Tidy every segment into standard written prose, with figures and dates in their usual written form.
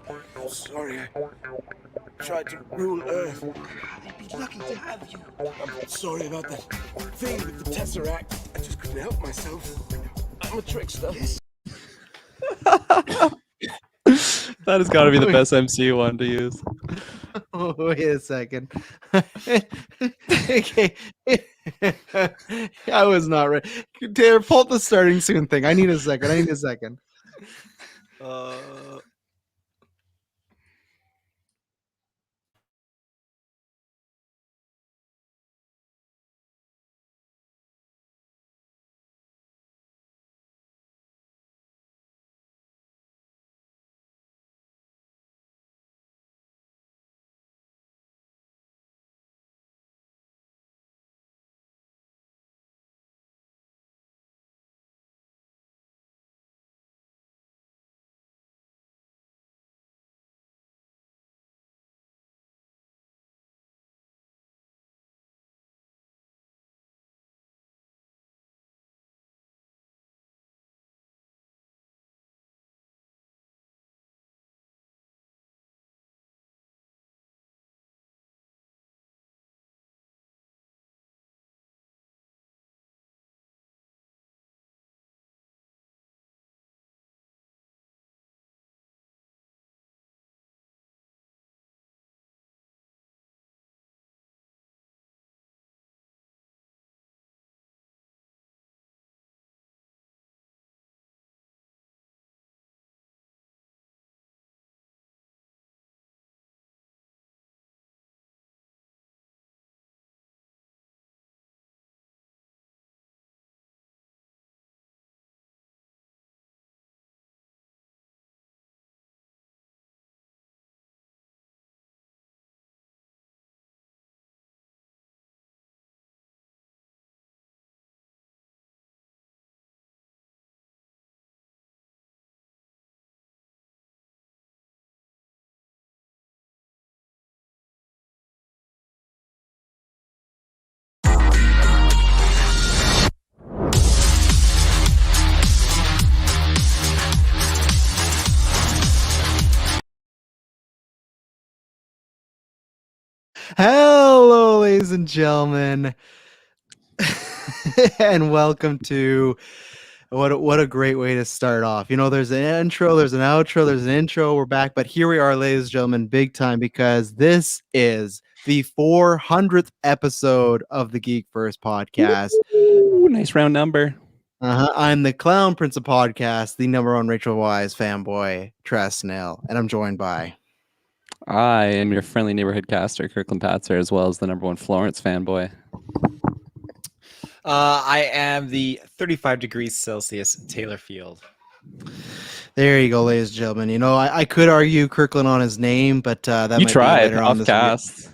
I'm sorry. I tried to rule Earth. They'd be lucky to have you. I'm sorry about that thing with the Tesseract. I just couldn't help myself. I'm a trickster. That has got to be the best MC one to use. Oh, wait a second. Okay. I was not ready. Taylor, pull up the starting soon thing. I need a second. Hello, ladies and gentlemen, and welcome to what a great way to start off. You know, there's an intro, there's an outro, there's an intro. We're back, but here we are, ladies and gentlemen, big time, because this is the 400th episode of the GeekVerse podcast. Ooh, nice round number. I'm the Clown Prince of Podcasts, the number one Rachel Wise fanboy, Tress Snail, and I'm joined by. I am your friendly neighborhood caster, Kirklin Patzer, as well as the number one Florence fanboy. I am the 35 degrees Celsius Taylor Field. There you go, ladies and gentlemen. You know, I could argue Kirklin on his name, but that You might tried be later on off this cast.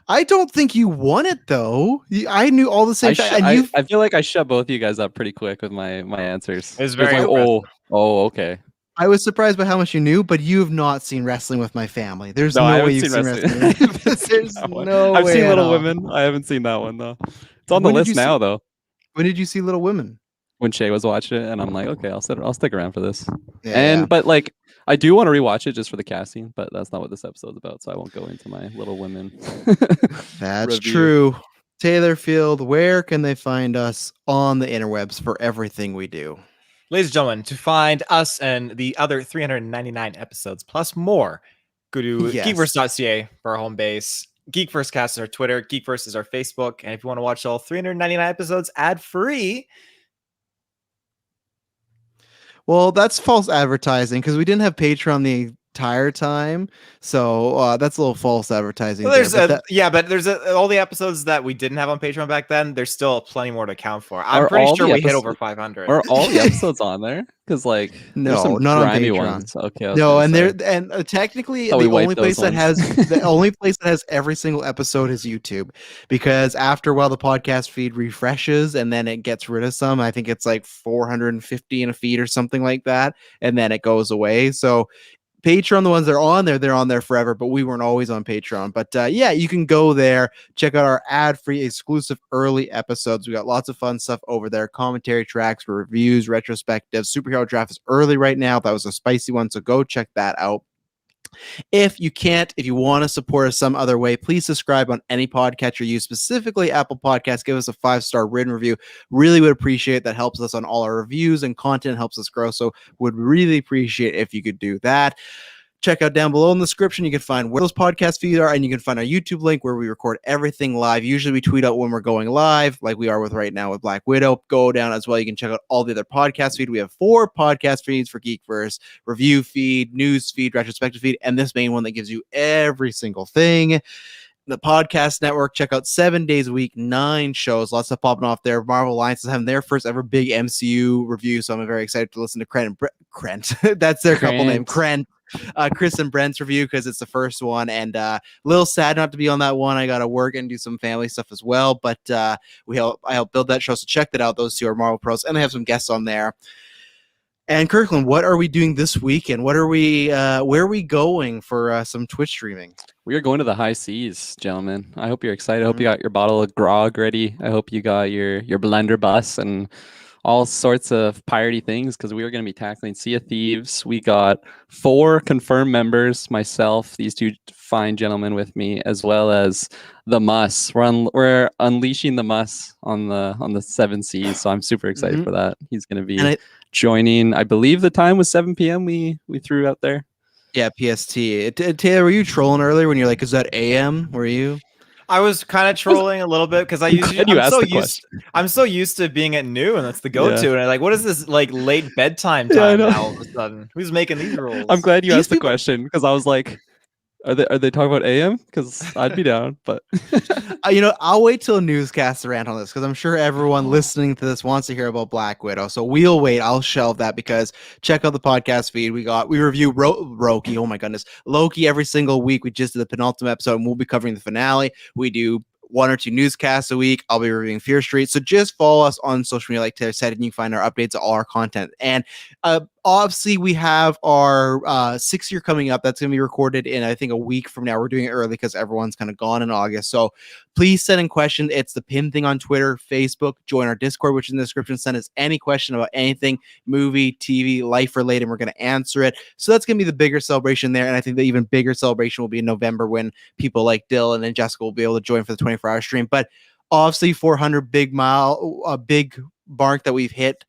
I don't think you won it though. I knew all the same. I feel like I shut both of you guys up pretty quick with my answers. It was very like, okay. I was surprised by how much you knew, but you have not seen Wrestling with My Family. There's no way you've seen Wrestling. There's no way. I've seen Little Women. I haven't seen that one though. It's on the list now though. When did you see Little Women? When Shay was watching it, and I'm like, okay, I'll stick around for this. Yeah. But like, I do want to rewatch it just for the casting, but that's not what this episode's about, so I won't go into my Little Women. That's review. true. Taylor Field, where can they find us on the interwebs for everything we do? Ladies and gentlemen, to find us and the other 399 episodes plus more, go to GeekVerse.ca for our home base. GeekVerseCast is our Twitter. GeekVerse is our Facebook. And if you want to watch all 399 episodes ad-free... Well, that's false advertising because we didn't have Patreon the entire time, so that's a little false advertising. Well, there's there's all the episodes that we didn't have on Patreon back then. There's still plenty more to account for. I'm pretty sure we hit over 500. Are all the episodes on there? Because like, no, not on Patreon. Ones. Okay, no, and technically the only place that has every single episode is YouTube, because after a while the podcast feed refreshes and then it gets rid of some. I think it's like 450 in a feed or something like that, and then it goes away. So Patreon, the ones that are on there, they're on there forever, but we weren't always on Patreon. But yeah, you can go there, check out our ad-free exclusive early episodes. We got lots of fun stuff over there, commentary tracks, reviews, retrospectives. Superhero Draft is early right now. That was a spicy one, so go check that out. If you can't, if you want to support us some other way, please subscribe on any podcatcher you use, specifically Apple Podcasts. Give us a 5-star written review. Really would appreciate that. Helps us on all our reviews and content, helps us grow. So would really appreciate if you could do that. Check out down below in the description. You can find where those podcast feeds are, and you can find our YouTube link where we record everything live. Usually we tweet out when we're going live, like we are with right now with Black Widow. Go down as well. You can check out all the other podcast feeds. We have 4 podcast feeds for GeekVerse: review feed, news feed, retrospective feed, and this main one that gives you every single thing. The podcast network, check out 7 days a week, 9 shows, lots of popping off there. Marvel Alliance is having their first ever big MCU review, so I'm very excited to listen to Krent. That's their couple name, Krent. Chris and Brent's review, because it's the first one, and a little sad not to be on that one. I gotta work and do some family stuff as well, but I help build that show, so check that out. Those 2 are Marvel pros, and I have some guests on there. And Kirklin, what are we doing this week, and what are we where are we going for some Twitch streaming? We are going to the high seas, gentlemen. I hope you're excited. I hope you got your bottle of grog ready. I hope you got your blunderbuss and all sorts of piratey things, because we are going to be tackling Sea of Thieves. We got 4 confirmed members, myself, these 2 fine gentlemen with me, as well as the Muss. We're unleashing the Muss on the 7 seas, so I'm super excited for that. He's going to be joining. I believe the time was 7 p.m. We threw out there. Yeah, PST. Taylor, were you trolling earlier when you're like, is that AM? Were you? I was kind of trolling a little bit because I'm so used to being at noon. That's the go-to, and I'm like, what is this like late bedtime time now? All of a sudden, who's making these rules? I'm glad you asked the question, because I was like, are they talking about AM? Because I'd be down, but I'll wait till newscasts rant on this, because I'm sure everyone listening to this wants to hear about Black Widow. So we'll wait. I'll shelve that, because check out the podcast feed. We review Loki. Oh my goodness, Loki every single week. We just did the penultimate episode, and we'll be covering the finale. We do 1 or 2 newscasts a week. I'll be reviewing Fear Street. So just follow us on social media, like Taylor said, and you can find our updates of all our content. And obviously, we have our 6th year coming up. That's going to be recorded in, I think, a week from now. We're doing it early because everyone's kind of gone in August. So please send in questions. It's the pin thing on Twitter, Facebook. Join our Discord, which is in the description. Send us any question about anything, movie, TV, life related, and we're going to answer it. So that's going to be the bigger celebration there. And I think the even bigger celebration will be in November, when people like Dylan and Jessica will be able to join for the 24-hour stream. But obviously, 400 big mark that we've hit.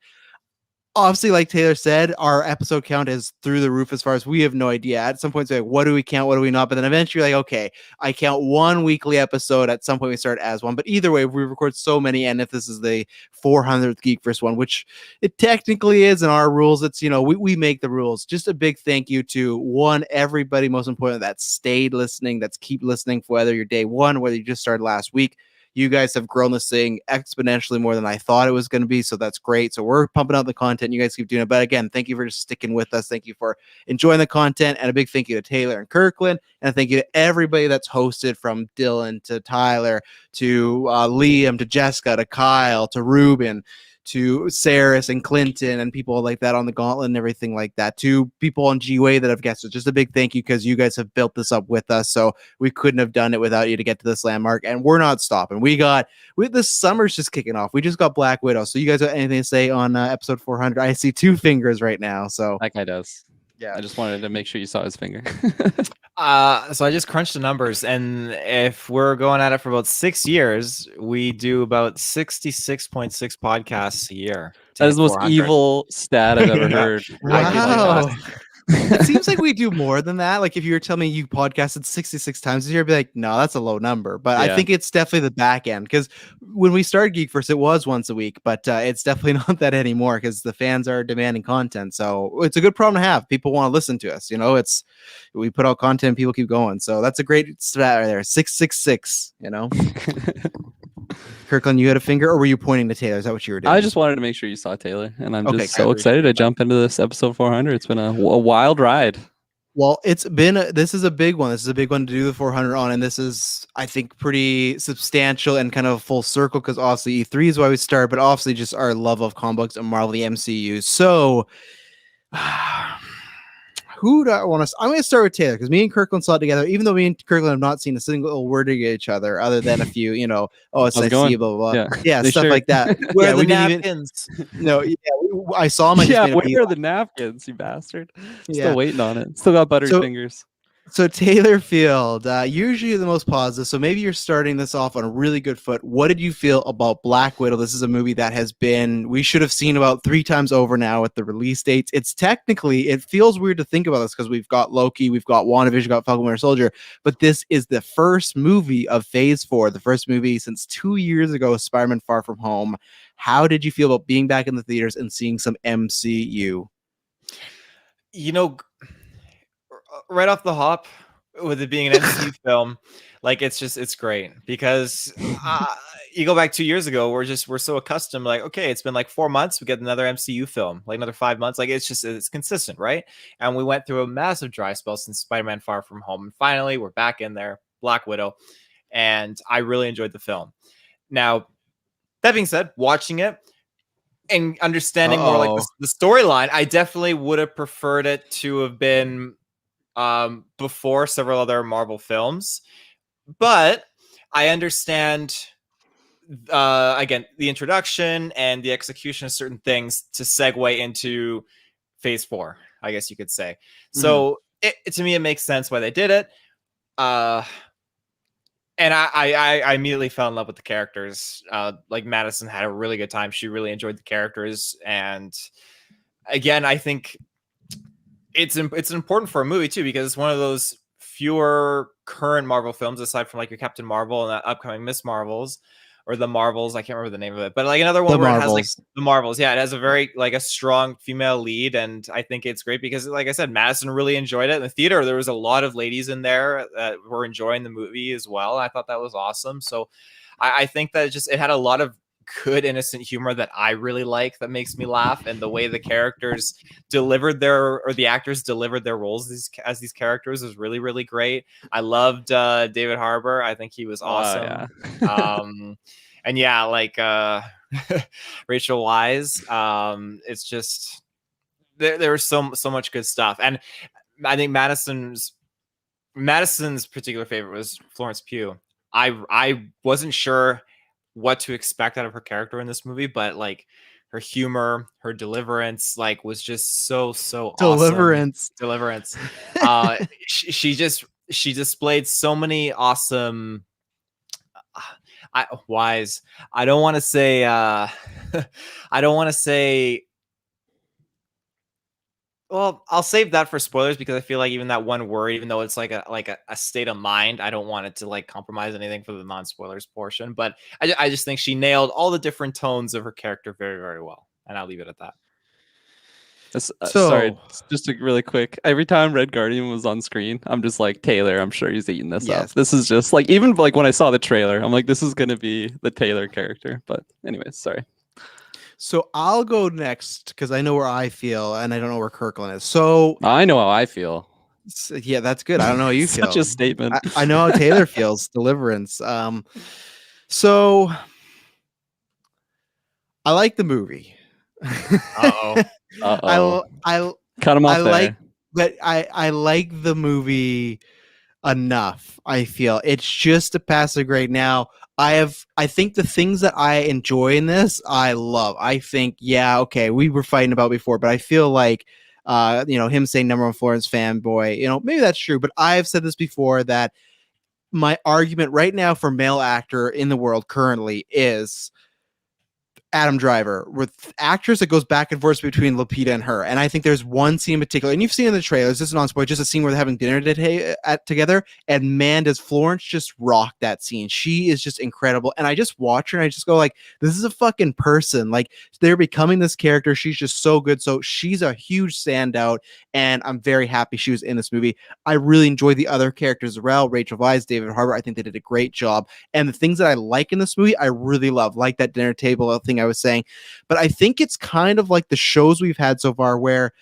Obviously, like Taylor said, our episode count is through the roof as far as we have no idea. At some point, it's like, what do we count? What do we not? But then eventually, like, okay, I count 1 weekly episode. At some point, we start as 1. But either way, we record so many. And if this is the 400th GeekVerse one, which it technically is in our rules, it's, we make the rules. Just a big thank you to everybody, most important, that stayed listening, that's keep listening, for whether you're day 1, whether you just started last week. You guys have grown this thing exponentially more than I thought it was going to be, so that's great. So we're pumping out the content. You guys keep doing it. But again, thank you for just sticking with us. Thank you for enjoying the content, and a big thank you to Taylor and Kirklin, and thank you to everybody that's hosted, from Dylan to Tyler to Liam to Jessica to Kyle to Ruben to Saris and Clinton and people like that on the gauntlet and everything like that, to people on G-Way that have guested. Just a big thank you, because you guys have built this up with us, so we couldn't have done it without you to get to this landmark, and we're not stopping. This summer's just kicking off. We just got Black Widow, so you guys have anything to say on episode 400? I see 2 fingers right now, so that guy does. Yeah, I just wanted to make sure you saw his finger. So I just crunched the numbers, and if we're going at it for about 6 years, we do about 66.6 podcasts a year. That is the most evil stat I've ever heard. Wow. It seems like we do more than that. Like, if you were telling me you podcasted 66 times this year, I'd be like, no, that's a low number. But I think it's definitely the back end, because when we started GeekVerse, it was once a week, but it's definitely not that anymore, because the fans are demanding content. So it's a good problem to have. People want to listen to us. We put out content, people keep going. So that's a great stat right there. 666, Kirklin, you had a finger, or were you pointing to Taylor? Is that what you were doing? I just wanted to make sure you saw Taylor, and I'm just so excited to jump into this episode 400. It's been a wild ride. Well, this is a big one. This is a big one to do the 400 on, and this is, I think, pretty substantial and kind of a full circle, because obviously E3 is why we started, but obviously just our love of comic books and Marvel, the MCU. So, who do I want to? I'm going to start with Taylor, because me and Kirklin saw it together. Even though me and Kirklin have not seen a single word of each other, other than a few, it's like blah blah blah, stuff like that. Where are the napkins? I saw him. Where are the napkins, you bastard? Still waiting on it. Still got buttered fingers. So Taylor Field, usually the most positive. So maybe you're starting this off on a really good foot. What did you feel about Black Widow? This is a movie that we should have seen about 3 times over now with the release dates. It feels weird to think about this because we've got Loki, we've got WandaVision, we've got Falcon Winter Soldier, but this is the first movie of Phase 4, the first movie since 2 years ago, Spider-Man Far From Home. How did you feel about being back in the theaters and seeing some MCU? Right off the hop, with it being an MCU film, like it's great because you go back 2 years ago, we're so accustomed, like, okay, it's been like 4 months, we get another MCU film, like another 5 months, like it's consistent, right? And we went through a massive dry spell since Spider-Man Far From Home, and finally we're back in there, Black Widow, and I really enjoyed the film. Now, that being said, watching it and understanding more like the storyline, I definitely would have preferred it to have been before several other Marvel films, but I understand again the introduction and the execution of certain things to segue into Phase 4, I guess you could say. So to me, it makes sense why they did it. And I immediately fell in love with the characters. Like Madison had a really good time. She really enjoyed the characters. And again, I think it's important for a movie too, because it's one of those fewer current Marvel films, aside from like your Captain Marvel and that upcoming Miss Marvels, or the Marvels. I can't remember the name of it, but like another one where it has like the Marvels. Yeah, it has a very like a strong female lead, and I think it's great because, like I said, Madison really enjoyed it in the theater. There was a lot of ladies in there that were enjoying the movie as well. I thought that was awesome. So I think that it had a lot of good innocent humor that I really like, that makes me laugh, and the way the characters the actors delivered their roles as these characters is really, really great. I loved David Harbour. I think he was awesome. And yeah, like Rachel Wise, it's just there was so much good stuff. And I think Madison's particular favorite was Florence Pugh. I wasn't sure what to expect out of her character in this movie, but like her humor, her deliverance, like was just so awesome. Deliverance. She displayed so many awesome wise. I don't want to say well, I'll save that for spoilers, because I feel like even that one word, even though it's like a state of mind, I don't want it to like compromise anything for the non-spoilers portion. But I just think she nailed all the different tones of her character very, very well. And I'll leave it at that. Sorry, just really quick. Every time Red Guardian was on screen, I'm just like, Taylor, I'm sure he's eating this up. This is just like, even like when I saw the trailer, I'm like, this is going to be the Taylor character. But anyways, sorry. So I'll go next because I know where I feel and I don't know where Kirklin is. So I know how I feel. Yeah, that's good. I don't know how you feel. Such a statement. I know how Taylor feels. Deliverance. So I like the movie. Uh-oh. I cut him off there. But I like the movie enough. I feel it's just a passing grade. Now I think the things that I enjoy in this, I love. I think, yeah, okay, we were fighting about before, but I feel like him saying number one Florence fanboy, maybe that's true, but I've said this before, that my argument right now for male actor in the world currently is Adam Driver, with actors that goes back and forth between Lupita and her. And I think there's one scene in particular, and you've seen in the trailers, this is non-spoiler, just a scene where they're having dinner together, and man, does Florence just rock that scene. She is just incredible. And I just watch her and I just go like, this is a fucking person. Like, they're becoming this character. She's just so good. So she's a huge standout, and I'm very happy she was in this movie. I really enjoy the other characters as well. Rachel Weisz, David Harbour, I think they did a great job. And the things that I like in this movie, I really love, like that dinner table thing I was saying. But I think it's kind of like the shows we've had so far, where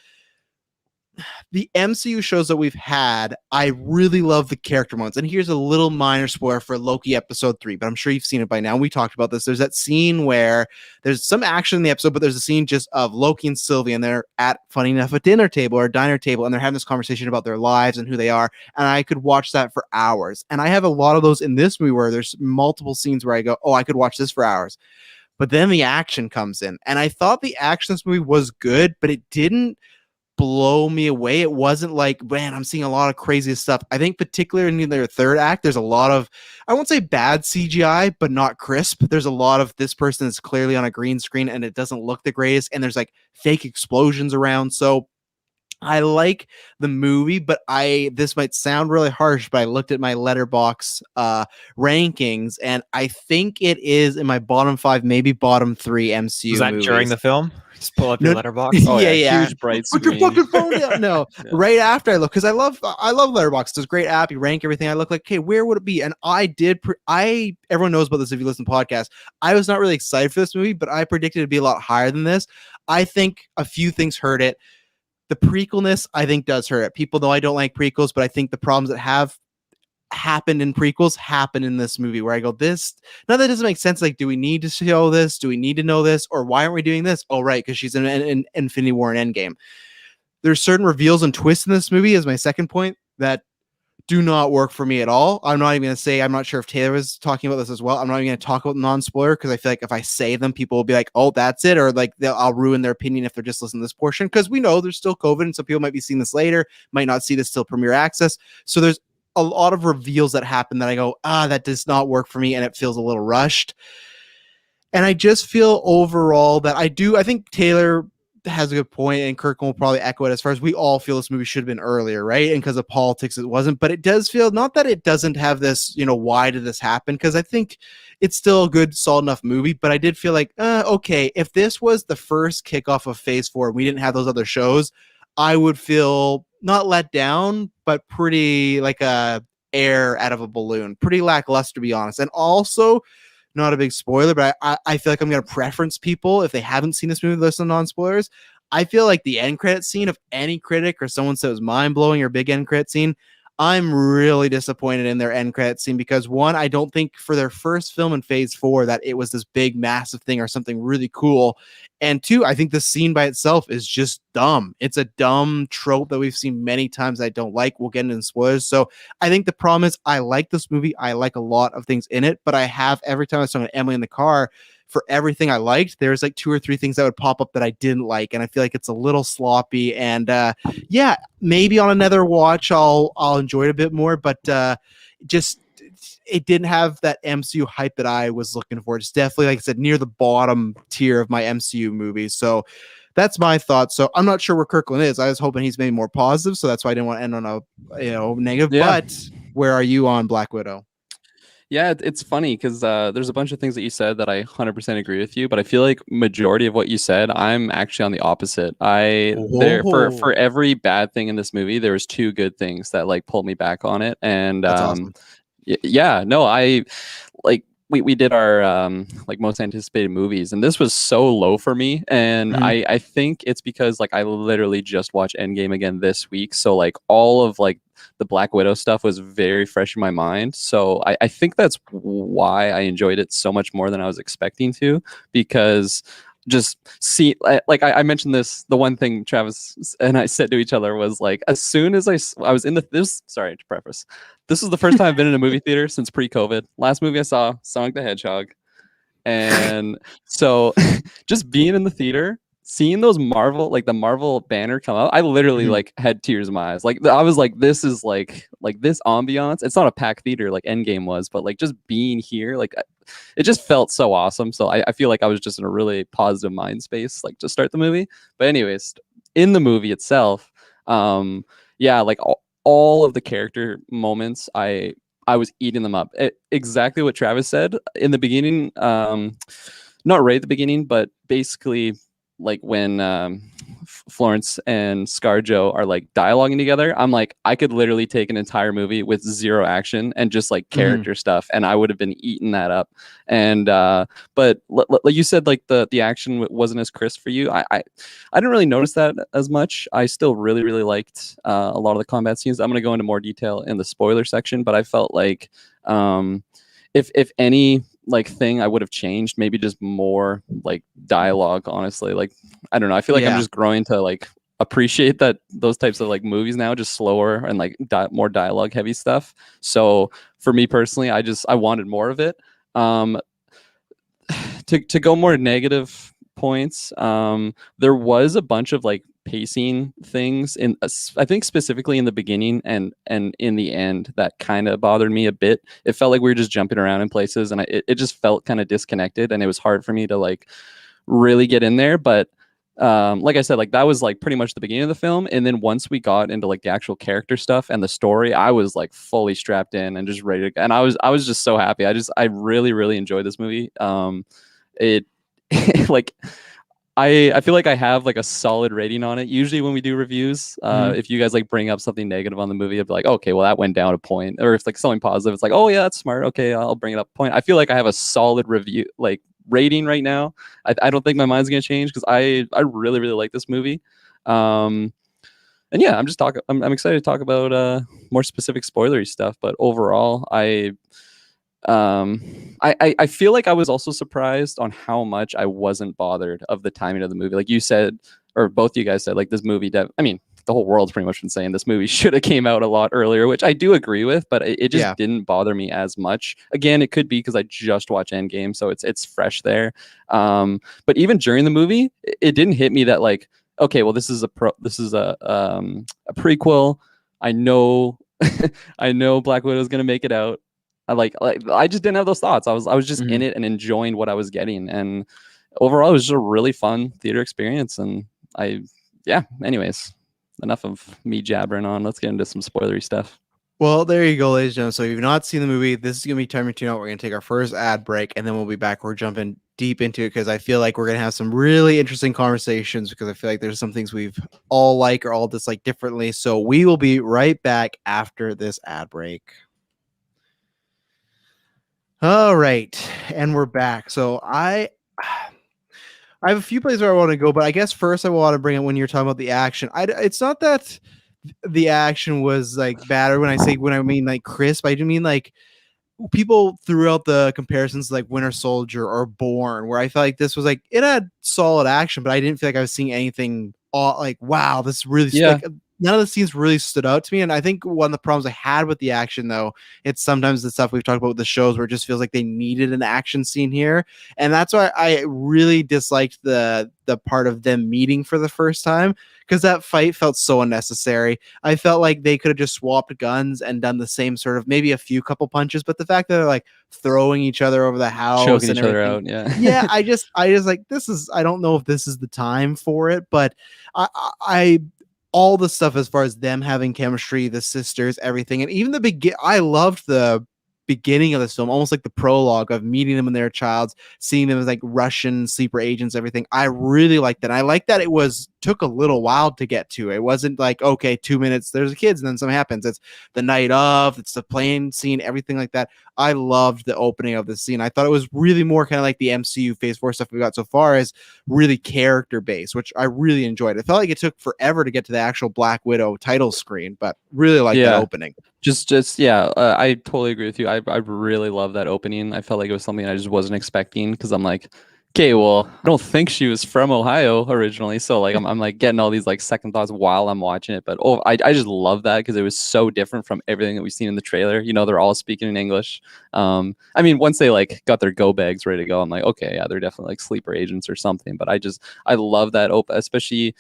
the MCU shows that we've had, I really love the character moments. And here's a little minor spoiler for Loki episode 3, but I'm sure you've seen it by now. We talked about this. There's that scene where there's some action in the episode, but there's a scene just of Loki and Sylvie, and they're at, funny enough, a dinner table or a diner table, and they're having this conversation about their lives and who they are. And I could watch that for hours. And I have a lot of those in this movie where there's multiple scenes where I go, oh, I could watch this for hours. But then the action comes in, and I thought the action in this movie was good, but it didn't blow me away. It wasn't like, man, I'm seeing a lot of crazy stuff. I think particularly in their third act, there's a lot of, I won't say bad CGI, but not crisp. There's a lot of, this person is clearly on a green screen and it doesn't look the greatest, and there's like fake explosions around. So I like the movie, but this might sound really harsh, but I looked at my Letterboxd rankings, and I think it is in my bottom 5, maybe bottom 3 MCU Was that movies. during the film? Just pull up your Letterboxd. Oh yeah. Huge bright Put screen. your fucking phone down. No, Yeah. right after I look, because I love Letterboxd. It's a great app. You rank everything. I look like, okay, where would it be? And everyone knows about this if you listen to podcasts. I was not really excited for this movie, but I predicted it'd be a lot higher than this. I think a few things hurt it. The prequelness, I think, does hurt it. People know I don't like prequels, but I think the problems that have happened in prequels happen in this movie, where I go, this, now that doesn't make sense. Like, do we need to show this? Do we need to know this? Or why aren't we doing this? Oh, right, because she's in Infinity War and Endgame. There's certain reveals and twists in this movie, is my second point, that do not work for me at all. I'm not even going to say, I'm not sure if Taylor was talking about this as well. I'm not even going to talk about non-spoiler, because I feel like if I say them, people will be like, oh, that's it. Or like I'll ruin their opinion if they're just listening to this portion, because we know there's still COVID and some people might be seeing this later, might not see this till premiere access. So there's a lot of reveals that happen that I go, that does not work for me, and it feels a little rushed. And I just feel overall that I think Taylor has a good point, and Kirklin will probably echo it, as far as we all feel this movie should have been earlier, right? And because of politics, it wasn't. But it does feel, not that it doesn't have this, why did this happen? Because I think it's still a good, solid enough movie. But I did feel like, okay, if this was the first kickoff of Phase 4 and we didn't have those other shows, I would feel not let down, but pretty like air out of a balloon. Pretty lackluster, to be honest. And also, not a big spoiler, but I feel like I'm going to preference people, if they haven't seen this movie, listen to non-spoilers. I feel like the end credit scene, of any critic or someone says mind-blowing or big end credit scene, I'm really disappointed in their end credit scene, because one, I don't think for their first film in Phase 4 that it was this big, massive thing or something really cool. And two, I think the scene by itself is just dumb. It's a dumb trope that we've seen many times I don't like. We'll get into spoilers. So I think the problem is, I like this movie. I like a lot of things in it, but I have, every time I was talking to Emily in the car, for everything I liked, there's like 2 or 3 things that would pop up that I didn't like. And I feel like it's a little sloppy, and yeah, maybe on another watch, I'll enjoy it a bit more, but just, it didn't have that MCU hype that I was looking for. It's definitely, like I said, near the bottom tier of my MCU movies. So that's my thoughts. So I'm not sure where Kirklin is. I was hoping he's maybe more positive, so that's why I didn't want to end on a negative. Yeah. But where are you on Black Widow? Yeah, it's funny because there's a bunch of things that you said that I 100% agree with you, but I feel like majority of what you said, I'm actually on the opposite. For every bad thing in this movie, there was 2 good things that like pulled me back on it, and that's awesome. Yeah, no, I like we did our like most anticipated movies, and this was so low for me, and I think it's because like I literally just watched Endgame again this week, so like all of like the Black Widow stuff was very fresh in my mind. So I think that's why I enjoyed it so much more than I was expecting to, because just see, like I mentioned this, the one thing Travis and I said to each other was like, as soon as I was in sorry to preface, this was the first time I've been in a movie theater since pre-COVID. Last movie I saw, Sonic the Hedgehog. And so just being in the theater, seeing those Marvel, like the Marvel banner come out, I literally like had tears in my eyes. Like I was like, this is like this ambiance. It's not a packed theater like Endgame was, but like just being here, like it just felt so awesome. So I feel like I was just in a really positive mind space, like to start the movie. But anyways, in the movie itself, yeah, like all of the character moments, I was eating them up. Exactly what Travis said in the beginning, not right at the beginning, but basically like when Florence and ScarJo are like dialoguing together, I'm like, I could literally take an entire movie with 0 action and just like character stuff, and I would have been eating that up. And but like you said, like the action wasn't as crisp for you. I didn't really notice that as much. I still really liked a lot of the combat scenes. I'm going to go into more detail in the spoiler section, but I felt like if any like thing I would have changed, maybe just more like dialogue, honestly. Like I don't know, I feel like I'm just growing to like appreciate that those types of like movies now, just slower and like more dialogue heavy stuff. So for me personally, I wanted more of it. To go more negative points. There was a bunch of like pacing things in I think specifically in the beginning and in the end that kind of bothered me a bit. It felt like we were just jumping around in places, and it just felt kind of disconnected, and it was hard for me to like really get in there. But like I said, like that was like pretty much the beginning of the film, and then once we got into like the actual character stuff and the story, I was like fully strapped in and just ready to go. And I was just so happy. I really enjoyed this movie. It like I feel like I have like a solid rating on it. Usually when we do reviews, if you guys like bring up something negative on the movie, I'd be like, okay, well that went down a point. Or if like something positive, it's like, oh yeah, that's smart. Okay, I'll bring it up a point. I feel like I have a solid review like rating right now. I don't think my mind's gonna change because I really like this movie. And yeah, I'm excited to talk about more specific spoilery stuff. But overall, I feel like I was also surprised on how much I wasn't bothered of the timing of the movie. Like you said, or both of you guys said, like this movie, I mean, the whole world's pretty much been saying this movie should have came out a lot earlier, which I do agree with, but it just didn't bother me as much. Again, it could be because I just watched Endgame, so it's fresh there. But even during the movie, it didn't hit me that like, okay, well, this is a prequel. I know I know Black Widow's gonna make it out. I just didn't have those thoughts. I was just in it and enjoying what I was getting, and overall, it was just a really fun theater experience. And anyways, enough of me jabbering on. Let's get into some spoilery stuff. Well, there you go, ladies and gentlemen. So if you've not seen the movie, this is gonna be time to tune out. We're gonna take our first ad break, and then we'll be back. We're jumping deep into it because I feel like we're gonna have some really interesting conversations because I feel like there's some things we've all like or all dislike differently. So we will be right back after this ad break. All right, and we're back. So I have a few places where I want to go, but I guess first I want to bring it when you're talking about the action. It's not that the action was like bad, or when I mean like crisp, I do mean like people threw out the comparisons like Winter Soldier or Bourne, where I felt like this was like it had solid action, but I didn't feel like I was seeing anything like wow, this really like, none of the scenes really stood out to me. And I think one of the problems I had with the action, though, it's sometimes the stuff we've talked about with the shows where it just feels like they needed an action scene here. And that's why I really disliked the part of them meeting for the first time, because that fight felt so unnecessary. I felt like they could have just swapped guns and done the same sort of maybe a few couple punches, but the fact that they're like throwing each other over the house, choking and each other out, yeah, I just like this is, I don't know if this is the time for it, but I all the stuff as far as them having chemistry, the sisters, everything, and even I loved the beginning of this film, almost like the prologue of meeting them when they're childs, seeing them as like Russian sleeper agents, everything. I really liked that. I like that it took a little while to get to. It wasn't like, okay, 2 minutes, there's the kids, and then something happens. It's the night of, it's the plane scene, everything like that. I loved the opening of the scene. I thought it was really more kind of like the MCU Phase 4 stuff we got so far, as really character based, which I really enjoyed. It felt like it took forever to get to the actual Black Widow title screen, but really like that opening. I totally agree with you. I really love that opening. I felt like it was something I just wasn't expecting, because I'm like, okay, well, I don't think she was from Ohio originally, so like I'm like getting all these like second thoughts while I'm watching it. But I just love that because it was so different from everything that we've seen in the trailer. You know, they're all speaking in English. I mean, once they like got their go bags ready to go, I'm like, okay, yeah, they're definitely like sleeper agents or something. But I love that especially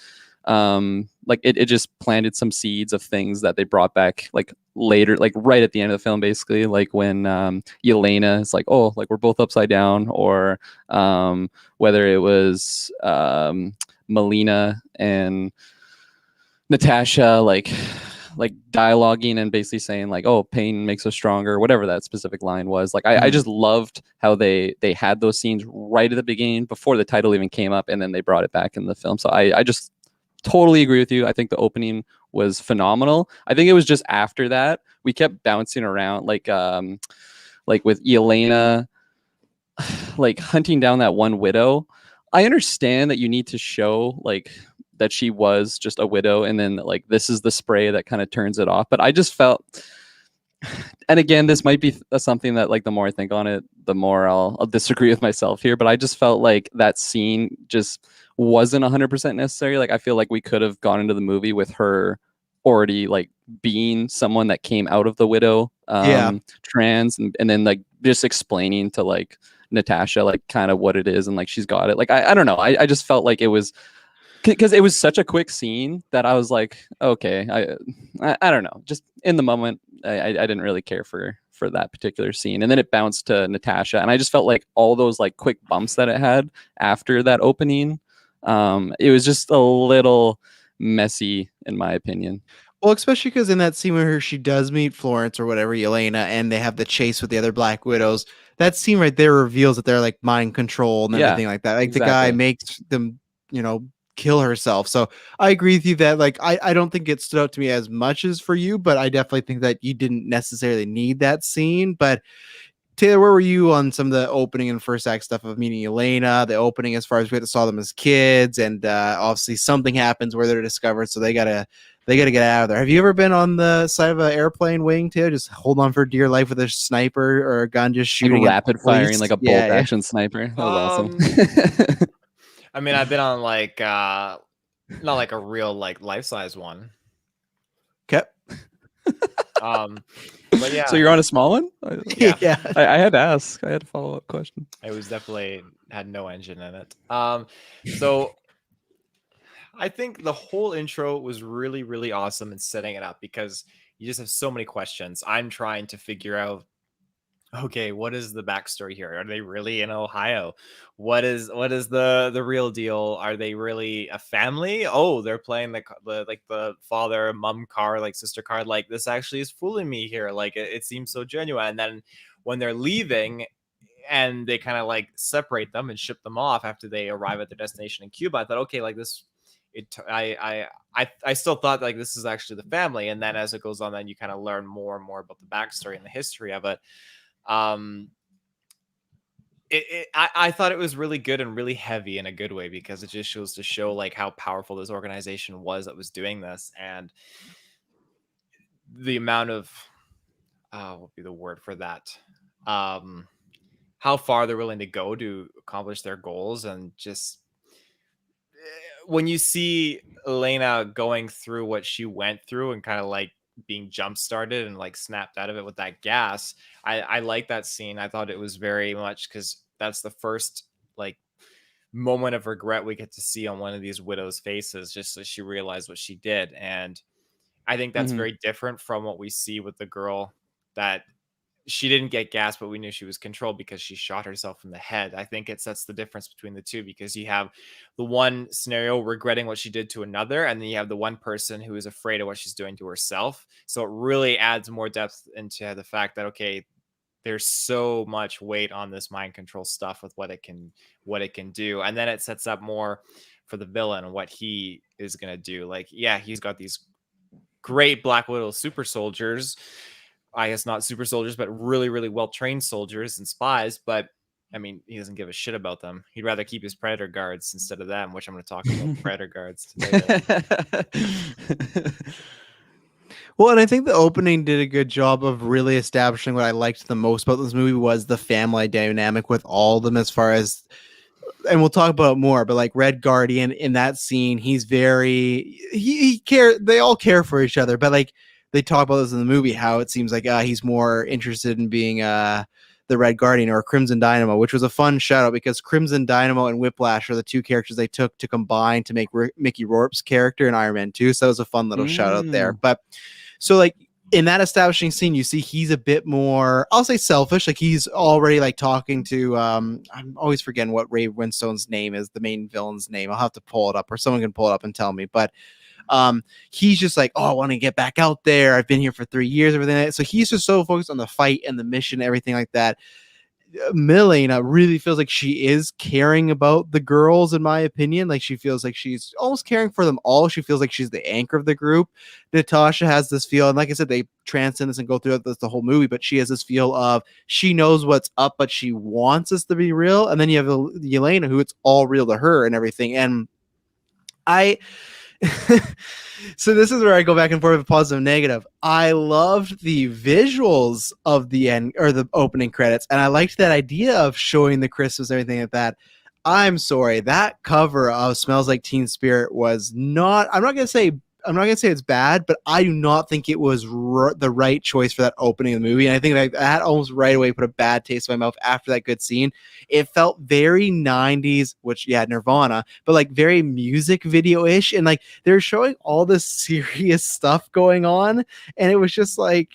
like it just planted some seeds of things that they brought back like later, like right at the end of the film, basically, like when Yelena is like, oh, like we're both upside down, or whether it was Melina and Natasha like dialoguing and basically saying like, oh, pain makes us stronger, whatever that specific line was. Like I just loved how they had those scenes right at the beginning before the title even came up, and then they brought it back in the film. So I just totally agree with you. I think the opening was phenomenal. I think it was just after that we kept bouncing around, like with Yelena like hunting down that one widow. I understand that you need to show like that she was just a widow, and then like this is the spray that kind of turns it off. But I just felt, and again, this might be something that like the more I think on it, the more I'll disagree with myself here, but I just felt like that scene just wasn't 100% necessary. Like I feel like we could have gone into the movie with her already like being someone that came out of the widow trans, and then like just explaining to like Natasha, like kind of what it is, and like she's got it. Like I don't know. I just felt like it was because it was such a quick scene that I was like, okay, I don't know. Just in the moment, I didn't really care for that particular scene, and then it bounced to Natasha, and I just felt like all those like quick bumps that it had after that opening, it was just a little messy in my opinion. Well, especially because in that scene where she does meet Florence or whatever, Yelena, and they have the chase with the other Black Widows, that scene right there reveals that they're like mind controlled and everything like that. Like the guy makes them, kill herself. So I agree with you that like I don't think it stood out to me as much as for you, but I definitely think that you didn't necessarily need that scene. But Taylor, where were you on some of the opening and first act stuff of meeting Yelena, the opening as far as we saw them as kids, and obviously something happens where they're discovered, so they gotta get out of there. Have you ever been on the side of an airplane wing, Taylor, just hold on for dear life with a sniper or a gun, just shooting like rapid firing like a bolt action sniper? That was awesome. I mean, I've been on like not like a real like life-size one. Okay. But yeah. So you're on a small one? Yeah. I had to ask. I had a follow-up question. It was definitely had no engine in it. So I think the whole intro was really, really awesome in setting it up because you just have so many questions. I'm trying to figure out, okay, what is the backstory here? Are they really in Ohio? What is the real deal? Are they really a family? Oh, they're playing the father mom card, like sister card. Like this actually is fooling me here. Like it seems so genuine. And then when they're leaving and they kind of like separate them and ship them off after they arrive at their destination in Cuba, I thought, okay, like this. I still thought like this is actually the family, and then as it goes on, then you kind of learn more and more about the backstory and the history of it. I thought it was really good and really heavy in a good way because it just shows to show like how powerful this organization was that was doing this, and the amount of what would be the word for that, how far they're willing to go to accomplish their goals. And just when you see Elena going through what she went through and kind of like being jump started and like snapped out of it with that gas, I like that scene. I thought it was very much because that's the first like moment of regret we get to see on one of these widows' faces, just so she realized what she did. And I think that's very different from what we see with the girl that she didn't get gas, but we knew she was controlled because she shot herself in the head. I think it sets the difference between the two because you have the one scenario regretting what she did to another, and then you have the one person who is afraid of what she's doing to herself. So it really adds more depth into the fact that, okay, there's so much weight on this mind control stuff with what it can do. And then it sets up more for the villain and what he is going to do. Like, yeah, he's got these great Black Widow super soldiers, I guess not super soldiers, but really, really well-trained soldiers and spies. But I mean, he doesn't give a shit about them. He'd rather keep his Predator guards instead of them, which I'm going to talk about Predator guards today. Well, and I think the opening did a good job of really establishing what I liked the most about this movie was the family dynamic with all of them, as far as, and we'll talk about it more, but like Red Guardian in that scene, he's very, he care, they all care for each other, but like, they talk about this in the movie, how it seems like he's more interested in being the Red Guardian or Crimson Dynamo, which was a fun shout out because Crimson Dynamo and Whiplash are the two characters they took to combine to make Mickey Rourke's character in Iron Man 2. So that was a fun little shout out there. But so like in that establishing scene, you see he's a bit more, I'll say selfish. Like he's already like talking to, I'm always forgetting what Ray Winstone's name is, the main villain's name. I'll have to pull it up or someone can pull it up and tell me. But he's just like, oh, I want to get back out there. I've been here for 3 years, everything like that. So he's just so focused on the fight and the mission, everything like that. Milena really feels like she is caring about the girls, in my opinion. Like she feels like she's almost caring for them all. She feels like she's the anchor of the group. Natasha has this feel, and like I said, they transcend this and go through the whole movie, but she has this feel of she knows what's up, but she wants us to be real. And then you have Yelena, who it's all real to her and everything. And so this is where I go back and forth with positive and negative. I loved the visuals of the end or the opening credits, and I liked that idea of showing the Christmas and everything like that. I'm sorry, that cover of Smells Like Teen Spirit was not, I'm not going to say I'm not gonna say it's bad, but I do not think it was the right choice for that opening of the movie. And I think that almost right away put a bad taste in my mouth after that good scene. It felt very 90s, which Nirvana, but like very music video-ish, and like they're showing all this serious stuff going on, and it was just like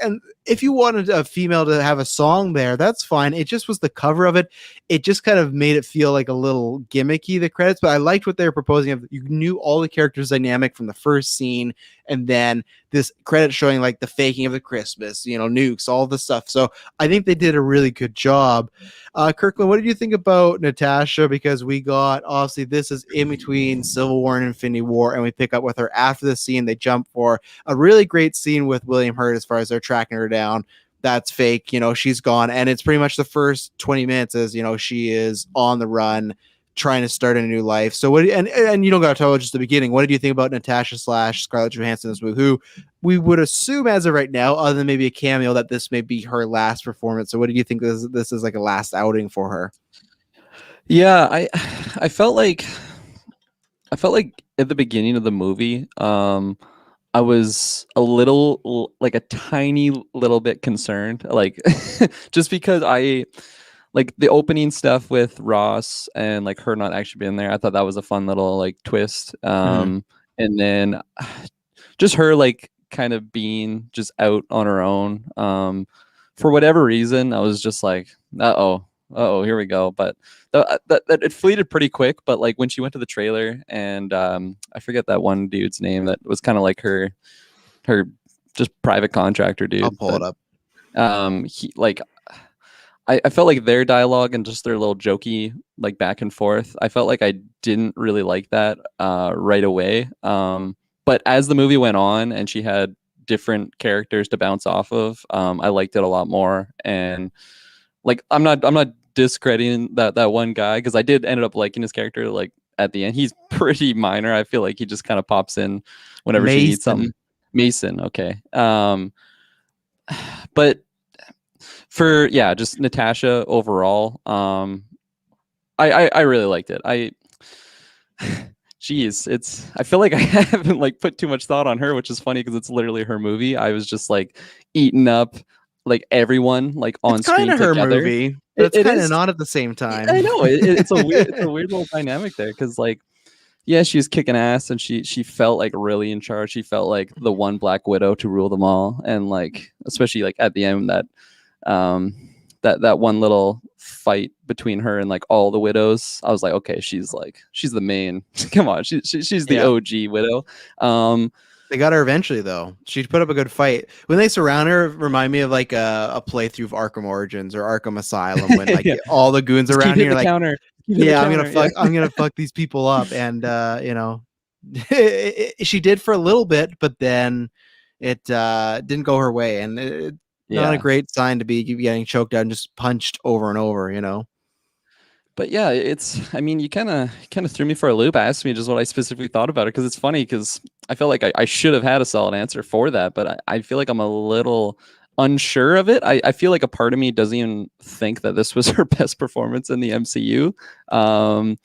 and if you wanted a female to have a song there, that's fine. It just was the cover of it. It just kind of made it feel like a little gimmicky, the credits, but I liked what they were proposing. You knew all the characters' dynamic from the first scene, and then this credit showing like the faking of the Christmas, nukes, all the stuff. So I think they did a really good job. Kirklin, what did you think about Natasha? Because we got, obviously, this is in between Civil War and Infinity War, and we pick up with her after the scene. They jump for a really great scene with William Hurt as far as they're tracking her down. That's fake, she's gone. And it's pretty much the first 20 minutes as, she is on the run, trying to start a new life. So what, and you don't got to tell just the beginning. What did you think about Natasha / Scarlett Johansson in this movie, who we would assume as of right now, other than maybe a cameo, that this may be her last performance? So what did you think this is like a last outing for her? Yeah, I felt like at the beginning of the movie, I was a little, like a tiny little bit concerned, like just because like the opening stuff with Ross and like her not actually being there. I thought that was a fun little like twist. And then just her like kind of being just out on her own. For whatever reason, I was just like, here we go. But that it fleeted pretty quick. But like when she went to the trailer and I forget that one dude's name that was kind of like her just private contractor dude. I'll pull it up. He like I felt like their dialogue and just their little jokey like back and forth, I felt like I didn't really like that right away. But as the movie went on and she had different characters to bounce off of, I liked it a lot more. And like I'm not discrediting that one guy, because I did ended up liking his character like at the end. He's pretty minor. I feel like he just kind of pops in whenever she needs something. Mason, okay. But for just Natasha overall, I really liked it. I feel like I haven't like put too much thought on her, which is funny because it's literally her movie. I was just like eating up like everyone like on screen together. Her movie. It's kind of not at the same time. I know it's a weird little dynamic there, because like she was kicking ass and she felt like really in charge. She felt like the one Black Widow to rule them all, and like especially like at the end that one little fight between her and like all the widows, I was like, okay, she's the main. Come on, she's the OG widow. They got her eventually, though. She put up a good fight. When they surround her, remind me of like a playthrough of Arkham Origins or Arkham Asylum, when like all the goons just around here like, counter. I'm gonna fuck these people up, and she did for a little bit, but then it didn't go her way, and not a great sign to be getting choked out and just punched over and over, But yeah, I mean, you kind of threw me for a loop. Asked me just what I specifically thought about it, because it's funny, because I felt like I should have had a solid answer for that, but I feel like I'm a little unsure of it. I feel like a part of me doesn't even think that this was her best performance in the MCU. Well,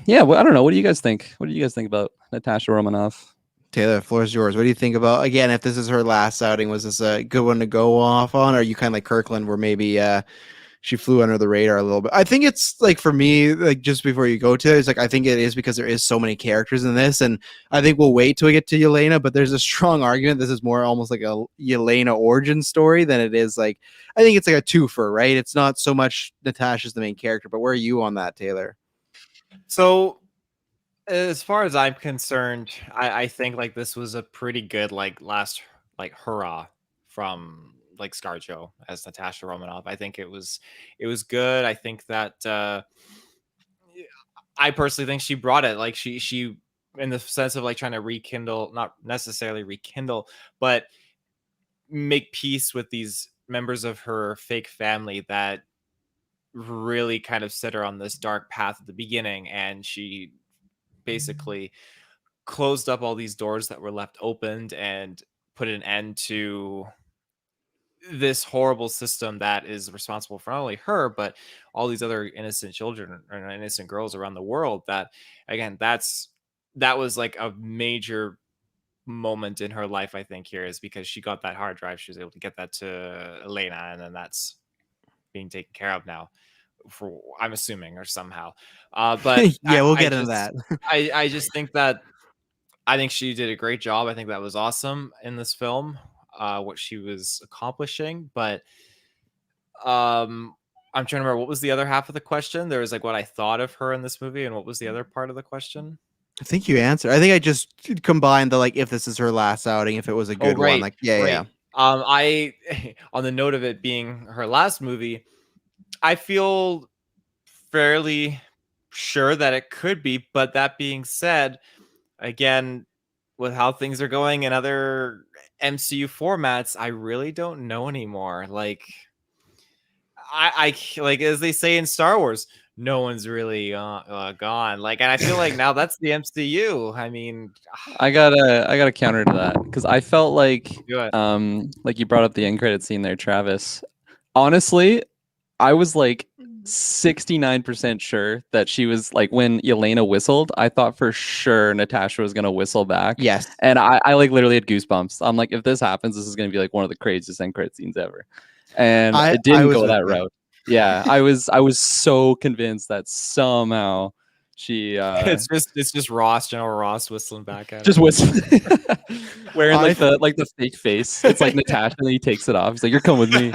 I don't know. What do you guys think? What do you guys think about Natasha Romanoff? Taylor, the floor is yours. What do you think about, again, if this is her last outing, was this a good one to go off on? Or are you kind of like Kirklin, where maybe she flew under the radar a little bit? I think it's like, for me, like just before you go to it, it's like, I think it is because there is so many characters in this, and I think we'll wait till we get to Yelena, but there's a strong argument this is more almost like a Yelena origin story than it is like, I think it's like a twofer, right? It's not so much Natasha's the main character, but where are you on that, Taylor? So as far as I'm concerned, I think like this was a pretty good like last like hurrah from like ScarJo as Natasha Romanoff. I think it was good. I think that I personally think she brought it. Like she in the sense of like trying to rekindle, not necessarily rekindle, but make peace with these members of her fake family that really kind of set her on this dark path at the beginning, and she basically closed up all these doors that were left opened and put an end to this horrible system that is responsible for not only her but all these other innocent children and innocent girls around the world. That, again, that's that was like a major moment in her life, I think, here, is because she got that hard drive. She was able to get that to Elena, and then that's being taken care of now, for I'm assuming, or somehow. But yeah, we'll get into that. I just think that I think she did a great job. I think that was awesome in this film, what she was accomplishing. But I'm trying to remember, what was the other half of the question? There was like what I thought of her in this movie, and what was the other part of the question? I think you answered. I think I just combined the, like, if this is her last outing, if it was a good one. Like, yeah. I on the note of it being her last movie, I feel fairly sure that it could be. But that being said, again, with how things are going in other MCU formats, I really don't know anymore. Like, I like, as they say in Star Wars, no one's really gone. Like, and I feel like now that's the MCU. I mean, I gotta counter to that, because I felt like you brought up the end credit scene there, Travis. Honestly, I was like 69% sure that she was, like, when Yelena whistled, I thought for sure Natasha was gonna whistle back. Yes. And I like literally had goosebumps. I'm like, if this happens, this is gonna be like one of the craziest end credit scenes ever. And it didn't go that route. Yeah, I was so convinced that somehow she it's just General Ross whistling back at her. Just whistling, wearing like the fake face. It's like Natasha, and then he takes it off. He's like, "You're coming with me."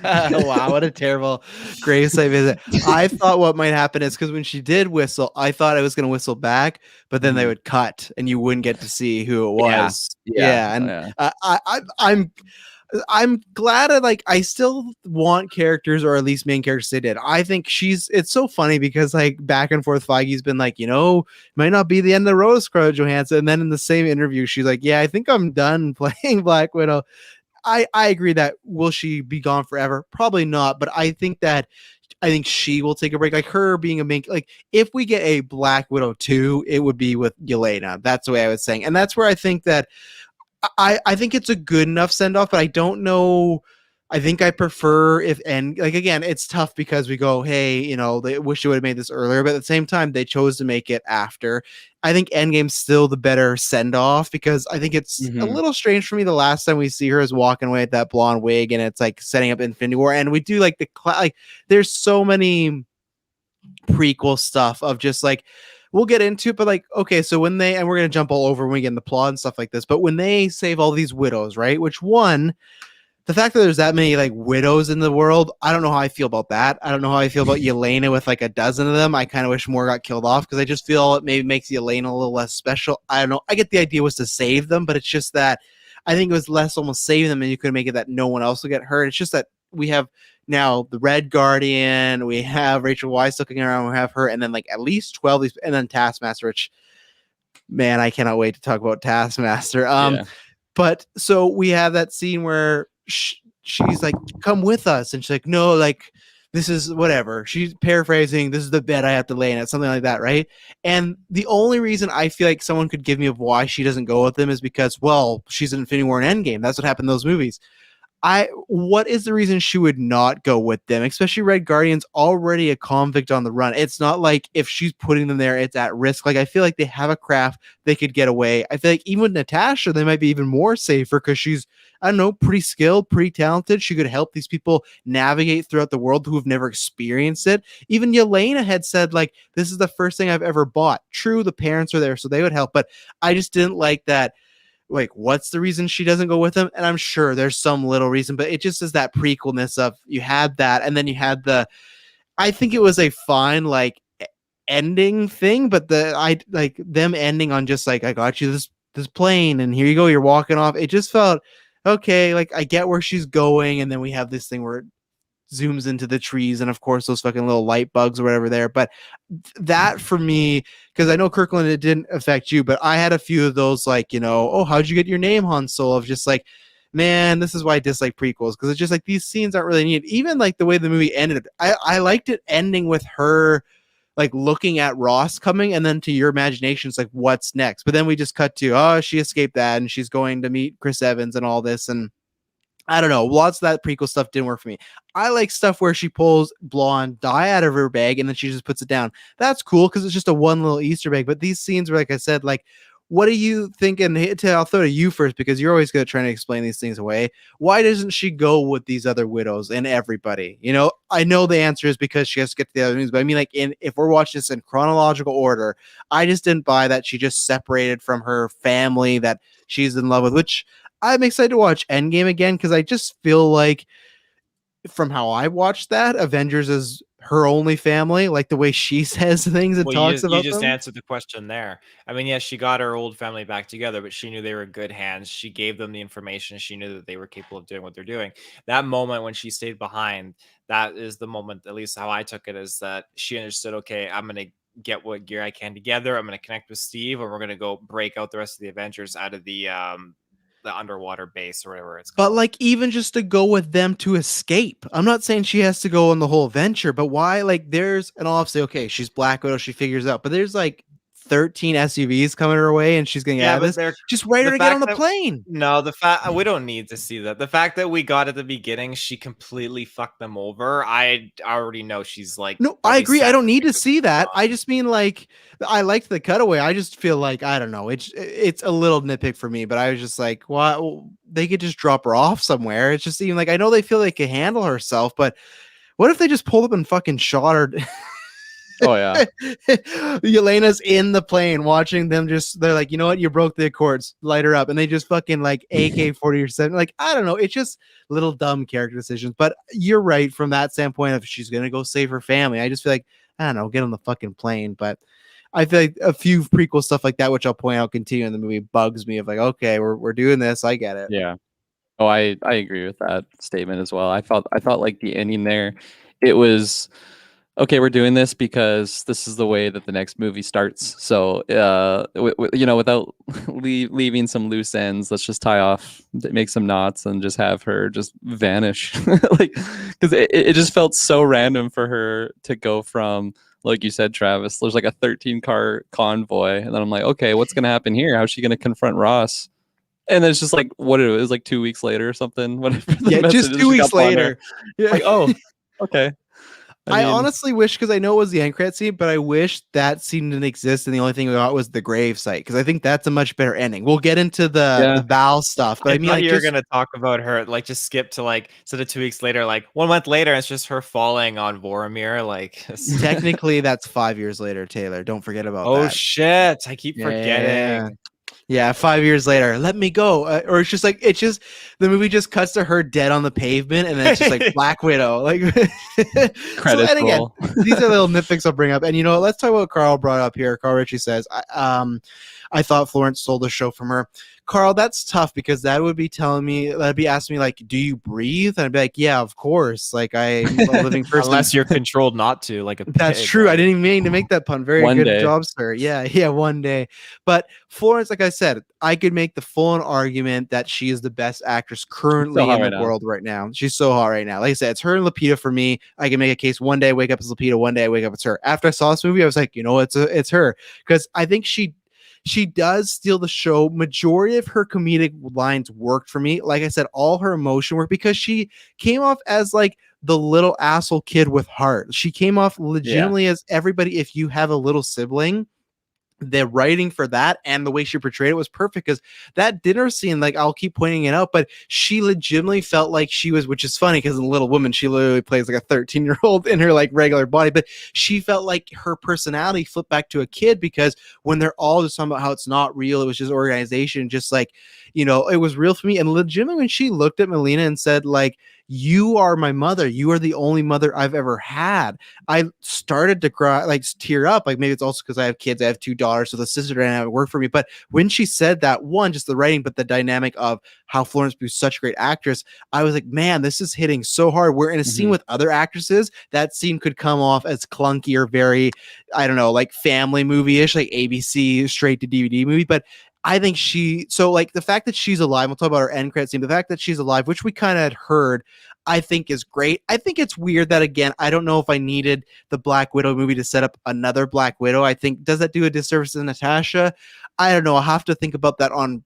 Wow, what a terrible gravesite visit. I thought what might happen is, because when she did whistle, I thought I was going to whistle back, but then they would cut and you wouldn't get to see who it was. I'm glad I still want characters, or at least main characters they did. I think it's so funny because, like, back and forth, Feige's been like, might not be the end of the road, Scarlett Johansson. And then in the same interview, she's like, yeah, I think I'm done playing Black Widow. I agree that, will she be gone forever? Probably not. But I think she will take a break. Like, her being a main, like, if we get a Black Widow 2, it would be with Yelena. That's the way I was saying. And that's where I think that I think it's a good enough send off, but I don't know. I think I prefer again, it's tough because we go, hey, they wish they would have made this earlier, but at the same time, they chose to make it after. I think Endgame's still the better send off, because I think it's a little strange for me the last time we see her is walking away with that blonde wig, and it's like setting up Infinity War, and we do like there's so many prequel stuff of just like, we'll get into it, but like, okay, so when and we're going to jump all over when we get in the plot and stuff like this, but when they save all these widows, right? Which one, the fact that there's that many like widows in the world, I don't know how I feel about that. I don't know how I feel about Yelena with like a dozen of them. I kind of wish more got killed off, because I just feel it maybe makes Yelena a little less special. I don't know. I get the idea was to save them, but it's just that I think it was less almost saving them, and you could make it that no one else will get hurt. It's just that we have now the Red Guardian, we have Rachel Weisz looking around, we have her, and then like at least 12 of these, and then Taskmaster, which, man, I cannot wait to talk about Taskmaster. But so we have that scene where she's like, come with us, and she's like, no, like, this is whatever. She's paraphrasing, this is the bed I have to lay in it, something like that, right? And the only reason I feel like someone could give me of why she doesn't go with them is because, well, she's in Infinity War and Endgame. That's what happened in those movies. What is the reason she would not go with them? Especially Red Guardian's already a convict on the run. It's not like if she's putting them there, it's at risk. Like, I feel like they have a craft, they could get away. I feel like even with Natasha, they might be even more safer, because she's, I don't know, pretty skilled, pretty talented. She could help these people navigate throughout the world who have never experienced it. Even Yelena had said, like, this is the first thing I've ever bought. True, the parents are there, so they would help, but I just didn't like that. Like, what's the reason she doesn't go with him? And I'm sure there's some little reason, but it just is that prequelness of, you had that, and then you had I think it was a fine like ending thing, but I like them ending on just like, I got you this plane, and here you go, you're walking off. It just felt okay. Like, I get where she's going, and then we have this thing where it zooms into the trees, and of course those fucking little light bugs or whatever there. But that for me, because I know Kirklin, it didn't affect you, but I had a few of those, like, oh, how'd you get your name, Han Solo? Of just like, man, this is why I dislike prequels, because it's just like, these scenes aren't really needed. Even like the way the movie ended, I liked it ending with her like looking at Ross coming, and then to your imagination, it's like, what's next? But then we just cut to, oh, she escaped that, and she's going to meet Chris Evans and all this, and I don't know. Lots of that prequel stuff didn't work for me. I like stuff where she pulls blonde dye out of her bag and then she just puts it down. That's cool because it's just a one little Easter egg. But these scenes were, like I said, like, what do you think? And I'll throw to you first because you're always going to try to explain these things away. Why doesn't she go with these other widows and everybody? You know, I know the answer is because she has to get to the other news. But I mean, like, if we're watching this in chronological order, I just didn't buy that she just separated from her family that she's in love with, which I'm excited to watch Endgame again because I just feel like from how I watched that, Avengers is her only family, like the way she says things and talks about them. You just answered the question there. I mean, yes, she got her old family back together, but she knew they were in good hands. She gave them the information. She knew that they were capable of doing what they're doing. That moment when she stayed behind, that is the moment, at least how I took it, is that she understood, okay, I'm going to get what gear I can together. I'm going to connect with Steve, and we're going to go break out the rest of the Avengers out of the underwater base or whatever it's called. But like, even just to go with them to escape, I'm not saying she has to go on the whole adventure, but why? Like, there's an obviously, okay, she's Black Widow, she figures out, but there's like 13 SUVs coming her way and she's gonna get this. Just write her to get on the plane. No, the fact we don't need to see that. The fact that we got at the beginning, she completely fucked them over. I already know she's like, no, I agree. I don't need to see that. I just mean, like, I liked the cutaway. I just feel like, I don't know. It's a little nitpick for me, but I was just like, well, they could just drop her off somewhere. It's just even like, I know they feel they can handle herself, but what if they just pulled up and fucking shot her? Oh yeah. Yelena's in the plane watching them. They're like, you know what? You broke the Accords. Light her up. And they just fucking like AK-40 or 7. Like, I don't know. It's just little dumb character decisions. But you're right from that standpoint of she's going to go save her family. I just feel like, I don't know, get on the fucking plane. But I feel like a few prequel stuff like that, which I'll point out continue in the movie, bugs me of like, okay, we're doing this. I get it. Yeah. Oh, I agree with that statement as well. I felt like the ending there, it was, okay, we're doing this because this is the way that the next movie starts. So, you know, without leaving some loose ends, let's just tie off, make some knots, and just have her just vanish. Like, because it just felt so random for her to go from, like you said, Travis, there's like a 13-car convoy, and then I'm like, okay, what's gonna happen here? How's she gonna confront Ross? And then it's just like, what it was like 2 weeks later or something. Whatever. Yeah, just 2 weeks later. Yeah. Like, oh, okay. I honestly wish, because I know it was the end credit scene, but I wish that scene didn't exist and the only thing we got was the grave site, because I think that's a much better ending. We'll get into the Val stuff, but I mean, like, you're gonna talk about her, like, just skip to like, instead of 2 weeks later, like 1 month later, it's just her falling on Voromir. Like, technically, that's 5 years later, Taylor. Don't forget about that. Oh shit! I keep forgetting. Yeah, 5 years later, let me go. Or it's just the movie just cuts to her dead on the pavement, and then it's just like Black Widow. Like, credits roll. These are little nitpicks I'll bring up. And you know, let's talk about what Carl brought up here. Carl Ritchie says, I thought Florence stole the show from her. Carl, that's tough, because that would be telling me, that'd be asking me, like, do you breathe? And I'd be like, yeah, of course. Like, I'm a living person. Unless you're controlled not to, like a pig. That's true. I didn't even mean to make that pun. Very good job, sir. Yeah, one day. But Florence, like I said, I could make the full-on argument that she is the best actress currently in the world right now. She's so hot right now. Like I said, it's her and Lupita for me. I can make a case one day I wake up as Lupita, one day I wake up as her. After I saw this movie, I was like, you know, it's her. Because I think she does steal the show. Majority of her comedic lines worked for me. Like I said, all her emotion worked, because she came off as like the little asshole kid with heart. She came off legitimately as everybody. If you have a little sibling, the writing for that and the way she portrayed it was perfect, because that dinner scene, like, I'll keep pointing it out, but she legitimately felt like she was, which is funny because in Little Woman, she literally plays like a 13-year-old in her like regular body, but she felt like her personality flipped back to a kid, because when they're all just talking about how it's not real, it was just organization, just like, you know, it was real for me. And legitimately, when she looked at Melina and said, like, you are my mother, you are the only mother I've ever had, I started to cry, like tear up. Like, maybe it's also because I have kids, I have 2 daughters, so the sister dynamic worked for me. But when she said that, one, just the writing, but the dynamic of how Florence Pugh's such a great actress, I was like, man, this is hitting so hard. We're in a scene with other actresses, that scene could come off as clunky or very, I don't know, like family movie-ish, like ABC straight to DVD movie. But I think so like the fact that she's alive, we'll talk about her end credit scene, the fact that she's alive, which we kind of had heard, I think is great. I think it's weird that, again, I don't know if I needed the Black Widow movie to set up another Black Widow. I think, does that do a disservice to Natasha? I don't know. I'll have to think about that on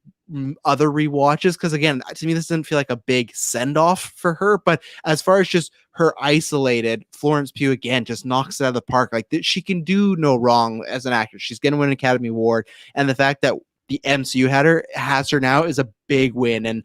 other rewatches, because again, to me this didn't feel like a big send-off for her, but as far as just her isolated, Florence Pugh again just knocks it out of the park. Like she can do no wrong as an actress. She's gonna win an Academy Award, and the fact that the MCU has her now is a big win. And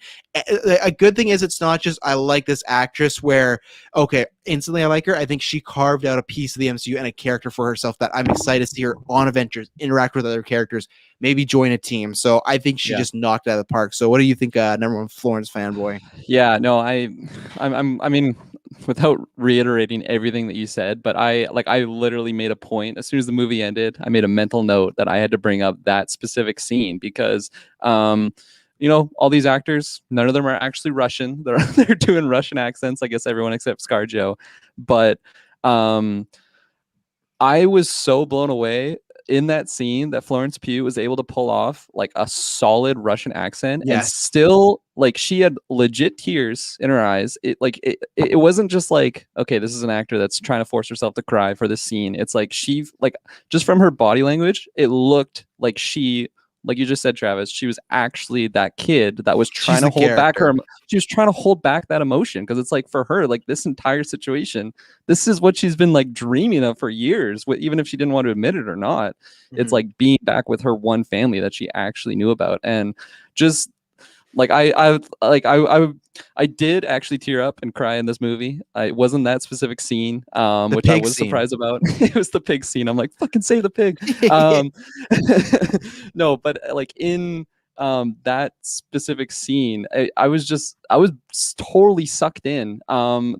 a good thing is it's not just I like this actress where okay, instantly I like her. I think she carved out a piece of the MCU and a character for herself that I'm excited to see her on Avengers, interact with other characters, maybe join a team. So I think she just knocked it out of the park. So what do you think, number one Florence fanboy? Yeah, no, I mean, without reiterating everything that you said, but I literally made a point as soon as the movie ended. I made a mental note that I had to bring up that specific scene because, all these actors, none of them are actually Russian. They're doing Russian accents. I guess everyone except ScarJo, but I was so blown away in that scene that Florence Pugh was able to pull off like a solid Russian accent and still like she had legit tears in her eyes. It wasn't just like, okay, this is an actor that's trying to force herself to cry for this scene. It's like she like just from her body language, it looked like she, like you just said, Travis, she was actually that kid that was trying to hold back her. She was trying to hold back that emotion because it's like for her, like this entire situation, this is what she's been like dreaming of for years. Even if she didn't want to admit it or not, it's like being back with her one family that she actually knew about, and just like I did actually tear up and cry in this movie. It wasn't that specific scene, which I was surprised about. It was the pig scene. I'm like, fucking say the pig. No, but like in that specific scene, I was totally sucked in.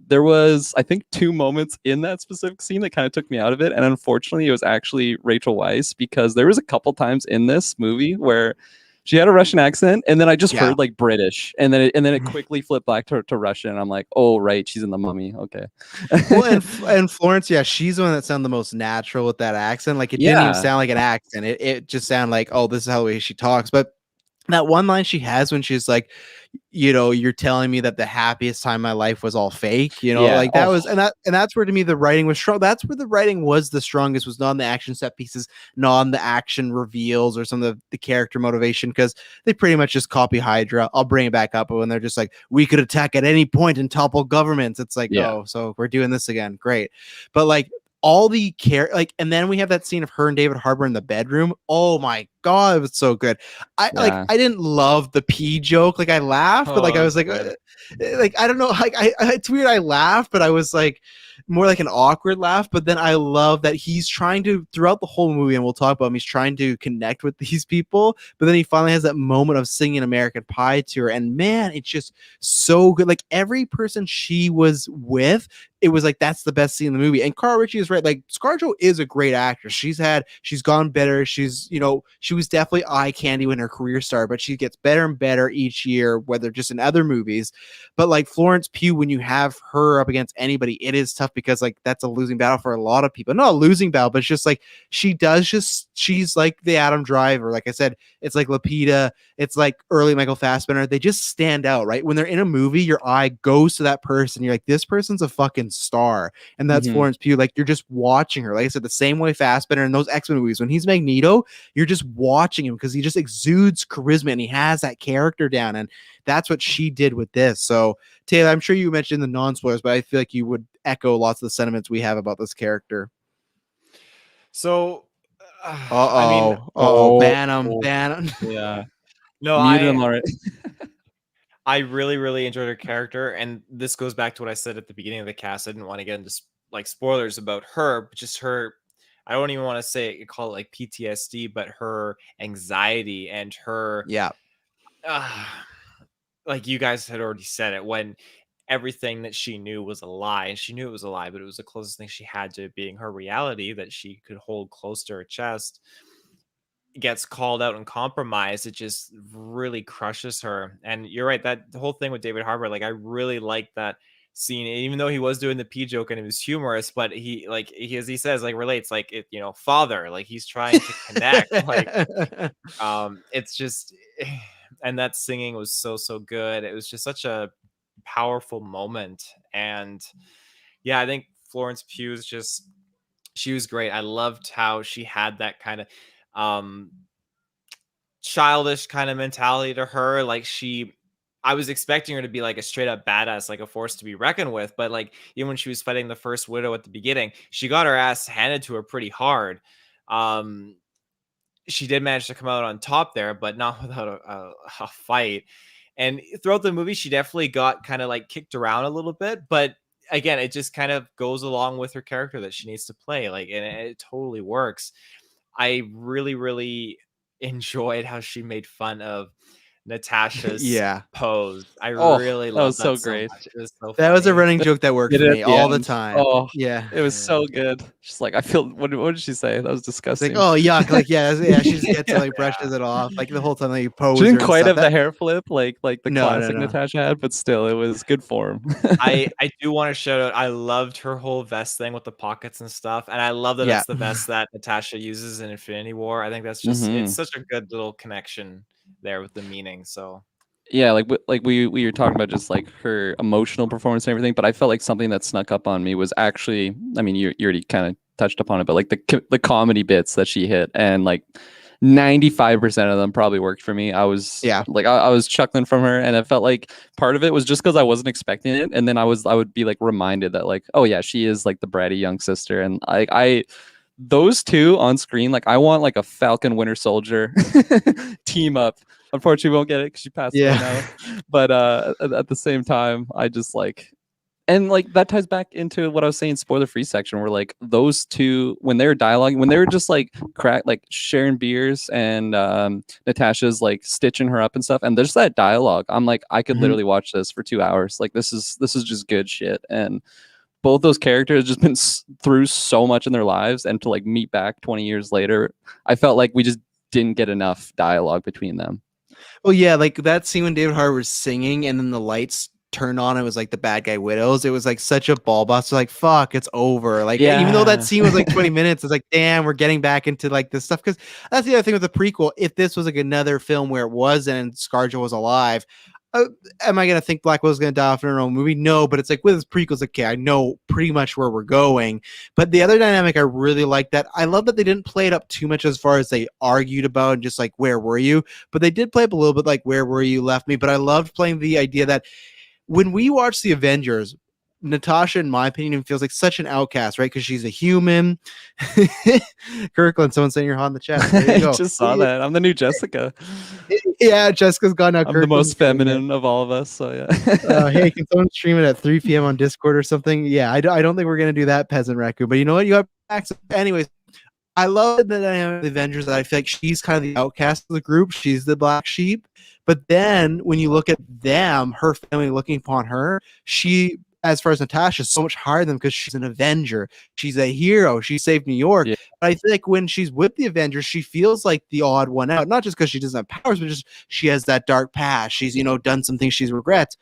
There was, I think, 2 moments in that specific scene that kind of took me out of it, and unfortunately, it was actually Rachel Weisz, because there was a couple times in this movie where she had a Russian accent, and then I just heard like British, and then it quickly flipped back to Russian. And I'm like, oh right, she's in The Mummy. Okay. Well, and Florence, she's the one that sounded the most natural with that accent. Like it didn't even sound like an accent. It just sounded like, oh, this is how the way she talks. But that one line she has when she's like, you're telling me that the happiest time of my life was all fake, like that was, and that's where to me the writing was strong. That's where the writing was the strongest, was not on the action set pieces, not on the action reveals or some of the character motivation, because they pretty much just copy Hydra. I'll bring it back up, but when they're just like, we could attack at any point and topple governments, it's like, oh, so we're doing this again, great. But like all the care, like, and then we have that scene of her and David Harbour in the bedroom. Oh my god, it was so good. I didn't love the pee joke. Like I laughed, but like I was like I don't know, like I it's weird. I laughed, but I was like more like an awkward laugh. But then I love that he's trying to, throughout the whole movie, and we'll talk about him, he's trying to connect with these people, but then he finally has that moment of singing American Pie to her, and man, it's just so good. Like every person she was with, it was like that's the best scene in the movie. And Carl Ritchie is right. Like ScarJo is a great actress. She's gone better. She's, she was definitely eye candy when her career started, but she gets better and better each year, whether just in other movies. But like Florence Pugh, when you have her up against anybody, it is tough because like that's a losing battle for a lot of people. Not a losing battle, but it's just like she's like the Adam Driver. Like I said, it's like Lupita, it's like early Michael Fassbender. They just stand out, right? When they're in a movie, your eye goes to that person. You're like, this person's a fucking star. And that's Florence Pugh. Like you're just watching her. Like I said, the same way Fassbender in those X-Men movies, when he's Magneto, you're just watching him because he just exudes charisma and he has that character down. And that's what she did with this. So Taylor, I'm sure you mentioned the non-spoilers, but I feel like you would echo lots of the sentiments we have about this character. So ban him. Yeah. No, muted him already. I really, really enjoyed her character, and this goes back to what I said at the beginning of the cast. I didn't want to get into like spoilers about her, but just her. I don't even want to call it like PTSD, but her anxiety and her. Yeah. Like you guys had already said it, when everything that she knew was a lie, and she knew it was a lie, but it was the closest thing she had to being her reality that she could hold close to her chest, gets called out and compromised. It just really crushes her. And you're right, that the whole thing with David Harbour, like I really liked that scene, even though he was doing the pee joke and it was humorous, but he as he says, like relates, like it, father, like he's trying to connect. Like it's just, and that singing was so good. It was just such a powerful moment. And yeah, I think Florence Pugh's she was great. I loved how she had that kind of childish kind of mentality to her. Like I was expecting her to be like a straight up badass, like a force to be reckoned with. But like even when she was fighting the first widow at the beginning, she got her ass handed to her pretty hard. She did manage to come out on top there, but not without a fight. And throughout the movie, she definitely got kind of like kicked around a little bit. But again, it just kind of goes along with her character that she needs to play. Like, and it totally works. I really, really enjoyed how she made fun of Natasha's pose. I really loved that. That was so great. Much. It was so that funny. was a running joke that worked for me all the time. Oh yeah, it was so good. She's like, I feel. What did she say? That was disgusting. Like, oh yuck! Like yeah. She just gets like brushes it off. Like the whole time that you pose. She didn't quite have the hair flip like the classic no. Natasha had, but still, it was good form. I do want to shout out. I loved her whole vest thing with the pockets and stuff, and I love that that's the vest that Natasha uses in Infinity War. I think that's just it's such a good little connection there with the meaning. So. Yeah, like we were talking about just like her emotional performance and everything, but I felt like something that snuck up on me was actually, I mean, you already kind of touched upon it, but like the comedy bits that she hit, and like 95% of them probably worked for me. I was like I was chuckling from her, and I felt like part of it was just because I wasn't expecting it, and then I would be like reminded that like, oh yeah, she is like the bratty young sister, and those two on screen, like I want like a Falcon Winter Soldier team up. Unfortunately, we won't get it because she passed away now. But at the same time, I just like, and like that ties back into what I was saying, spoiler-free section, where like those two, when they were dialoguing, when they were just like sharing beers, and Natasha's like stitching her up and stuff, and there's that dialogue. I'm like, I could literally watch this for 2 hours. Like this is just good shit. And both those characters just been through so much in their lives, and to like meet back 20 years later, I felt like we just didn't get enough dialogue between them. Well, yeah, like that scene when David Harbour was singing and then the lights turned on, it was like the bad guy widows. It was like such a ball buster. Like, fuck, it's over. Like, even though that scene was like 20 minutes, it's like, damn, we're getting back into like this stuff. Because that's the other thing with the prequel. If this was like another film where it was and ScarJo was alive, am I gonna think Black Widow's gonna die off in her own movie? No, but it's like with his prequels, okay, I know pretty much where we're going. But the other dynamic, I really like that. I love that they didn't play it up too much as far as they argued about and just like where were you, but they did play up a little bit like where were you left me. But I loved playing the idea that when we watch the Avengers, Natasha, in my opinion, feels like such an outcast, right? Because she's a human. Kirklin, someone saying you're hot in the chat. There you go. I just saw that. I'm the new Jessica. Yeah, Jessica's gone now. I'm the most feminine of all of us. So yeah. Hey, can someone stream it at 3 p.m. on Discord or something? Yeah, I don't think we're gonna do that, Peasant Raccoon. But you know what? You have access. Anyways, I love the dynamic of the Avengers. That I feel like she's kind of the outcast of the group. She's the black sheep. But then when you look at them, her family looking upon her, she, as far as Natasha, is so much higher than them because she's an Avenger. She's a hero. She saved New York. Yeah. But I think when she's with the Avengers, she feels like the odd one out. Not just because she doesn't have powers, but just she has that dark past. She's, done some things she regrets.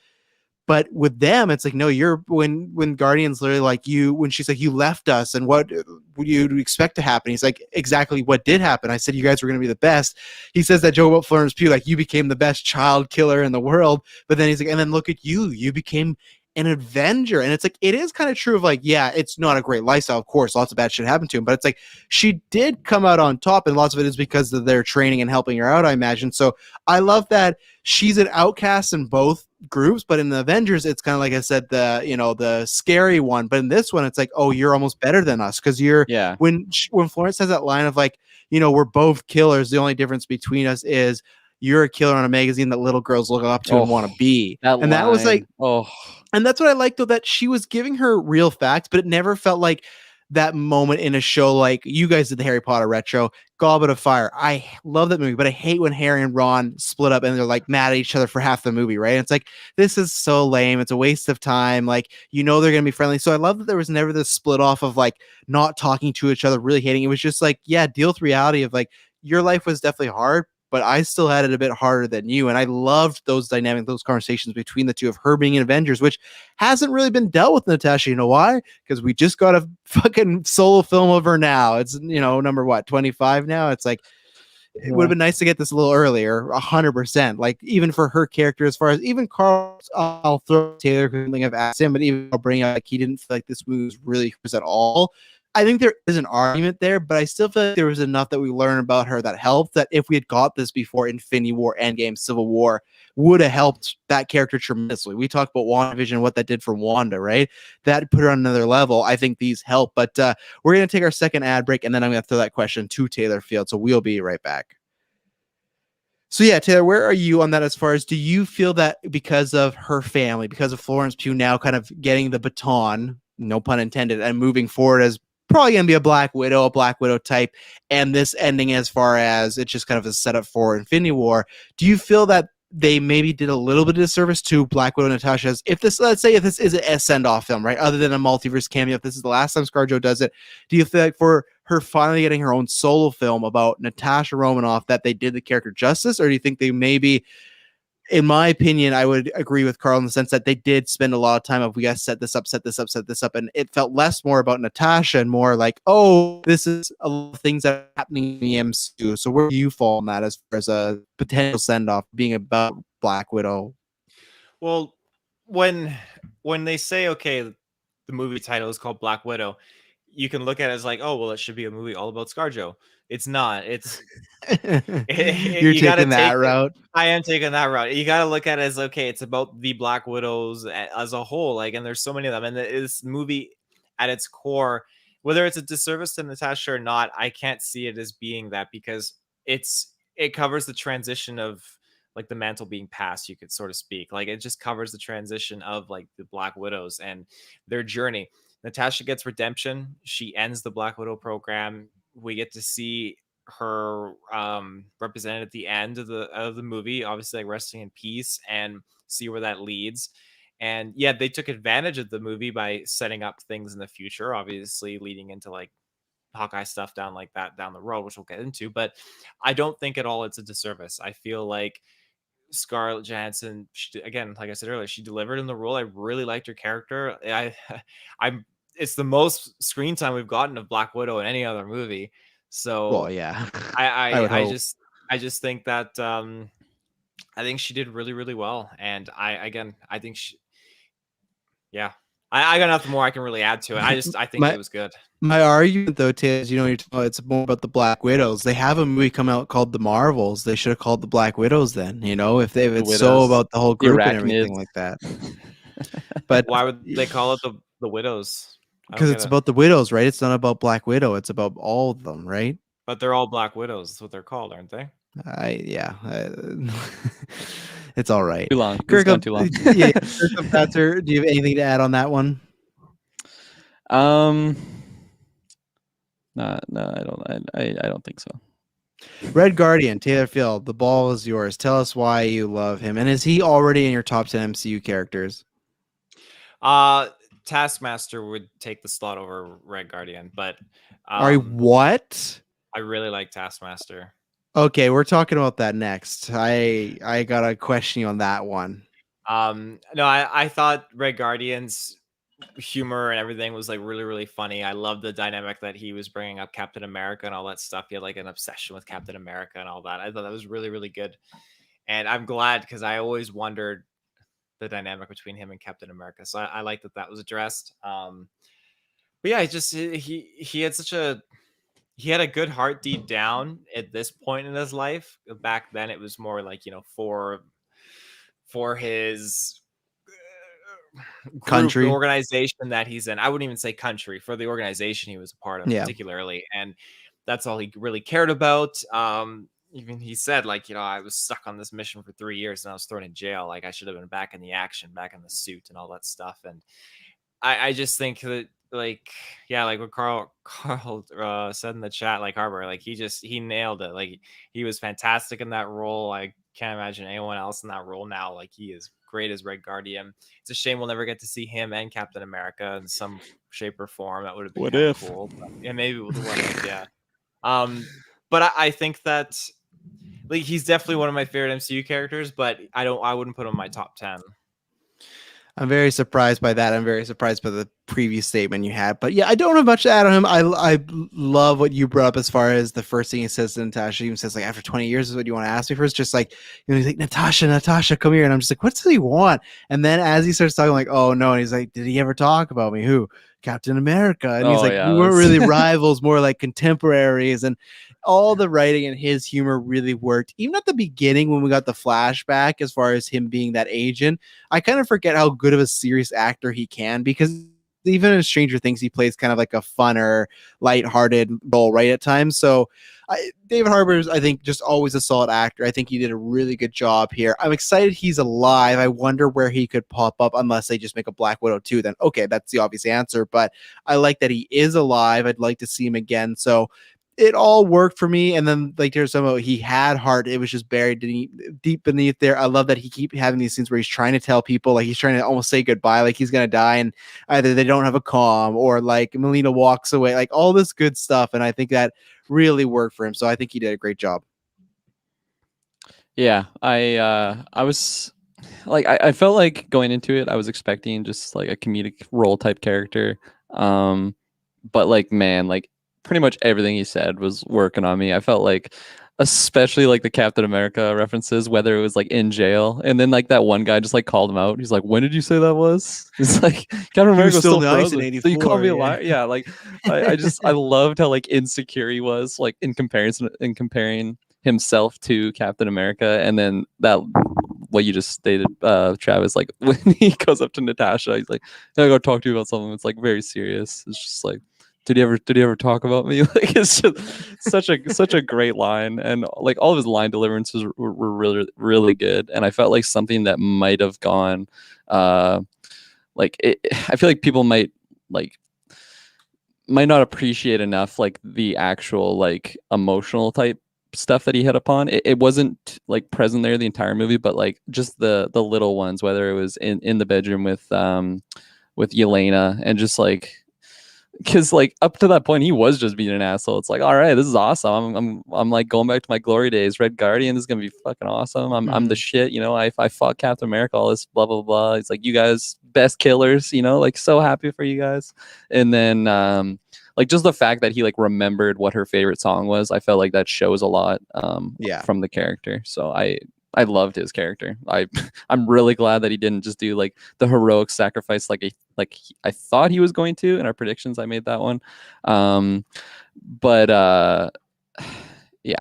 But with them, it's like, no, you're when Guardians literally like when she's like, you left us, and what would you expect to happen? He's like, exactly what did happen. I said you guys were going to be the best. He says that joke about Florence Pugh, like, you became the best child killer in the world. But then he's like, and then look at you became an Avenger. And it's like, it is kind of true of like, yeah, it's not a great lifestyle, of course, lots of bad shit happened to him, but it's like she did come out on top, and lots of it is because of their training and helping her out, I imagine. So I love that she's an outcast in both groups, but in the Avengers, it's kind of like I said, the scary one. But in this one, it's like, oh, you're almost better than us because you're when Florence has that line of like, we're both killers. The only difference between us is you're a killer on a magazine that little girls look up to and want to be. That was like, and that's what I liked, though, that she was giving her real facts, but it never felt like that moment in a show like you guys did the Harry Potter retro, Goblet of Fire. I love that movie, but I hate when Harry and Ron split up and they're like mad at each other for half the movie, right? And it's like, this is so lame. It's a waste of time. Like, they're going to be friendly. So I love that there was never this split off of like not talking to each other, really hating. It was just like, yeah, deal with reality of like, your life was definitely hard, but I still had it a bit harder than you. And I loved those conversations between the two of her being in Avengers, which hasn't really been dealt with, Natasha. You know why? Because we just got a fucking solo film of her now. It's, number 25 now. It's like, it would have been nice to get this a little earlier, 100%. Like, even for her character, as far as even Carl, I'll throw Taylor, something I've asked him, but even I'll bring up, like, he didn't feel like this movie was really hers at all. I think there is an argument there, but I still feel like there was enough that we learned about her that helped, that if we had got this before Infinity War, Endgame, Civil War, would have helped that character tremendously. We talked about WandaVision, what that did for Wanda, right? That put her on another level. I think these help, but we're going to take our second ad break, and then I'm going to throw that question to Taylor Field, so we'll be right back. So yeah, Taylor, where are you on that as far as, do you feel that because of her family, because of Florence Pugh now kind of getting the baton, no pun intended, and moving forward as probably going to be a Black Widow type, and this ending as far as it's just kind of a setup for Infinity War, do you feel that they maybe did a little bit of disservice to Black Widow Natasha's, let's say if this is a send-off film, right, other than a multiverse cameo, if this is the last time ScarJo does it, do you feel like for her finally getting her own solo film about Natasha Romanoff that they did the character justice, or do you think they maybe, in my opinion, I would agree with Carl in the sense that they did spend a lot of time of, we got to set this up, and it felt less more about Natasha and more like, oh, this is a lot of things that are happening in the MCU. So where do you fall on that as far as a potential send-off being about Black Widow? Well, when they say, okay, the movie title is called Black Widow, you can look at it as like, oh, well, it should be a movie all about ScarJo. It's not. It's you're taking that route. I am taking that route. You got to look at it as, okay, it's about the Black Widows as a whole. Like, and there's so many of them. And this movie at its core, whether it's a disservice to Natasha or not, I can't see it as being that, because it covers the transition of like the mantle being passed, you could sort of speak. Like, it just covers the transition of like the Black Widows and their journey. Natasha gets redemption. She ends the Black Widow program. We get to see her represented at the end of the movie, obviously like resting in peace, and see where that leads. And yeah, they took advantage of the movie by setting up things in the future, obviously leading into like Hawkeye stuff down the road, which we'll get into. But I don't think at all it's a disservice. I feel like Scarlett Johansson, again, like I said earlier, she delivered in the role. I really liked her character. It's the most screen time we've gotten of Black Widow in any other movie. So, well, yeah, I just think that I think she did really, really well, and I think I got nothing more I can really add to it. I think it was good. My argument, though, is, it's more about the Black Widows. They have a movie come out called The Marvels. They should have called the Black Widows then, if it's so about the whole group and everything like that. But why would they call it the Widows? Because it's about the widows, right? It's not about Black Widow. It's about all of them, right? But they're all Black Widows. That's what they're called, aren't they? It's all right. Too long. It's gone too long. Do you have anything to add on that one? No, I don't think so. Red Guardian, Taylor Field, the ball is yours. Tell us why you love him, and is he already in your top 10 MCU characters? Taskmaster would take the slot over Red Guardian, but what? I really like Taskmaster. Okay, we're talking about that next. I gotta question you on that one. No, I thought Red Guardian's humor and everything was like really, really funny. I love the dynamic that he was bringing up Captain America and all that stuff. He had like an obsession with Captain America and all that. I thought that was really, really good, and I'm glad, because I always wondered the dynamic between him and Captain America. So I like that was addressed. But yeah, he had a good heart deep down at this point in his life. Back then it was more like, for his country, the organization that he's in. I wouldn't even say country, for the organization he was a part of, particularly. And that's all he really cared about. Even he said, like, I was stuck on this mission for 3 years and I was thrown in jail. Like, I should have been back in the action, back in the suit and all that stuff. And I just think that, like, yeah, like what Carl said in the chat, like Harbor, like he nailed it. Like, he was fantastic in that role. I can't imagine anyone else in that role now. Like, he is great as Red Guardian. It's a shame we'll never get to see him and Captain America in some shape or form. That would have been kind of cool. But, yeah, maybe with what if, yeah. But I think that, like, he's definitely one of my favorite MCU characters, but I wouldn't put him in my top 10. I'm very surprised by that. I'm very surprised by the previous statement you had. But yeah, I don't have much to add on him. I love what you brought up as far as the first thing he says to Natasha. He even says, like, after 20 years is what you want to ask me first. Just like, he's like, Natasha, come here. And I'm just like, what does he want? And then as he starts talking, like, oh no. And he's like, did he ever talk about me? Who? Captain America. And he's Oh, like, yeah, we weren't that's- really rivals, more like contemporaries. And all the writing and his humor really worked. Even at the beginning, when we got the flashback, as far as him being that agent, I kind of forget how good of a serious actor he can, because even in Stranger Things, he plays kind of like a funner, lighthearted role, right, at times. So David Harbour's, I think, just always a solid actor. I think he did a really good job here. I'm excited he's alive. I wonder where he could pop up, unless they just make a Black Widow 2. Then, okay, that's the obvious answer. But I like that he is alive. I'd like to see him again. So it all worked for me. And then, like, there's some, he had heart. It was just buried deep beneath there. I love that he keep having these scenes where he's trying to tell people, like, he's trying to almost say goodbye, like he's gonna die, and either they don't have a comm, or like Melina walks away, like all this good stuff. And I think that really worked for him. So I think he did a great job. Yeah, I was like, I felt like going into it, I was expecting just like a comedic role type character. But like, man, like pretty much everything he said was working on me. I felt like, especially like the Captain America references, whether it was like in jail, and then like that one guy just like called him out. He's like, "When did you say that was?" It's like Captain America was still nice frozen. in So you 84, call me a yeah. liar? Yeah, like I loved how like insecure he was, like in comparing himself to Captain America, and then that what you just stated, Travis, like when he goes up to Natasha, he's like, "I gotta talk to you about something." It's like very serious. It's just like, did he ever talk about me? Like, it's just such a great line, and like all of his line deliverances were really good. And I felt like something that might have gone, like I feel like people might not appreciate enough like the actual like emotional type stuff that he hit upon. It wasn't like present there the entire movie, but like just the little ones, whether it was in the bedroom with Yelena, and just like, because like up to that point he was just being an asshole. It's like, all right, this is awesome. I'm like going back to my glory days. Red Guardian, this is gonna be fucking awesome. I'm the shit, you know. I fought Captain America, all this blah blah blah. It's like, you guys best killers, you know, like so happy for you guys. And then like just the fact that he like remembered what her favorite song was, I felt like that shows a lot from the character. So I loved his character. I'm really glad that he didn't just do like the heroic sacrifice like I thought he was going to in our predictions. I made that one. But yeah.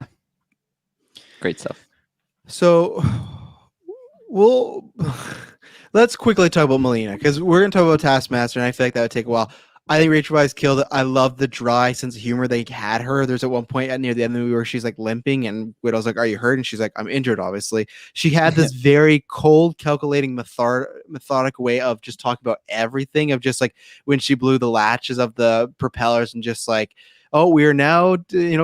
Great stuff. So let's quickly talk about Melina, because we're going to talk about Taskmaster, and I feel like that would take a while. I think Rachel Weisz killed it. I love the dry sense of humor they had her. There's at one point near the end of the movie where she's like limping, and Widow's like, "Are you hurt?" And she's like, "I'm injured, obviously." She had this very cold, calculating, methodic way of just talking about everything, of just like when she blew the latches of the propellers and just like, "Oh, we are now,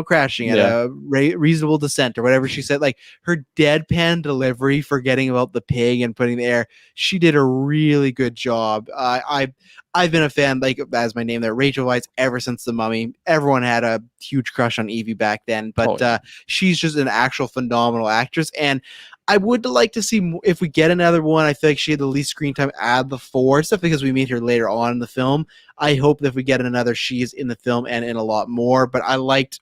crashing at a reasonable descent," or whatever she said. Like her deadpan delivery, forgetting about the pig and putting the air. She did a really good job. I've been a fan, like as my name there, Rachel Weisz, ever since The Mummy. Everyone had a huge crush on Evie back then, but she's just an actual phenomenal actress. And I would like to see if we get another one. I feel like she had the least screen time out of the four, stuff because we meet her later on in the film. I hope that if we get another, she's in the film and in a lot more. But I liked,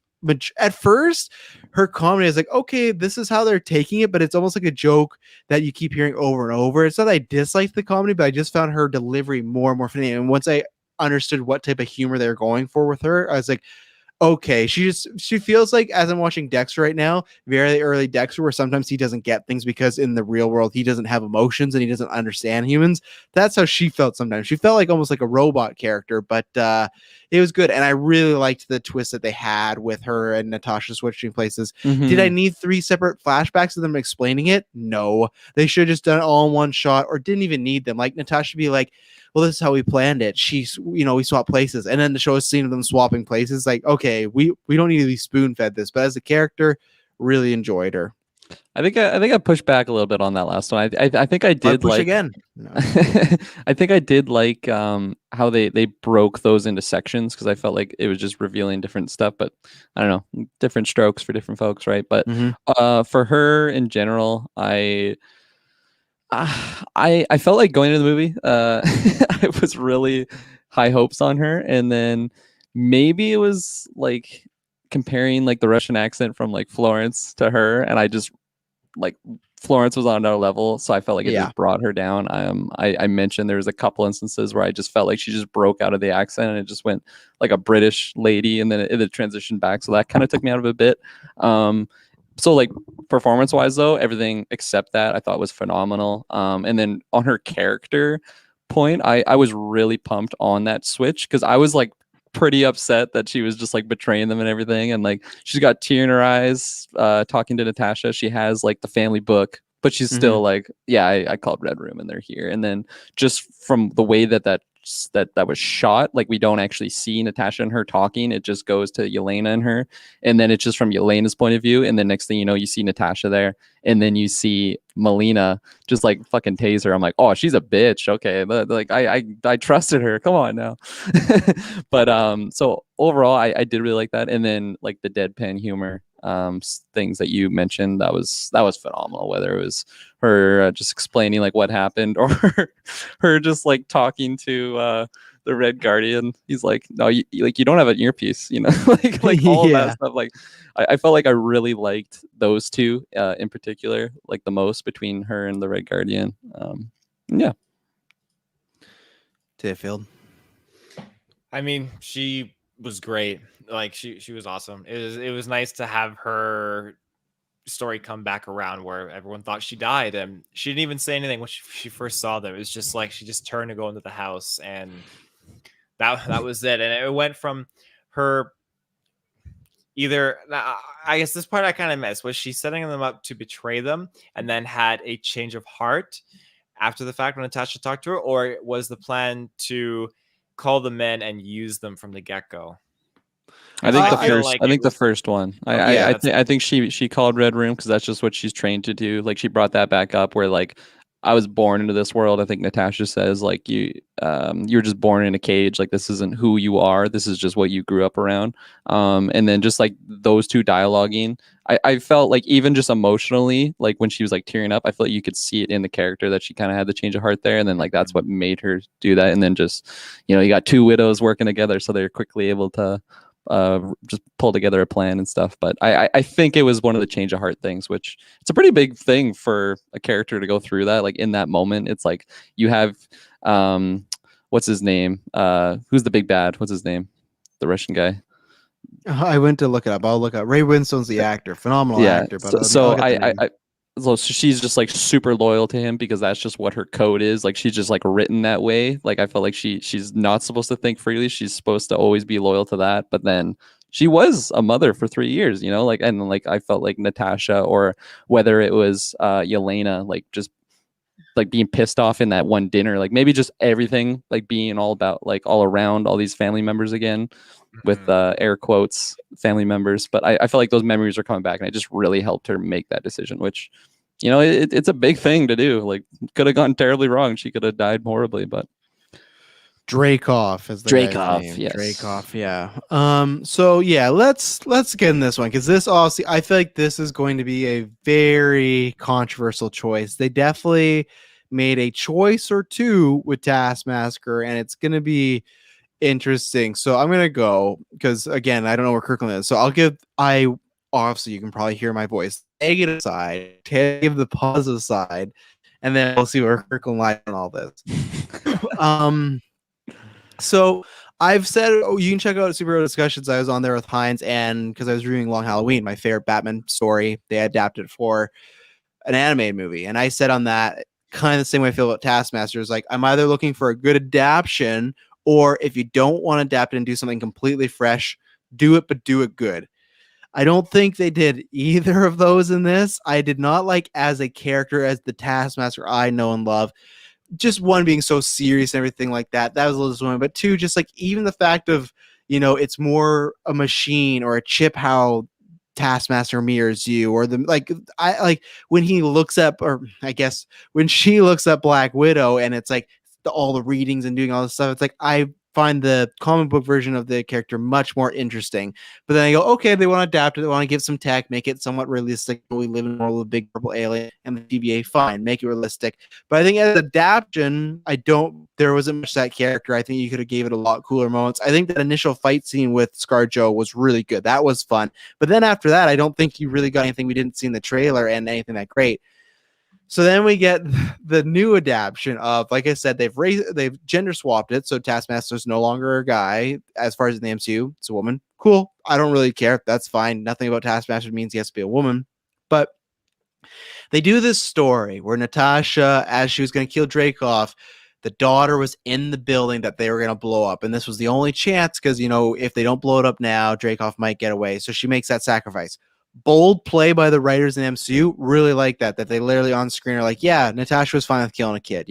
at first, her comedy is like, okay, this is how they're taking it, but it's almost like a joke that you keep hearing over and over. It's not that I disliked the comedy, but I just found her delivery more and more funny. And once I understood what type of humor they're going for with her, I was like, okay, she feels like, as I'm watching Dexter right now, very early Dexter, where sometimes he doesn't get things because in the real world he doesn't have emotions and he doesn't understand humans. That's how she felt sometimes. She felt like almost like a robot character, but it was good. And I really liked the twist that they had with her and Natasha switching places. Did I need 3 separate flashbacks of them explaining it? No. They should have just done it all in one shot, or didn't even need them. Like Natasha be like, well, this is how we planned it. We swap places. And then the show is scene of them swapping places. Like, okay, we don't need to be spoon fed this, but as a character, really enjoyed her. I think I pushed back a little bit on that last one. I think I did push again. No. I think I did like how they broke those into sections, because I felt like it was just revealing different stuff. But I don't know, different strokes for different folks, right? But for her in general, I felt like going into the movie, I was really high hopes on her, and then maybe it was like comparing like the Russian accent from like Florence to her, and I just like Florence was on another level, so I felt like it just brought her down. I mentioned there was a couple instances where I just felt like she just broke out of the accent and it just went like a British lady, and then it transitioned back. So that kind of took me out of it a bit. So like performance wise though, everything except that I thought was phenomenal. And then on her character point, I was really pumped on that switch because I was like pretty upset that she was just like betraying them and everything, and like she's got tear in her eyes talking to Natasha. She has like the family book, but she's still like, yeah, I called Red Room and they're here. And then just from the way that was shot, like we don't actually see Natasha and her talking, it just goes to Yelena and her, and then it's just from Yelena's point of view, and then next thing you know, you see Natasha there, and then you see Melina just like fucking tase her. I'm like, oh, she's a bitch. Okay, like I trusted her, come on now. But so overall I did really like that. And then like the deadpan humor things that you mentioned, that was phenomenal, whether it was her just explaining like what happened, or her just like talking to the Red Guardian. He's like, no, you don't have an earpiece, you know. like all of that stuff. Like I felt like I really liked those two in particular, like the most, between her and the Red Guardian. Titfield. I mean, she was great. Like she was awesome. It was nice to have her story come back around where everyone thought she died, and she didn't even say anything when she first saw them. It was just like she just turned to go into the house, and that was it. And it went from her either, I guess this part I kind of missed, was she setting them up to betray them and then had a change of heart after the fact when Natasha talked to her, or was the plan to call them in and use them from the get-go? I think the first one. I think she called Red Room because that's just what she's trained to do. Like she brought that back up where like, I was born into this world. I think Natasha says like you're just born in a cage. Like this isn't who you are. This is just what you grew up around. And then just like those two dialoguing, I felt like even just emotionally, like when she was like tearing up, I felt like you could see it in the character that she kind of had the change of heart there. And then like that's what made her do that. And then just, you know, you got two widows working together, so they're quickly able to just pull together a plan and stuff. But I think it was one of the change of heart things, which it's a pretty big thing for a character to go through that. Like in that moment, it's like you have what's his name? Who's the big bad? What's his name? The Russian guy. I went to look it up. I'll look up. Ray Winstone's the actor, phenomenal actor. But so she's just like super loyal to him because that's just what her code is. Like she's just like written that way. Like I felt like she's not supposed to think freely. She's supposed to always be loyal to that. But then she was a mother for 3 years, you know, like, and like I felt like Natasha, or whether it was Yelena, like just like being pissed off in that one dinner, like maybe just everything like being all about like all around all these family members again, with air quotes family members. But I feel like those memories are coming back, and it just really helped her make that decision, which, you know, it's a big thing to do. Like could have gone terribly wrong. She could have died horribly, but Dreykov is the Dreykov, name. yes. Dreykov, yeah. So yeah, let's get in this one, because this also, I feel like this is going to be a very controversial choice. They definitely made a choice or two with Taskmaster, and it's going to be interesting. So I'm going to go, because again, I don't know where Kirklin is. So obviously you can probably hear my voice. Negative side, give the positive side, and then we'll see where Kirklin lies on all this. So I've said, you can check out Superhero Discussions. I was on there with Heinz, and because I was reviewing Long Halloween, my favorite Batman story, they adapted for an animated movie. And I said on that, kind of the same way I feel about Taskmaster, is like, I'm either looking for a good adaptation, or if you don't want to adapt it and do something completely fresh, do it, but do it good. I don't think they did either of those in this. I did not like as a character as the Taskmaster I know and love. Just one, being so serious and everything like that. That was a little disappointing. But two, just like even the fact of, you know, it's more a machine or a chip how Taskmaster mirrors you, or the I like when he looks up, or I guess when she looks up Black Widow, and it's like all the readings and doing all this stuff. It's like I find the comic book version of the character much more interesting. But then I go, okay, they want to adapt it, they want to give some tech, make it somewhat realistic. We live in a world with a big purple alien and the TVA, fine, make it realistic. But I think as adaptation, there wasn't much that character. I think you could have gave it a lot cooler moments. I think that initial fight scene with ScarJo was really good. That was fun. But then after that, I don't think you really got anything we didn't see in the trailer and anything that great. So then we get the new adaptation of, like I said, they've gender swapped it. So Taskmaster's no longer a guy as far as in the MCU. It's a woman. Cool. I don't really care. That's fine. Nothing about Taskmaster means he has to be a woman. But they do this story where Natasha, as she was going to kill Dreykov, the daughter was in the building that they were going to blow up. And this was the only chance because, if they don't blow it up now, Dreykov might get away. So she makes that sacrifice. Bold play by the writers in the MCU. Really like that they literally on screen are like, yeah, Natasha was fine with killing a kid.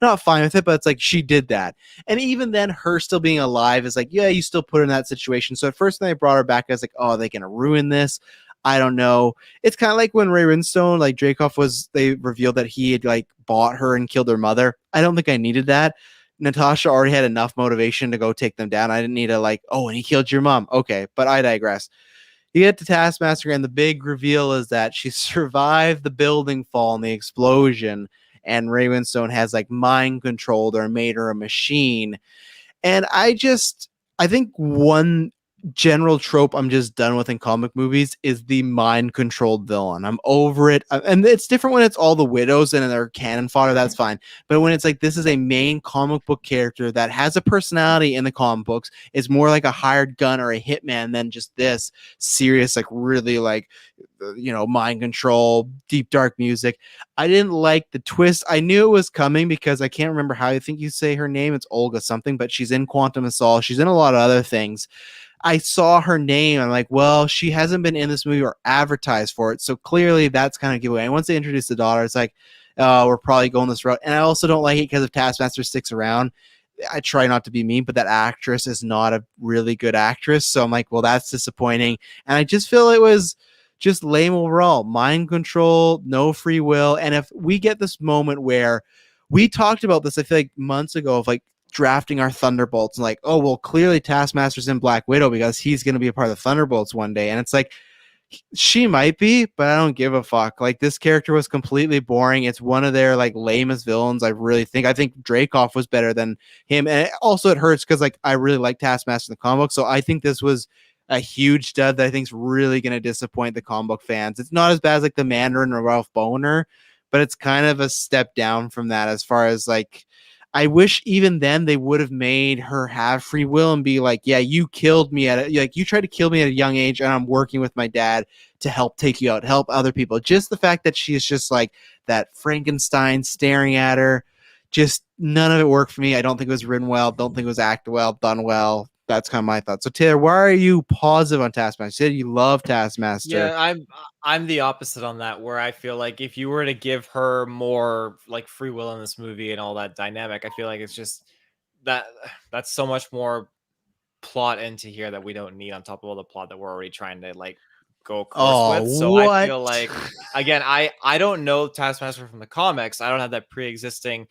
Not fine with it, but it's like she did that. And even then, her still being alive is like, yeah, you still put her in that situation. So at first when they brought her back, I was like, oh, are they going to ruin this? I don't know. It's kind of like when Ray Winstone, like Dreykov they revealed that he had like bought her and killed her mother. I don't think I needed that. Natasha already had enough motivation to go take them down. I didn't need to like, oh, and he killed your mom. Okay, but I digress. You get to Taskmaster, and the big reveal is that she survived the building fall and the explosion, and Ray Winstone has like mind controlled her and made her a machine. And I think one general trope I'm just done with in comic movies is the mind controlled villain. I'm over it. And it's different when it's all the widows and they're cannon fodder. That's fine. But when it's like this is a main comic book character that has a personality in the comic books, is more like a hired gun or a hitman than just this serious, like really like, mind control, deep dark music. I didn't like the twist. I knew it was coming because I can't remember how I think you say her name. It's Olga something, but she's in Quantum Assault. She's in a lot of other things. I saw her name. I'm like, well, she hasn't been in this movie or advertised for it. So clearly that's kind of giveaway. And once they introduce the daughter, it's like, we're probably going this route. And I also don't like it because if Taskmaster sticks around, I try not to be mean, but that actress is not a really good actress. So I'm like, well, that's disappointing. And I just feel it was just lame overall. Mind control, no free will. And if we get this moment where we talked about this, I feel like months ago of like, drafting our Thunderbolts and like, oh, well, clearly Taskmaster's in Black Widow because he's going to be a part of the Thunderbolts one day. And it's like, she might be, but I don't give a fuck. Like, this character was completely boring. It's one of their like lamest villains. I think Dreykov was better than him. And it hurts because like, I really like Taskmaster in the comic book. So I think this was a huge stud that I think is really going to disappoint the comic book fans. It's not as bad as like the Mandarin or Ralph Boner, but it's kind of a step down from that as far as like, I wish even then they would have made her have free will and be like, yeah, you killed me you tried to kill me at a young age and I'm working with my dad to help take you out, help other people. Just the fact that she's just like that Frankenstein staring at her, just none of it worked for me. I don't think it was written well. Don't think it was acted well, done well. That's kind of my thought. So Taylor, why are you positive on Taskmaster? You said you love Taskmaster. Yeah, I'm the opposite on that, where I feel like if you were to give her more like free will in this movie and all that dynamic, I feel like it's just that's so much more plot into here that we don't need on top of all the plot that we're already trying to like go course with. So what? I feel like, again, I don't know Taskmaster from the comics. I don't have that pre-existing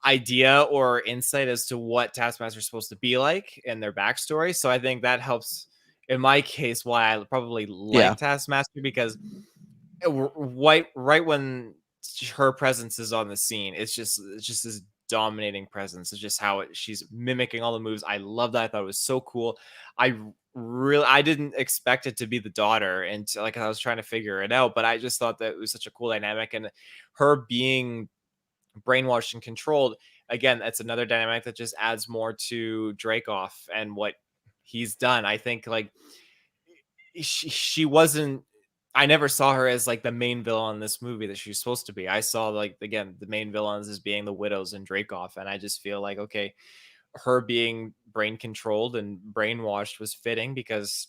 idea or insight as to what Taskmaster is supposed to be like in their backstory. So I think that helps in my case why I probably like Taskmaster, because right when her presence is on the scene, it's just this dominating presence. It's just how she's mimicking all the moves. I love that. I thought it was so cool. I didn't expect it to be the daughter, and like I was trying to figure it out, but I just thought that it was such a cool dynamic, and her being brainwashed and controlled, again, that's another dynamic that just adds more to Dreykov and what he's done. I think like she wasn't, I never saw her as like the main villain in this movie that she's supposed to be. I saw like, again, the main villains as being the widows and Dreykov, and I just feel like, okay, her being brain controlled and brainwashed was fitting because,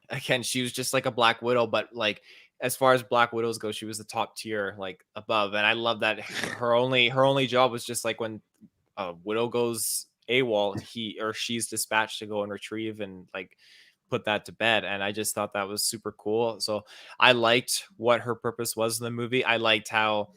again, she was just like a Black Widow, but like as far as Black Widows go, she was the top tier, like above. And I love that her only job was just like when a widow goes AWOL, he or she's dispatched to go and retrieve and like put that to bed. And I just thought that was super cool. So I liked what her purpose was in the movie. I liked how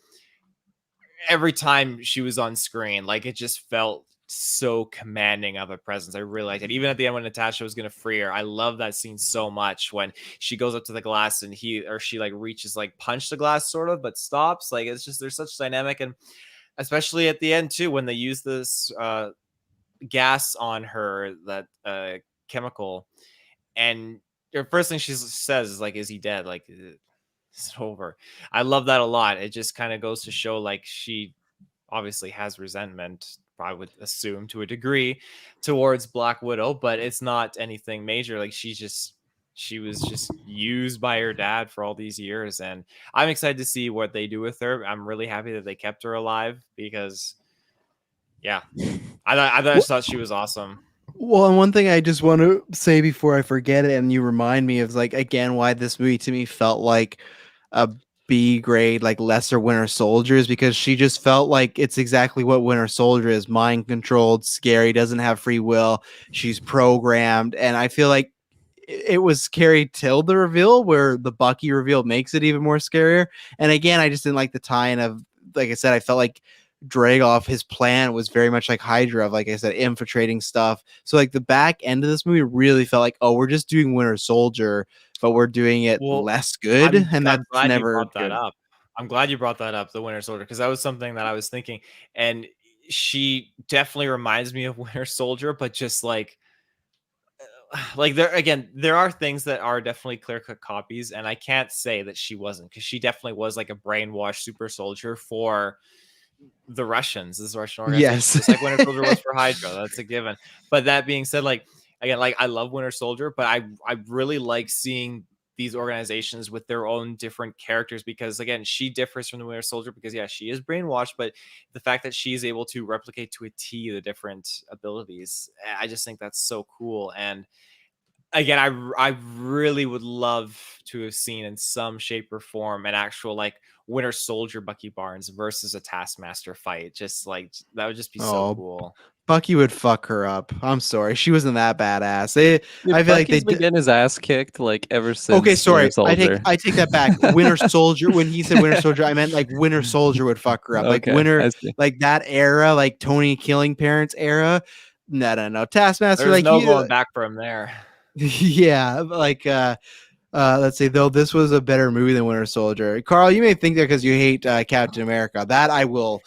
every time she was on screen, like it just felt so commanding of a presence. I really liked it. Even at the end when Natasha was going to free her, I love that scene so much when she goes up to the glass and she like reaches like punch the glass sort of, but stops. Like it's just, there's such dynamic. And especially at the end too, when they use this gas on her, that chemical, and the first thing she says is like, is he dead? Like, It's over. I love that a lot. It just kind of goes to show like she obviously has resentment, I would assume to a degree, towards Black Widow, but it's not anything major. Like she was just used by her dad for all these years, and I'm excited to see what they do with her. I'm really happy that they kept her alive because yeah, I just thought she was awesome. Well, and one thing I just want to say before I forget it, and you remind me of like again why this movie to me felt like a B grade, like lesser Winter Soldier, is because she just felt like it's exactly what Winter Soldier is: mind controlled, scary, doesn't have free will, she's programmed, and I feel like it was scary till the reveal, where the Bucky reveal makes it even more scarier. And again, I just didn't like the tie-in of, like I said, I felt like Dragoff, his plan was very much like Hydra, of, like I said, infiltrating stuff. So like the back end of this movie really felt like, oh, we're just doing Winter Soldier, but we're doing it less good. I'm that's never you brought good. that up. I'm glad you brought that up, the Winter Soldier, because that was something that I was thinking. And she definitely reminds me of Winter Soldier, but just like there are things that are definitely clear-cut copies, and I can't say that she wasn't, because she definitely was like a brainwashed super soldier for the Russians, this Russian organization, Yes. just like Winter Soldier was for Hydra. That's a given. But that being said, like again, like I love Winter Soldier, but I really like seeing these organizations with their own different characters, because again, she differs from the Winter Soldier because yeah, she is brainwashed, but the fact that she is able to replicate to a T the different abilities, I just think that's so cool. And again, I really would love to have seen in some shape or form an actual like Winter Soldier Bucky Barnes versus a Taskmaster fight. Just like that would just be so cool. Bucky would fuck her up. I'm sorry, she wasn't that badass. I feel Bucky's like they've been getting his ass kicked like ever since. Okay, sorry. Winter I take that back. Winter Soldier. When he said Winter Soldier, I meant like Winter Soldier would fuck her up. Like Winter, like that era, like Tony killing parents era. No. Taskmaster. There's like no going back from there. Yeah, like let's say though this was a better movie than Winter Soldier. Carl, you may think that because you hate Captain America. That I will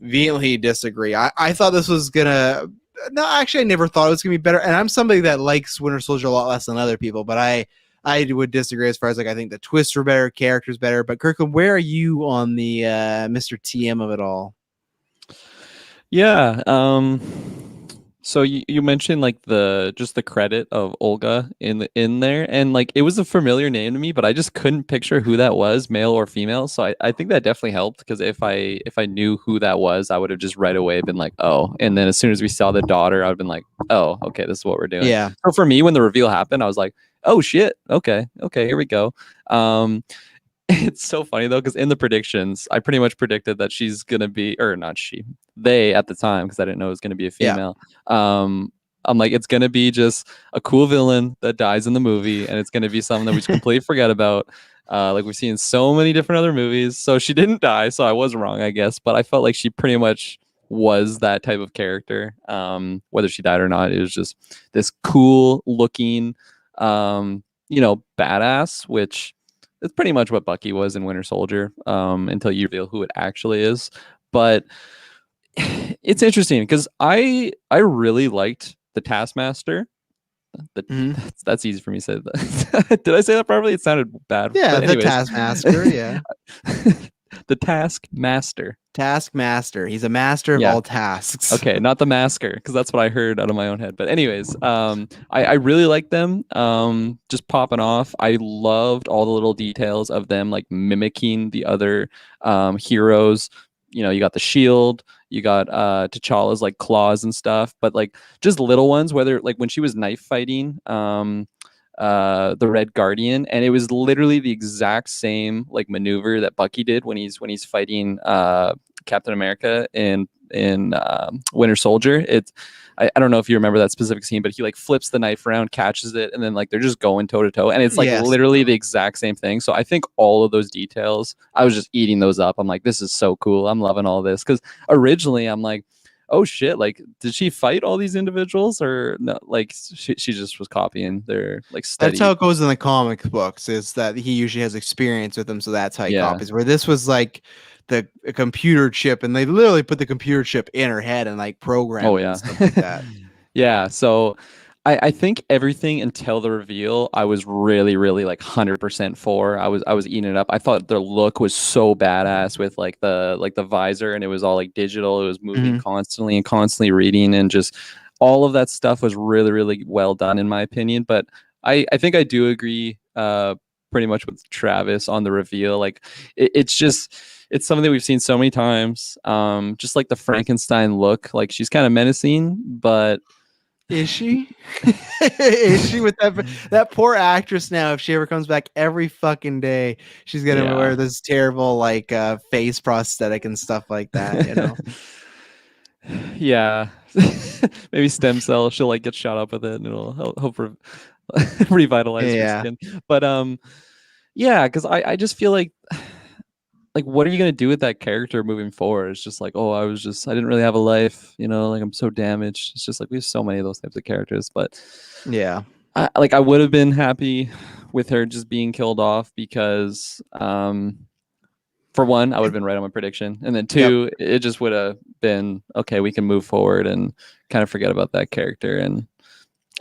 vehemently disagree. I thought this was gonna. No, actually, I never thought it was gonna be better. And I'm somebody that likes Winter Soldier a lot less than other people, but I would disagree as far as like I think the twists were better, characters better. But Kirklin, where are you on the Mr. TM of it all? Yeah. So you mentioned like just the credit of Olga in there, and like it was a familiar name to me, but I just couldn't picture who that was, male or female. So I think that definitely helped, because if I knew who that was, I would have just right away been like, oh. And then as soon as we saw the daughter, I'd been like, oh, okay, this is what we're doing. Yeah. So for me, when the reveal happened, I was like, oh shit, okay, here we go. It's so funny though, because in the predictions, I pretty much predicted that she's gonna be, or not she, they at the time, because I didn't know it was gonna be a female. Yeah. I'm like, it's gonna be just a cool villain that dies in the movie, and it's gonna be something that we completely forget about. Like we've seen in so many different other movies. So she didn't die, so I was wrong, I guess. But I felt like she pretty much was that type of character. Whether she died or not, it was just this cool looking, badass, which it's pretty much what Bucky was in Winter Soldier, until you reveal who it actually is. But it's interesting because I really liked the Taskmaster. That's easy for me to say. That. Did I say that properly? It sounded bad. Yeah, the Taskmaster. Yeah, the Taskmaster. Taskmaster. He's a master of all tasks. Okay, not the masker, because that's what I heard out of my own head. But anyways, I really like them. Just popping off. I loved all the little details of them, like mimicking the other heroes. You got the shield, you got T'Challa's like claws and stuff, but like just little ones, whether like when she was knife fighting the Red Guardian, and it was literally the exact same like maneuver that Bucky did when he's fighting Captain America in Winter Soldier. I don't know if you remember that specific scene, but he like flips the knife around, catches it, and then like they're just going toe to toe, and it's like literally the exact same thing. So I think all of those details, I was just eating those up. I'm like, this is so cool. I'm loving all this, because originally I'm like, oh shit, like did she fight all these individuals, or no? Like she just was copying their like steady. That's how it goes in the comic books, is that he usually has experience with them, so that's how he copies. Where this was like a computer chip, and they literally put the computer chip in her head and like program. Oh yeah, and stuff like that. Yeah. So I think everything until the reveal, I was really, really like 100% for. I was eating it up. I thought the look was so badass with like the visor, and it was all like digital. It was moving constantly and constantly reading, and just all of that stuff was really, really well done in my opinion. But I think I do agree pretty much with Travis on the reveal. Like it's something that we've seen so many times. Just like the Frankenstein look, like she's kind of menacing, but is she? Is she with that poor actress now? If she ever comes back every fucking day, she's gonna wear this terrible like face prosthetic and stuff like that, you know? Yeah. Maybe stem cell, she'll like get shot up with it and it'll help revitalize her skin. But yeah, because I just feel like what are you gonna do with that character moving forward? It's just like, oh, I didn't really have a life, you know, like I'm so damaged. It's just like we have so many of those types of characters. But yeah, I would have been happy with her just being killed off because for one, I would have been right on my prediction, and then two, it just would have been okay. We can move forward and kind of forget about that character. And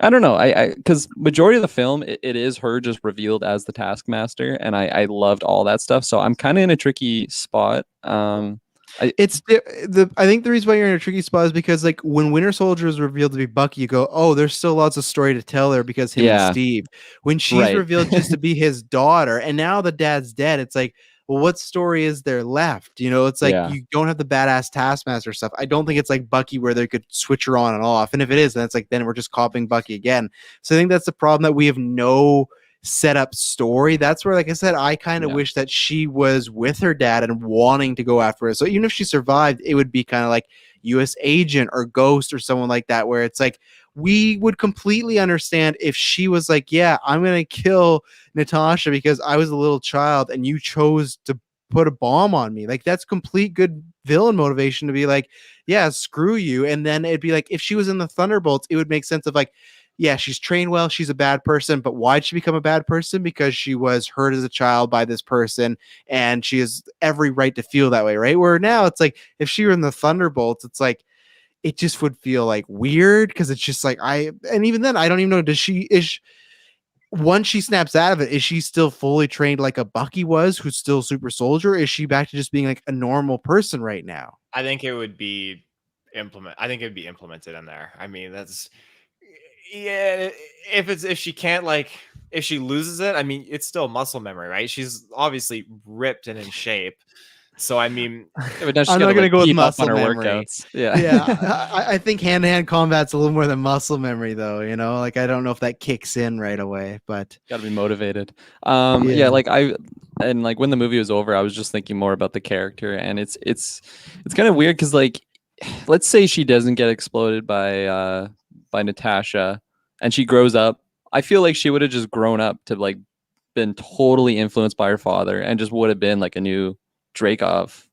I don't know, because majority of the film, it is her just revealed as the Taskmaster, and I loved all that stuff. So I'm kind of in a tricky spot. I think the reason why you're in a tricky spot is because like when Winter Soldier is revealed to be Bucky, you go, oh, there's still lots of story to tell there because him and Steve. When she's revealed just to be his daughter, and now the dad's dead, it's like, well, what story is there left? You know, it's like you don't have the badass Taskmaster stuff. I don't think it's like Bucky where they could switch her on and off. And if it is, then it's like, then we're just copying Bucky again. So I think that's the problem, that we have no set up story. That's where, like I said, I kind of wish that she was with her dad and wanting to go after it. So even if she survived, it would be kind of like US Agent or Ghost or someone like that, where it's like, we would completely understand if she was like, yeah, I'm going to kill Natasha because I was a little child and you chose to put a bomb on me. Like, that's complete good villain motivation to be like, yeah, screw you. And then it'd be like, if she was in the Thunderbolts, it would make sense of like, yeah, she's trained well, she's a bad person, but why'd she become a bad person? Because she was hurt as a child by this person, and she has every right to feel that way, right? Where now it's like, if she were in the Thunderbolts, it's like, it just would feel like weird, because it's just like, and even then, I don't even know, once she snaps out of it, is she still fully trained like a Bucky was, who's still super soldier? Is she back to just being like a normal person right now? I think it would be implemented in there. I mean, that's, yeah, if she loses it, I mean, it's still muscle memory, right? She's obviously ripped and in shape. So I mean, I'm not going to go with muscle memory. Workouts. I think hand-to-hand combat's a little more than muscle memory, though. You know, like I don't know if that kicks in right away, but got to be motivated. Like when the movie was over, I was just thinking more about the character, and it's kind of weird because like, let's say she doesn't get exploded by Natasha, and she grows up. I feel like she would have just grown up to like been totally influenced by her father, and just would have been like a new Dreykov,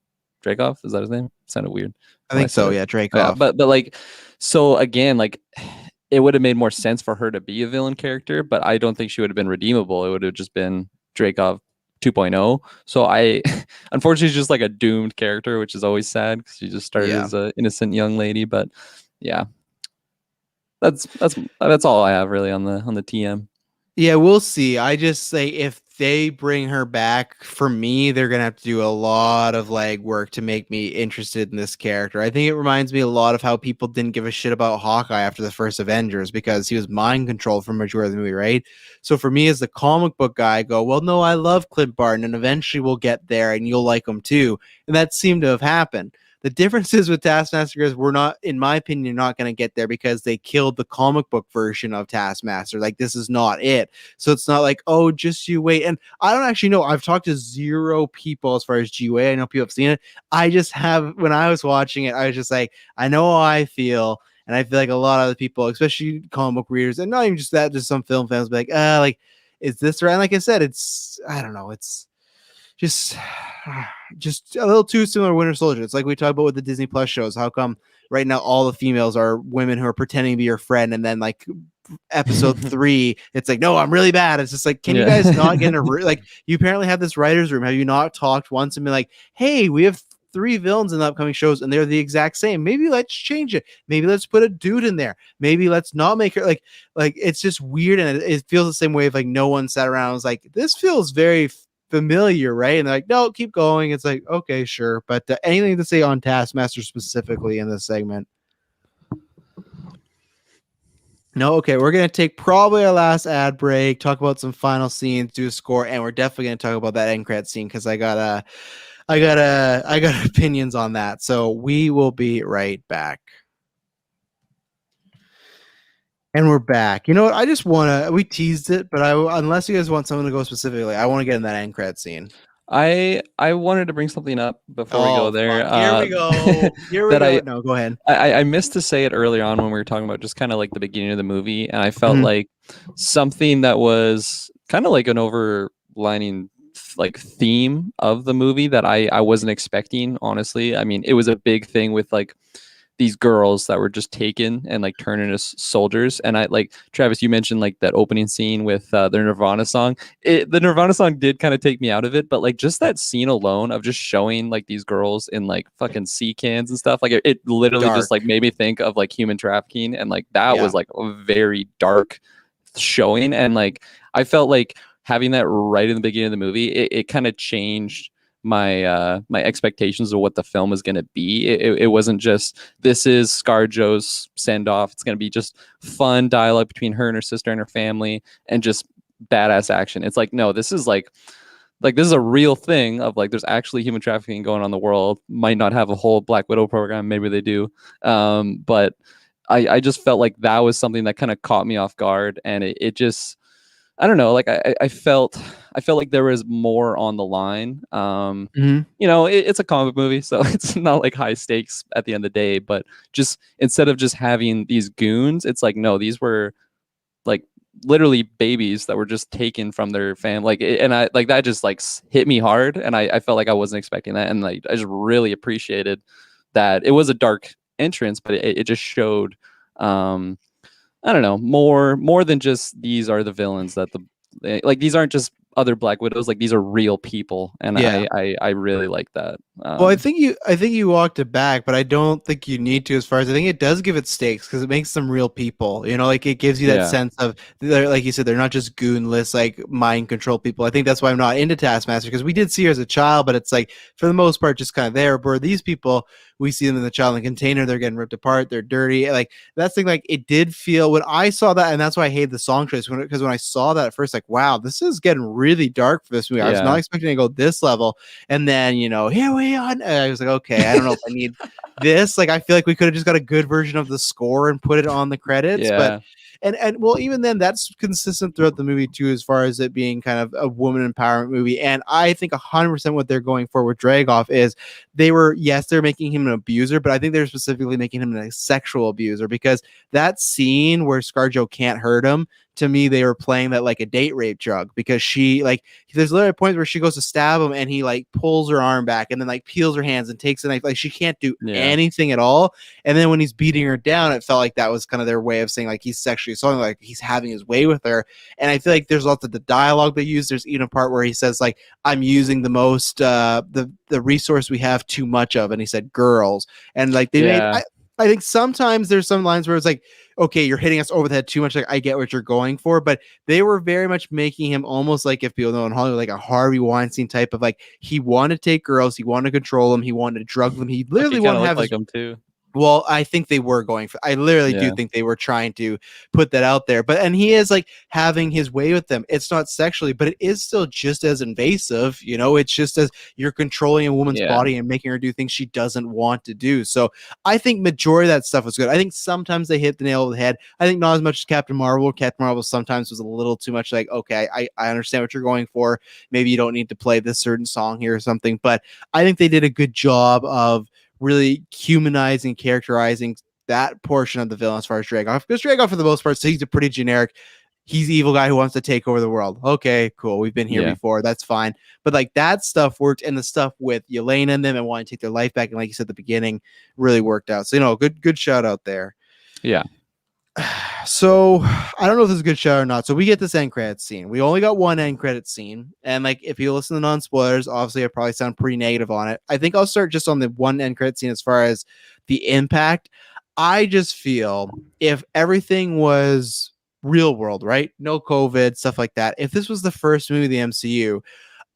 is that his name? Sounded weird. I think so. Yeah, Dreykov. Yeah, but like, so again, like, it would have made more sense for her to be a villain character, but I don't think she would have been redeemable. It would have just been Dreykov 2.0. So unfortunately, she's just like a doomed character, which is always sad because she just started as an innocent young lady. But yeah, that's all I have really on the TM. Yeah, we'll see. I just say if they bring her back, for me, they're going to have to do a lot of legwork to make me interested in this character. I think it reminds me a lot of how people didn't give a shit about Hawkeye after the first Avengers because he was mind controlled for majority of the movie, right? So for me as the comic book guy, I go, well, no, I love Clint Barton, and eventually we'll get there and you'll like him too. And that seemed to have happened. The difference is with Taskmaster is we're not, in my opinion, not going to get there because they killed the comic book version of Taskmaster. Like, this is not it. So it's not like, oh, just you wait. And I don't actually know. I've talked to zero people as far as GWA. I know people have seen it. I just have, when I was watching it, I was just like, I know how I feel. And I feel like a lot of other people, especially comic book readers, and not even just that, just some film fans, be like, is this right? And like I said, it's, I don't know. It's just a little too similar to Winter Soldier. It's like we talk about with the Disney Plus shows. How come right now all the females are women who are pretending to be your friend, and then like episode 3, it's like, no, I'm really bad. It's just like, can you guys not get in a like? You apparently have this writer's room. Have you not talked once and been like, hey, we have 3 villains in the upcoming shows and they're the exact same. Maybe let's change it. Maybe let's put a dude in there. Maybe let's not make her like it's just weird, and it feels the same way if like no one sat around and was like, this feels very familiar, right? And they're like, no, keep going. It's like, okay, sure. But anything to say on Taskmaster specifically in this segment? No, okay, we're gonna take probably our last ad break, talk about some final scenes, do a score, and we're definitely gonna talk about that end credit scene because I got opinions on that. So we will be right back. And we're back. You know what? I just want to. We teased it, but unless you guys want someone to go specifically, I want to get in that end credit scene. I wanted to bring something up before we go there. Here we go. Here we go. No, go ahead. I missed to say it earlier on when we were talking about just kind of like the beginning of the movie, and I felt like something that was kind of like an overlining like theme of the movie that I wasn't expecting, honestly. I mean, it was a big thing with like these girls that were just taken and like turned into soldiers. And I like, Travis, you mentioned like that opening scene with their Nirvana song. The Nirvana song did kind of take me out of it, but like just that scene alone of just showing like these girls in like fucking sea cans and stuff, like it literally just like made me think of like human trafficking. And like that was like a very dark showing. And like I felt like having that right in the beginning of the movie, it kind of changed my my expectations of what the film is going to be. It wasn't just, this is ScarJo's send off. It's going to be just fun dialogue between her and her sister and her family and just badass action. It's like, no, this is like this is a real thing of like, there's actually human trafficking going on in the world. Might not have a whole Black Widow program. Maybe they do. But I just felt like that was something that kind of caught me off guard. And it just, I don't know, like I felt like there was more on the line. You know, it's a comic movie, so it's not like high stakes at the end of the day, but just instead of just having these goons, it's like, no, these were like literally babies that were just taken from their family. Like, and I like that just like hit me hard, and I felt like I wasn't expecting that, and like I just really appreciated that. It was a dark entrance, but it just showed I don't know, more than just these are the villains that like these aren't just other Black Widows, like these are real people, and I really like that. Well, I think you walked it back, but I don't think you need to. As far as I think it does give it stakes because it makes them real people. You know, like it gives you that sense of, like you said, they're not just goonless, like mind control people. I think that's why I'm not into Taskmaster, because we did see her as a child, but it's like for the most part just kind of there. But these people, we see them in the child in the container, they're getting ripped apart, they're dirty. Like that's the thing, like it did feel when I saw that, and that's why I hate the song choice, because when I saw that at first, like, wow, this is getting really dark for this movie. I was not expecting to go this level, and then here we are. I was like, okay, I don't know if I need this. Like, I feel like we could have just got a good version of the score and put it on the credits, but. And well, even then, that's consistent throughout the movie too, as far as it being kind of a woman empowerment movie. And I think 100% what they're going for with Dragoff is they're making him an abuser, but I think they're specifically making him a sexual abuser, because that scene where ScarJo can't hurt him, to me, they were playing that like a date rape drug, because she like, there's literally points where she goes to stab him and he like pulls her arm back and then like peels her hands and takes a knife. Like she can't do anything at all. And then when he's beating her down, it felt like that was kind of their way of saying like he's sexually assaulting, like he's having his way with her. And I feel like there's lots of the dialogue they use. There's even a part where he says like, I'm using the most the resource we have too much of, and he said girls. And like they made I think sometimes there's some lines where it's like, okay, you're hitting us over the head too much. Like, I get what you're going for, but they were very much making him almost like, if people know in Hollywood, like a Harvey Weinstein type of like, he wanted to take girls, he wanted to control them, he wanted to drug them, he literally wanted to have like them too. Well, I think they were going for, I literally do think they were trying to put that out there, and he is like having his way with them. It's not sexually, but it is still just as invasive, you know, it's just as you're controlling a woman's body and making her do things she doesn't want to do. So I think majority of that stuff was good. I think sometimes they hit the nail on the head. I think not as much as Captain Marvel. Captain Marvel sometimes was a little too much like, okay, I understand what you're going for. Maybe you don't need to play this certain song here or something, but I think they did a good job of really humanizing, characterizing that portion of the villain as far as Dragoff. Because Dragoff, for the most part, so he's a pretty generic, he's the evil guy who wants to take over the world. Okay, cool. We've been here before. That's fine. But like that stuff worked, and the stuff with Yelena and them and wanting to take their life back, and like you said at the beginning, really worked out. So, you know, good shout out there. Yeah. So I don't know if this is a good show or not. So we get this end credit scene. We only got one end credit scene, and like if you listen to non-spoilers, obviously I probably sound pretty negative on it. I think I'll start just on the one end credit scene as far as the impact. I just feel if everything was real world, right? No COVID, stuff like that. If this was the first movie of the MCU,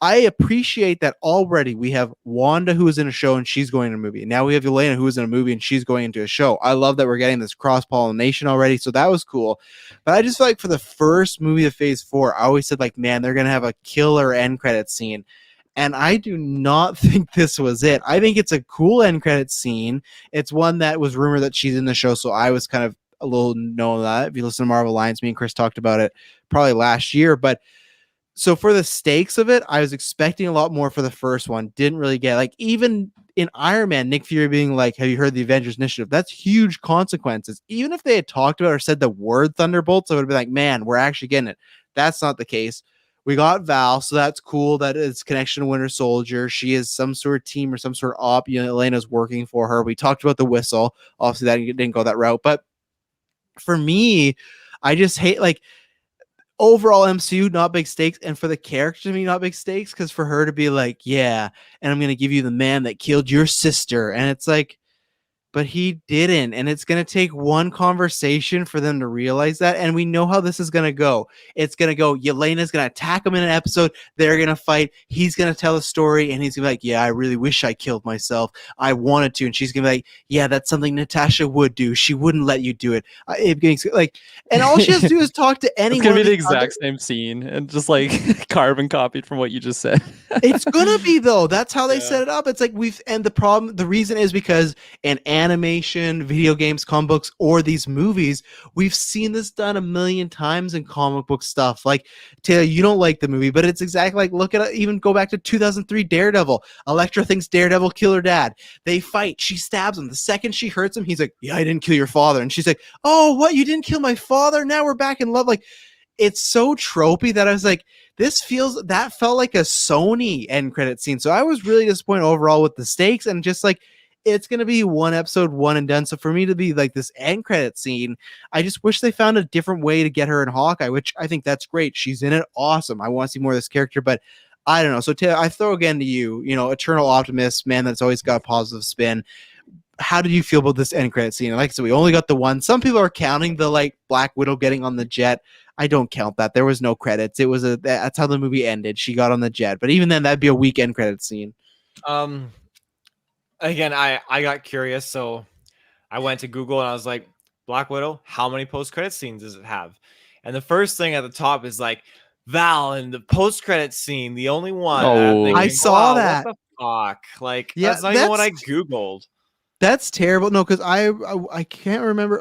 I appreciate that already we have Wanda who is in a show and she's going to a movie. Now we have Yelena who is in a movie and she's going into a show. I love that we're getting this cross-pollination already. So that was cool. But I just feel like for the first movie of Phase 4, I always said like, man, they're going to have a killer end credit scene. And I do not think this was it. I think it's a cool end credit scene. It's one that was rumored that she's in the show. So I was kind of a little know that. If you listen to Marvel Alliance, me and Chris talked about it probably last year. But so for the stakes of it, I was expecting a lot more for the first one. Didn't really get like even in Iron Man, Nick Fury being like, "Have you heard the Avengers Initiative?" That's huge consequences. Even if they had talked about or said the word Thunderbolts, I would have been like, "Man, we're actually getting it." That's not the case. We got Val, so that's cool. That is connection to Winter Soldier. She is some sort of team or some sort of op. You know, Elena's working for her. We talked about the whistle. Obviously, that didn't go that route. But for me, I just hate like overall MCU, not big stakes, and for the character to be not big stakes, because for her to be like, yeah, and I'm gonna give you the man that killed your sister, and it's like, but he didn't. And it's going to take one conversation for them to realize that. And we know how this is going to go. It's going to go, Yelena's going to attack him in an episode. They're going to fight. He's going to tell a story. And he's going to be like, yeah, I really wish I killed myself. I wanted to. And she's going to be like, yeah, that's something Natasha would do. She wouldn't let you do it. Like, and all she has to do is talk to anyone. It's going to be the exact same scene and just like carbon copied from what you just said. It's going to be though. That's how they set it up. It's like and the reason is because an animation, video games, comic books, or these movies, we've seen this done a million times in comic book stuff. Like, Taylor, you don't like the movie, but it's exactly like, look at it, even go back to 2003 Daredevil. Elektra thinks Daredevil killed her dad. They fight. She stabs him. The second she hurts him, he's like, yeah, I didn't kill your father. And she's like, oh, what? You didn't kill my father? Now we're back in love. Like, it's so tropey that I was like, that felt like a Sony end credit scene. So I was really disappointed overall with the stakes and just like, it's going to be one episode, one and done. So for me to be like this end credit scene, I just wish they found a different way to get her in Hawkeye, which I think that's great. She's in it. Awesome. I want to see more of this character, but I don't know. So Taylor, I throw again to you, Eternal Optimist, man, that's always got a positive spin. How did you feel about this end credit scene? Like I said, we only got the one. Some people are counting the like Black Widow getting on the jet. I don't count that. There was no credits. That's how the movie ended. She got on the jet. But even then, that'd be a weak end credit scene. Again, I got curious, so I went to Google and I was like, Black Widow, how many post-credit scenes does it have? And the first thing at the top is like Val and the post-credit scene, the only one. Oh, I saw that. What the fuck? Like, yeah, that's not even what I Googled. That's terrible. No, because I can't remember.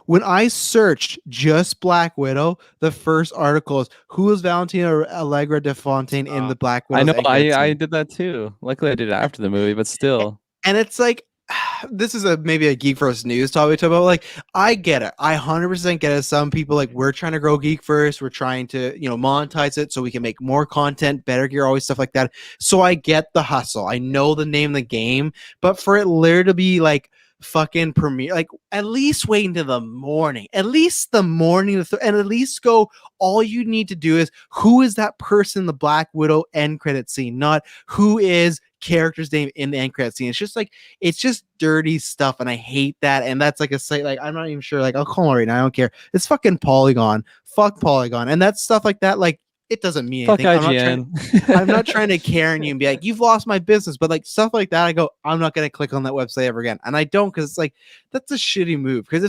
When I searched just Black Widow, the first article is who is Valentina Allegra de Fontaine in the Black Widow. I know. I did that too. Luckily, I did it after the movie, but still. And it's like, this is maybe a GeekVerse news topic about. Like, I get it. I 100% get it. Some people like, we're trying to grow GeekVerse. We're trying to monetize it so we can make more content, better gear, always stuff like that. So I get the hustle. I know the name of the game, but for it literally to be like fucking premiere, like at least wait until the morning, and at least go. All you need to do is who is that person in the Black Widow end credit scene, not who is character's name in the end credit scene. It's just dirty stuff, and I hate that. And that's like a site, like I'm not even sure, like I'll call it right now, I don't care. It's fucking Polygon. Fuck Polygon. And that's stuff like that, like it doesn't mean anything. I'm not trying to Karen you and be like, you've lost my business, but like stuff like that, I go, I'm not gonna click on that website ever again. And I don't, because it's like, that's a shitty move. Because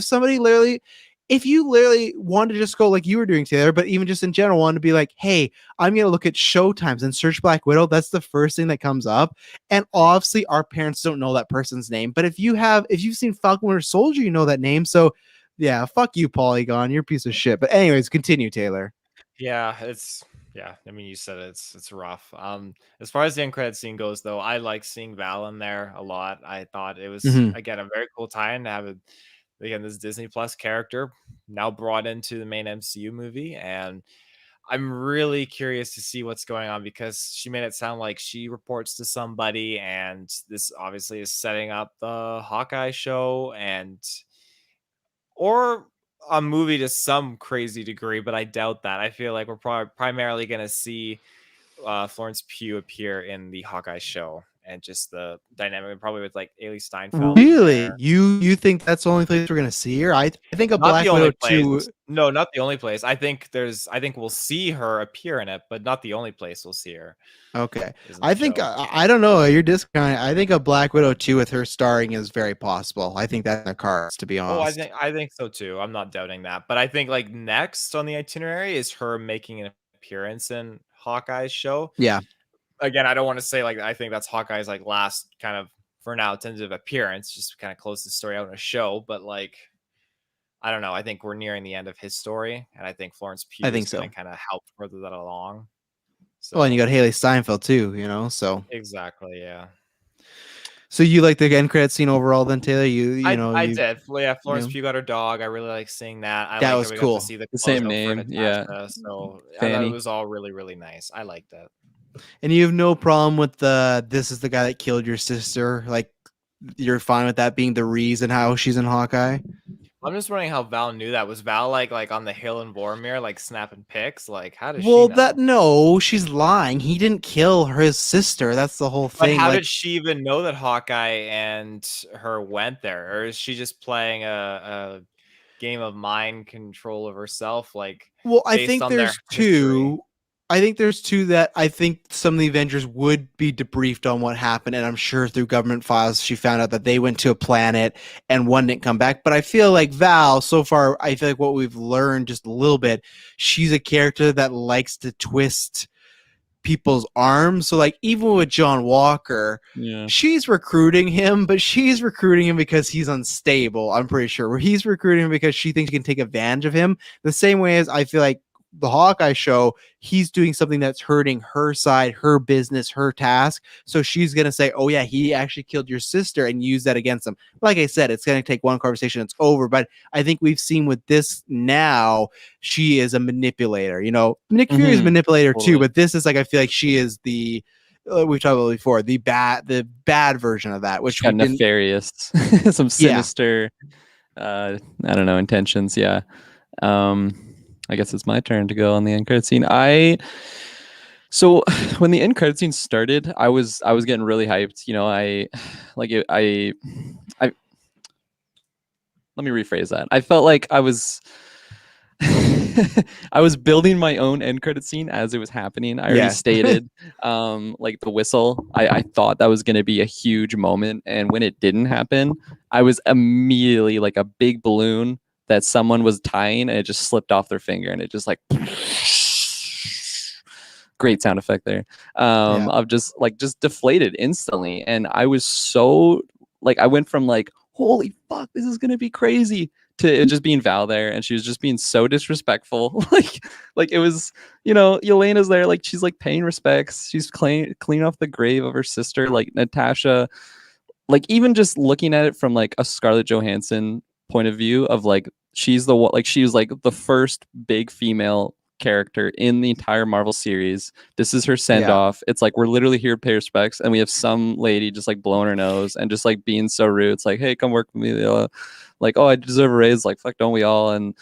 if you literally want to just go like you were doing, Taylor, but even just in general, want to be like, hey, I'm going to look at show times and search Black Widow. That's the first thing that comes up. And obviously our parents don't know that person's name. But if you've seen Falcon Winter Soldier, you know that name. So yeah, fuck you, Polygon. You're a piece of shit. But anyways, continue, Taylor. Yeah, I mean, you said it's rough. As far as the end credit scene goes, though, I like seeing Val in there a lot. I thought it was, again, a very cool tie-in to have this Disney Plus character now brought into the main MCU movie. And I'm really curious to see what's going on, because she made it sound like she reports to somebody, and this obviously is setting up the Hawkeye show. And or a movie to some crazy degree, but I doubt that. I feel like we're probably primarily going to see Florence Pugh appear in the Hawkeye show, and just the dynamic, probably with like Ailey Steinfeld. Really, you think that's the only place we're gonna see her? I think a not Black the only Widow place. 2. No, not the only place. I think we'll see her appear in it, but not the only place we'll see her. Okay, I think I don't know. You're discounting. I think a Black Widow 2 with her starring is very possible. I think that's in the cards, to be honest. Oh, I think so too. I'm not doubting that, but I think like next on the itinerary is her making an appearance in Hawkeye's show. Yeah. Again, I don't want to say like I think that's Hawkeye's like last kind of, for now, tentative appearance, just to kind of close the story out in a show. But like, I don't know. I think we're nearing the end of his story, and I think Florence Pugh is going to kind of help further that along. So, well, and you got Haley Steinfeld too, you know. So exactly, yeah. So you like the end credit scene overall, then, Taylor? I did. Yeah, Florence Pugh got her dog. I really like seeing that. That was cool. Got to see the same name, yeah. So I thought it was all really, really nice. I liked it. And you have no problem with this is the guy that killed your sister? Like, you're fine with that being the reason how she's in Hawkeye? I'm just wondering how Val knew that. Was Val like on the hill in Vormir, like snapping pics? Like, how does she know? No, she's lying. He didn't kill his sister. That's the whole thing. But how did she even know that Hawkeye and her went there? Or is she just playing a game of mind control of herself? Like, well, I think there's two. I think there's two that I think some of the Avengers would be debriefed on what happened, and I'm sure through government files she found out that they went to a planet and one didn't come back. But I feel like Val, so far, I feel like what we've learned just a little bit, she's a character that likes to twist people's arms. So like even with John Walker, she's recruiting him, but she's recruiting him because he's unstable, I'm pretty sure. Where he's recruiting him because she thinks she can take advantage of him. The same way as I feel like the Hawkeye show, he's doing something that's hurting her side, her business, her task. So she's going to say, oh yeah, he actually killed your sister, and use that against him. Like I said, it's going to take one conversation. It's over. But I think we've seen with this now, she is a manipulator, you know, Nick Fury is a manipulator too, but this is like, I feel like she is the, we've talked about before, the bad version of that, which kind of nefarious, some sinister, I don't know, intentions. Yeah. I guess it's my turn to go on the end credit scene. So when the end credit scene started, I was getting really hyped. You know, let me rephrase that. I felt like I was I was building my own end credit scene as it was happening. I already stated like the whistle. I thought that was going to be a huge moment, and when it didn't happen, I was immediately like a big balloon that someone was tying, and it just slipped off their finger, and it just like great sound effect there of just deflated instantly. And I was so like, I went from like, holy fuck, this is gonna be crazy, to it just being Val there, and she was just being so disrespectful. like it was, you know, Yelena's there, like she's like paying respects, she's cleaning off the grave of her sister. Like Natasha, like even just looking at it from like a Scarlett Johansson point of view of like, she was like the first big female character in the entire Marvel series. This is her send off. It's like, we're literally here to pay respects, and we have some lady just like blowing her nose and just like being so rude. It's like, hey, come work with me. Like, oh, I deserve a raise. Like, fuck, don't we all? And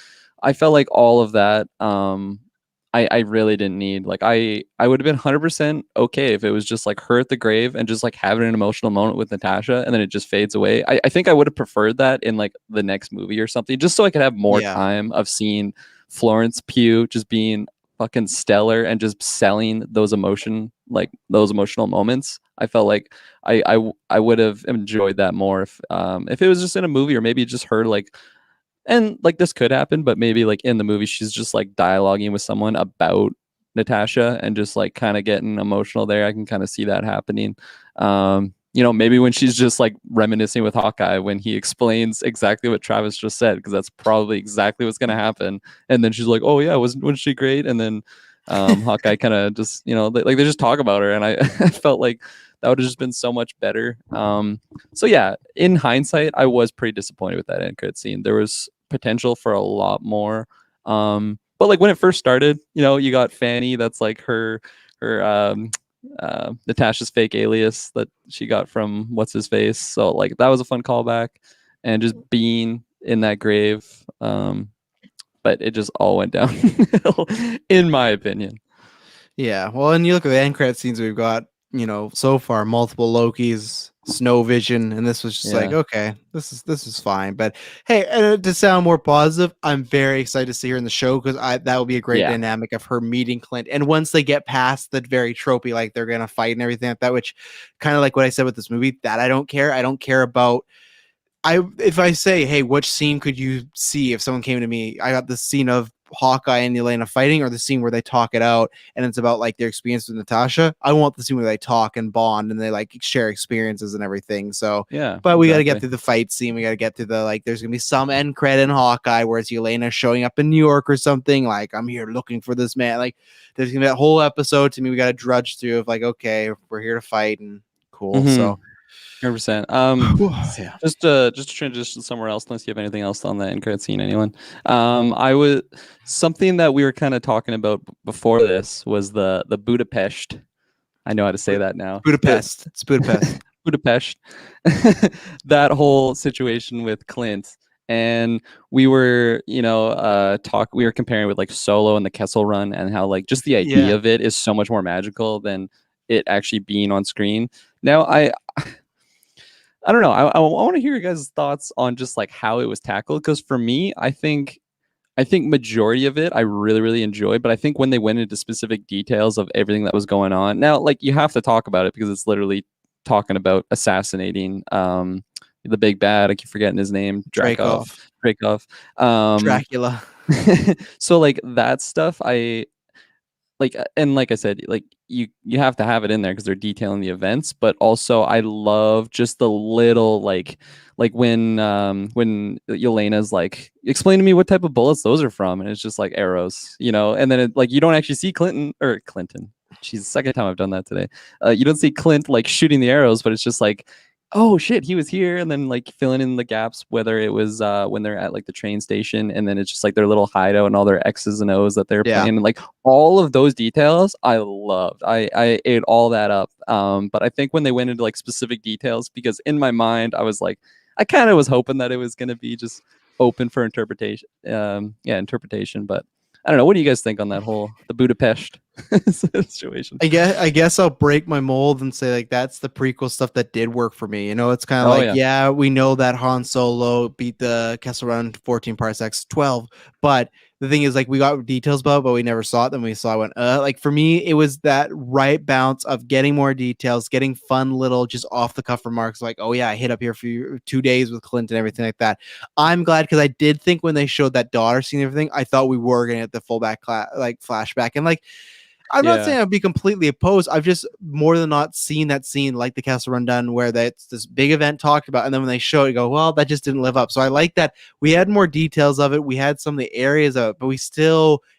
I felt like all of that I really didn't need. Like, I would have been 100% okay if it was just like her at the grave and just like having an emotional moment with Natasha, and then it just fades away. I think I would have preferred that in like the next movie or something, just so I could have more time of seeing Florence Pugh just being fucking stellar and just selling those emotional moments. I felt like I would have enjoyed that more if it was just in a movie, or maybe just her like. And like this could happen, but maybe like in the movie, she's just like dialoguing with someone about Natasha and just like kind of getting emotional there. I can kind of see that happening. You know, maybe when she's just like reminiscing with Hawkeye when he explains exactly what Travis just said, because that's probably exactly what's going to happen. And then she's like, oh yeah, wasn't she great? And then Hawkeye kind of just, you know, they just talk about her. And I felt like that would have just been so much better. So yeah, in hindsight, I was pretty disappointed with that end credit scene. There was potential for a lot more. But like when it first started, you know, you got Fanny, that's like her Natasha's fake alias that she got from what's his face. So like that was a fun callback, and just being in that grave. But it just all went downhill, in my opinion. Yeah, well, and you look at the end credit scenes we've got, so far, multiple Lokis, Snow Vision, and this was just like, okay, this is fine. But hey, to sound more positive, I'm very excited to see her in the show because that will be a great dynamic of her meeting Clint. And once they get past the very tropey, like they're gonna fight and everything like that, which kind of like what I said with this movie, that I don't care. I don't care about. If I say, hey, which scene could you see if someone came to me? I got the scene of Hawkeye and Yelena fighting, or the scene where they talk it out and it's about like their experience with Natasha. I want the scene where they talk and bond and they like share experiences and everything. So but we got to get through the fight scene. We got to get through the like. There's gonna be some end credit in Hawkeye where it's Yelena showing up in New York or something. Like, I'm here looking for this man. Like, there's gonna be that whole episode to me. We got to drudge through of like, okay, we're here to fight and cool. So. 100%. Just to transition somewhere else, unless you have anything else on the end credit scene, anyone. I was something that we were kind of talking about before this was the Budapest. I know how to say that now. Budapest. It's Budapest. Budapest. That whole situation with Clint. And we were, we were comparing with like Solo and the Kessel Run and how like just the idea of it is so much more magical than it actually being on screen. Now I don't know. I want to hear your guys' thoughts on just like how it was tackled. Because for me, I think majority of it I really, really enjoyed. But I think when they went into specific details of everything that was going on, now like you have to talk about it because it's literally talking about assassinating the big bad. I keep forgetting his name. Dracov. Dracula. So like that stuff, and like I said, like you have to have it in there because they're detailing the events, but also I love just the little like when Yelena's like, explain to me what type of bullets those are from, and it's just like arrows, and then like you don't actually see Clinton. She's the second time I've done that today. You don't see Clint like shooting the arrows, but it's just like, oh shit, he was here, and then like filling in the gaps, whether it was when they're at like the train station, and then it's just like their little hideout and all their X's and O's that they're playing, and like all of those details I loved. I ate all that up. But I think when they went into like specific details, because in my mind I was like, I kind of was hoping that it was going to be just open for interpretation. Interpretation, but I don't know. What do you guys think on that whole the Budapest situation? I guess I'll break my mold and say like that's the prequel stuff that did work for me. It's kind of we know that Han Solo beat the Kessel Run 14 parsecs 12, but the thing is like we got details about it, but we never saw it. Then we saw it. Like for me, it was that right bounce of getting more details, getting fun little just off the cuff remarks like, oh yeah, I hit up here for 2 days with Clint and everything like that. I'm glad because I did think when they showed that daughter scene and everything, I thought we were gonna get the fullback like flashback and like. I'm not saying I'd be completely opposed. I've just more than not seen that scene like the Castle Run done where that's this big event talked about. And then when they show it, you go, well, that just didn't live up. So I like that we had more details of it. We had some of the areas of it, but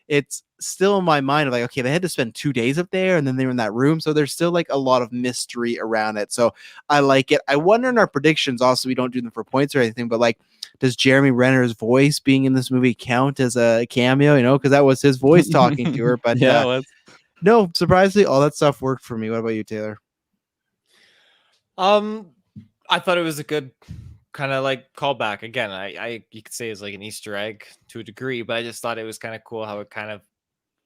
it's still in my mind of like, okay, they had to spend 2 days up there and then they were in that room. So there's still like a lot of mystery around it. So I like it. I wonder in our predictions, also, we don't do them for points or anything, but like, does Jeremy Renner's voice being in this movie count as a cameo, because that was his voice talking to her, but no, surprisingly, all that stuff worked for me. What about you, Taylor? I thought it was a good kind of like callback. Again, you could say it's like an Easter egg to a degree, but I just thought it was kind of cool how it kind of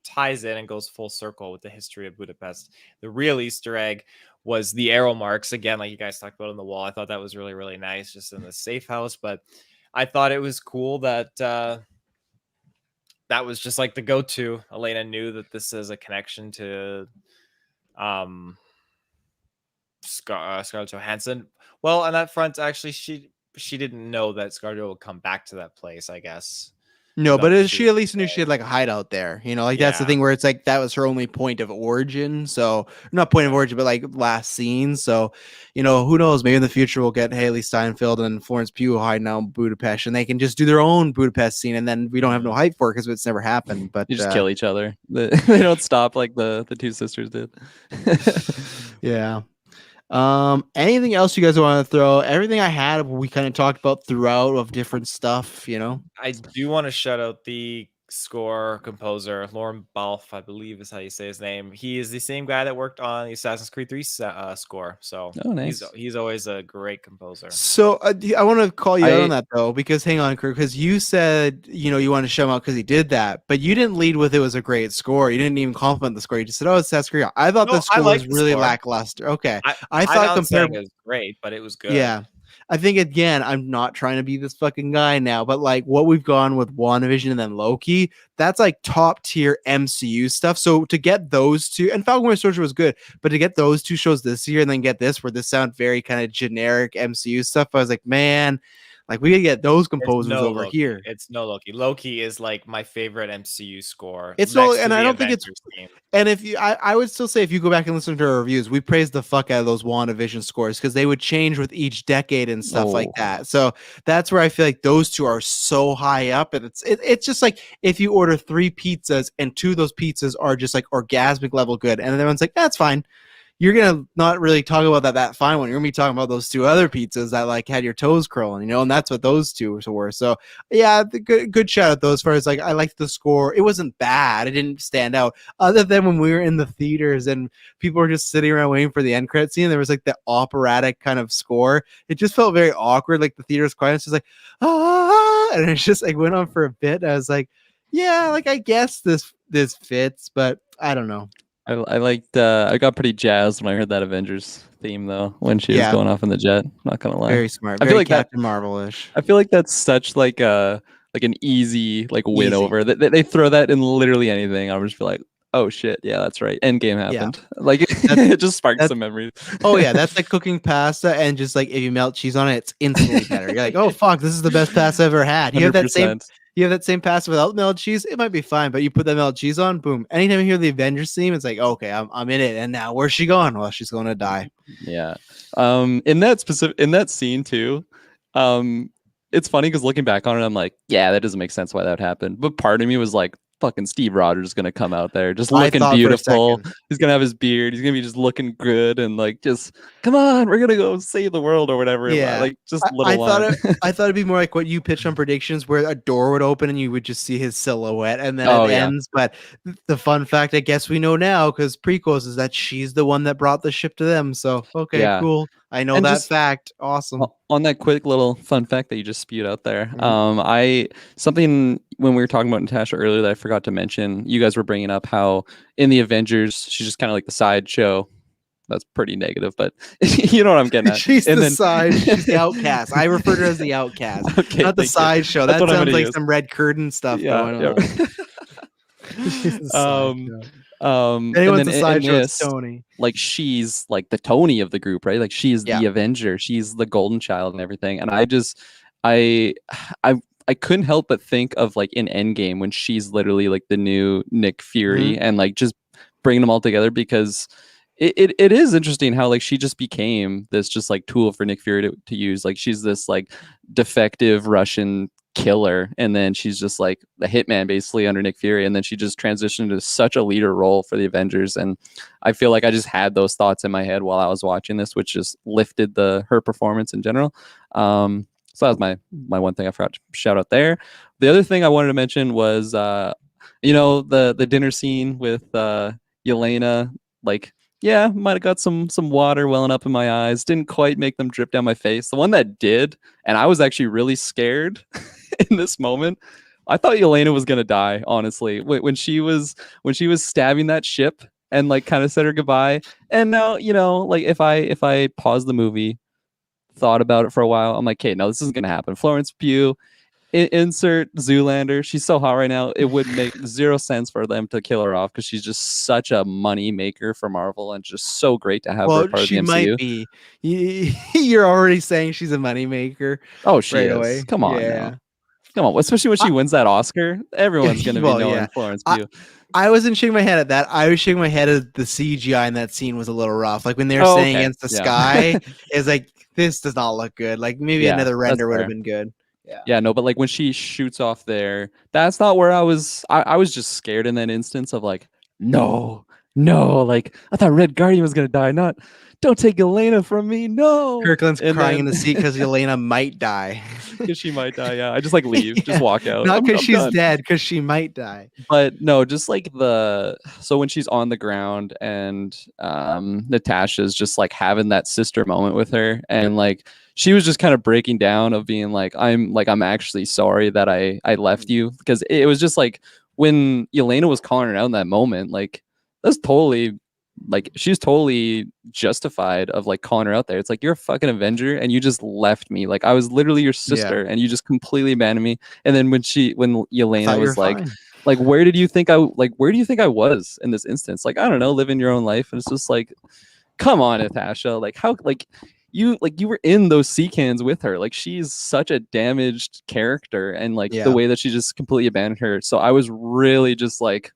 ties in and goes full circle with the history of Budapest. The real Easter egg was the arrow marks, again, like you guys talked about on the wall. I thought that was really, really nice just in the safe house, but I thought it was cool that that was just like the go-to. Elena knew that this is a connection to Scarlett Johansson. Well, on that front, actually, she didn't know that Scarlett would come back to that place, I guess. No, but she at least knew she had like a hideout there. That's the thing where it's like that was her only point of origin. So not point of origin, but like last scene. So, who knows? Maybe in the future we'll get Haley Steinfeld and Florence Pugh hiding out in Budapest, and they can just do their own Budapest scene, and then we don't have no hype for it because it's never happened. But you just kill each other. They don't stop like the two sisters did. Yeah. Anything else you guys want to throw? Everything I had, we kind of talked about throughout of different stuff, I do want to shout out the score composer, Lauren Balfe, I believe is how you say his name. He is the same guy that worked on the Assassin's Creed 3 score. So nice. he's always a great composer. So I want to call you out on that though, because hang on, Kirk, because you said you want to show him out because he did that, but you didn't lead with it was a great score. You didn't even compliment the score. You just said, "Oh, it's Assassin's Creed." I thought the score was really lackluster. Okay, I thought compared it was great, but it was good. Yeah. I think again, I'm not trying to be this fucking guy now, but like what we've gone with WandaVision and then Loki, that's like top tier MCU stuff. So to get those two, and Falcon Winter Soldier was good, but to get those two shows this year and then get this, where this sound very kind of generic MCU stuff, I was like, man, like we gotta get those composers over here. It's no Loki. Loki is like my favorite MCU score. It's no, and I don't think it's. And if you, I would still say if you go back and listen to our reviews, we praised the fuck out of those WandaVision scores because they would change with each decade and stuff like that. So that's where I feel like those two are so high up, and it's just like if you order 3 pizzas and 2 of those pizzas are just like orgasmic level good, and everyone's like, that's fine. You're gonna not really talk about that fine one. You're gonna be talking about those 2 other pizzas that like had your toes curling, and that's what those 2 were. So yeah, the good shout out though. As far as like, I liked the score. It wasn't bad. It didn't stand out, other than when we were in the theaters and people were just sitting around waiting for the end credit scene. There was like the operatic kind of score. It just felt very awkward. Like the theater's quiet. It's just like and it just like went on for a bit. I was like, yeah, like I guess this fits, but I don't know. I liked. I got pretty jazzed when I heard that Avengers theme though, when she was going off in the jet. Not gonna lie, very smart. I feel like Captain Marvel-ish. I feel like that's such like an easy like win over. They throw that in literally anything. I would just be like, oh shit, yeah, that's right. Endgame happened. Yeah. Like it just sparked some memories. Oh yeah, that's like cooking pasta and just like if you melt cheese on it, it's instantly better. You're like, oh fuck, this is the best pasta I've ever had. You have that same. You have that same pasta without melted cheese, it might be fine, but you put that melted cheese on, boom. Anytime you hear the Avengers theme, it's like, okay, I'm in it. And now where's she going? Well, she's going to die. Yeah. In that scene too, it's funny because looking back on it, I'm like, yeah, that doesn't make sense why that happened. But part of me was like, fucking Steve Rogers is gonna come out there just looking beautiful. He's gonna have his beard. He's gonna be just looking good and like just come on, we're gonna go save the world or whatever. Yeah, like just I thought it'd be more like what you pitched on predictions, where a door would open and you would just see his silhouette and then it ends. But the fun fact, I guess we know now because prequels, is that she's the one that brought the ship to them. So okay, cool. I know that fact. Awesome. On that quick little fun fact that you just spewed out there, something when we were talking about Natasha earlier that I forgot to mention, you guys were bringing up how in the Avengers, she's just kind of like the sideshow. That's pretty negative, but you know what I'm getting at. She's she's the outcast. I refer to her as the outcast, not the sideshow. That sounds like some red curtain stuff going on. Anyone's a sideshow, it's Tony. Like she's like the Tony of the group, right? Like she's the Avenger, she's the golden child and everything. And I couldn't help but think of like in Endgame when she's literally like the new Nick Fury and like just bringing them all together, because it is interesting how like she just became this just like tool for Nick Fury to use. Like she's this like defective Russian killer, and then she's just like the hitman basically under Nick Fury, and then she just transitioned to such a leader role for the Avengers. And I feel like I just had those thoughts in my head while I was watching this, which just lifted her performance in general. So that was my one thing I forgot to shout out there. The other thing I wanted to mention was the dinner scene with Yelena. Like, yeah, might have got some water welling up in my eyes. Didn't quite make them drip down my face. The one that did, and I was actually really scared in this moment. I thought Yelena was gonna die, honestly. When she was stabbing that ship and like kind of said her goodbye. And now, like if I pause the movie, thought about it for a while, I'm like, okay, no, this isn't gonna happen. Florence Pugh, insert Zoolander. She's so hot right now. It would make zero sense for them to kill her off because she's just such a money maker for Marvel and just so great to have her part of the MCU. Might be. You're already saying she's a money maker. Oh, she is. Away. Come on, now. Come on. Especially when she wins that Oscar, everyone's gonna be knowing Florence Pugh. I wasn't shaking my head at that. I was shaking my head at the CGI in that scene was a little rough. Like when they were saying against the sky, it's like this does not look good. Like maybe another render would have been good. Yeah, no, but like when she shoots off there, that's not where I was. I was just scared in that instance of like, no, no, like I thought Red Guardian was gonna die. Not, don't take Elena from me. No. Kirklin's And crying in then- the seat because Elena might die. because she might die. Yeah, I just like leave, just walk out. Not because I'm she's done. dead, because she might die. But no, just like so when she's on the ground and Natasha's just like having that sister moment with her, and like she was just kind of breaking down of being like, I'm actually sorry that I left you, because it was just like when Elena was calling her out in that moment, like that's totally, like she's totally justified of like calling her out there. It's like, you're a fucking Avenger and you just left me. Like I was literally your sister and you just completely abandoned me. And then when Elena was like, where do you think I was in this instance? Like, I don't know, living your own life. And it's just like, come on, Natasha. Like how, you were in those sea cans with her. Like she's such a damaged character, and like the way that she just completely abandoned her. So I was really just like,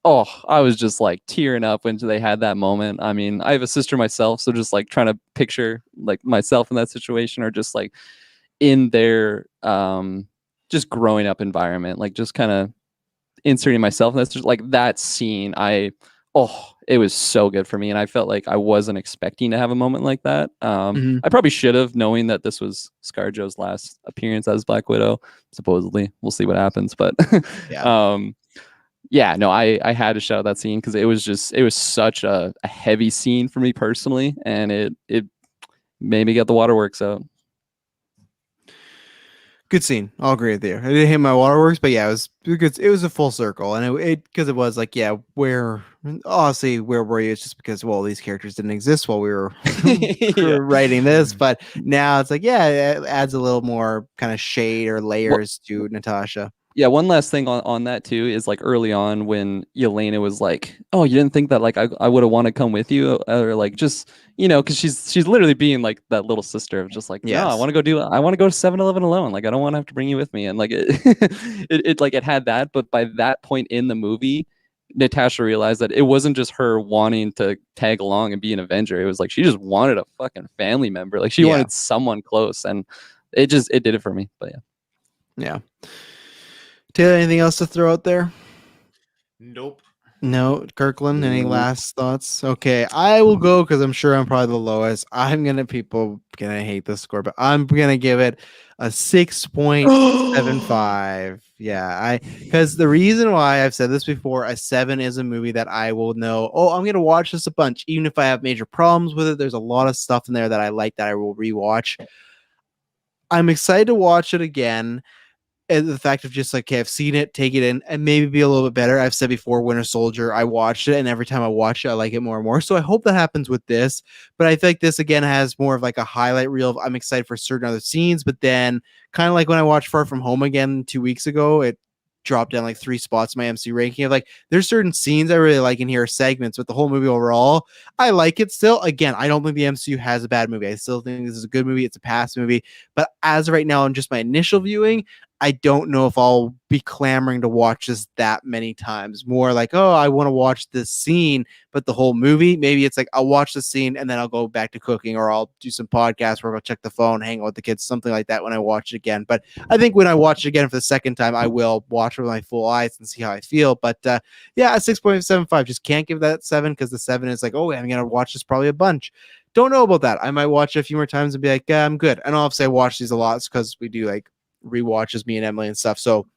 I was just like tearing up when they had that moment. I mean, I have a sister myself, so just like trying to picture like myself in that situation, or just like in their just growing up environment, like just kind of inserting myself. And that's just like that scene. It was so good for me, and I felt like I wasn't expecting to have a moment like that. I probably should have, knowing that this was ScarJo's last appearance as Black Widow. Supposedly, we'll see what happens, but yeah, no, I had to shout out that scene because it was such a heavy scene for me personally, and it made me get the waterworks out. Good scene. I'll agree with you. I didn't hit my waterworks, but yeah, it was good. It was a full circle, and it because it was like, yeah, where were you? It's just because, well, these characters didn't exist while we were writing this, but now it's like, yeah, it adds a little more kind of shade or layers to Natasha. Yeah, one last thing on that too is like early on when Yelena was like, "Oh, you didn't think that like I would have wanted to come with you," or like just because she's literally being like that little sister of just like, "No, I want to go to 7-Eleven alone. Like I don't want to have to bring you with me." And like it had that, but by that point in the movie, Natasha realized that it wasn't just her wanting to tag along and be an Avenger. It was like she just wanted a fucking family member. Like she wanted someone close, and it did it for me. But yeah. Taylor, anything else to throw out there? Nope. No, Kirklin, any last thoughts? Okay, I will go because I'm sure I'm probably the lowest. People gonna hate this score, but I'm gonna give it a 6.75. Yeah, because the reason why I've said this before, a 7 is a movie that I will know, I'm gonna watch this a bunch, even if I have major problems with it. There's a lot of stuff in there that I like that I will rewatch. I'm excited to watch it again. And the fact of just like, okay, I've seen it, take it in, and maybe be a little bit better. I've said before, Winter Soldier, I watched it, and every time I watch it, I like it more and more. So I hope that happens with this. But I think this again has more of like a highlight reel of I'm excited for certain other scenes. But then, kind of like when I watched Far From Home again 2 weeks ago, it dropped down like 3 spots in my MC ranking of like, there's certain scenes I really like in here, segments, but the whole movie overall, I like it still. Again, I don't think the MCU has a bad movie. I still think this is a good movie. It's a pass movie. But as of right now, in just my initial viewing, I don't know if I'll be clamoring to watch this that many times. More like, I want to watch this scene, but the whole movie, maybe it's like I'll watch the scene and then I'll go back to cooking, or I'll do some podcasts where I'll check the phone, hang out with the kids, something like that when I watch it again. But I think when I watch it again for the second time, I will watch it with my full eyes and see how I feel. But yeah, a 6.75. Just can't give that 7 because the 7 is like, I'm going to watch this probably a bunch. Don't know about that. I might watch it a few more times and be like, I'm good. And obviously I watch these a lot because we do like rewatches, me and Emily and stuff. So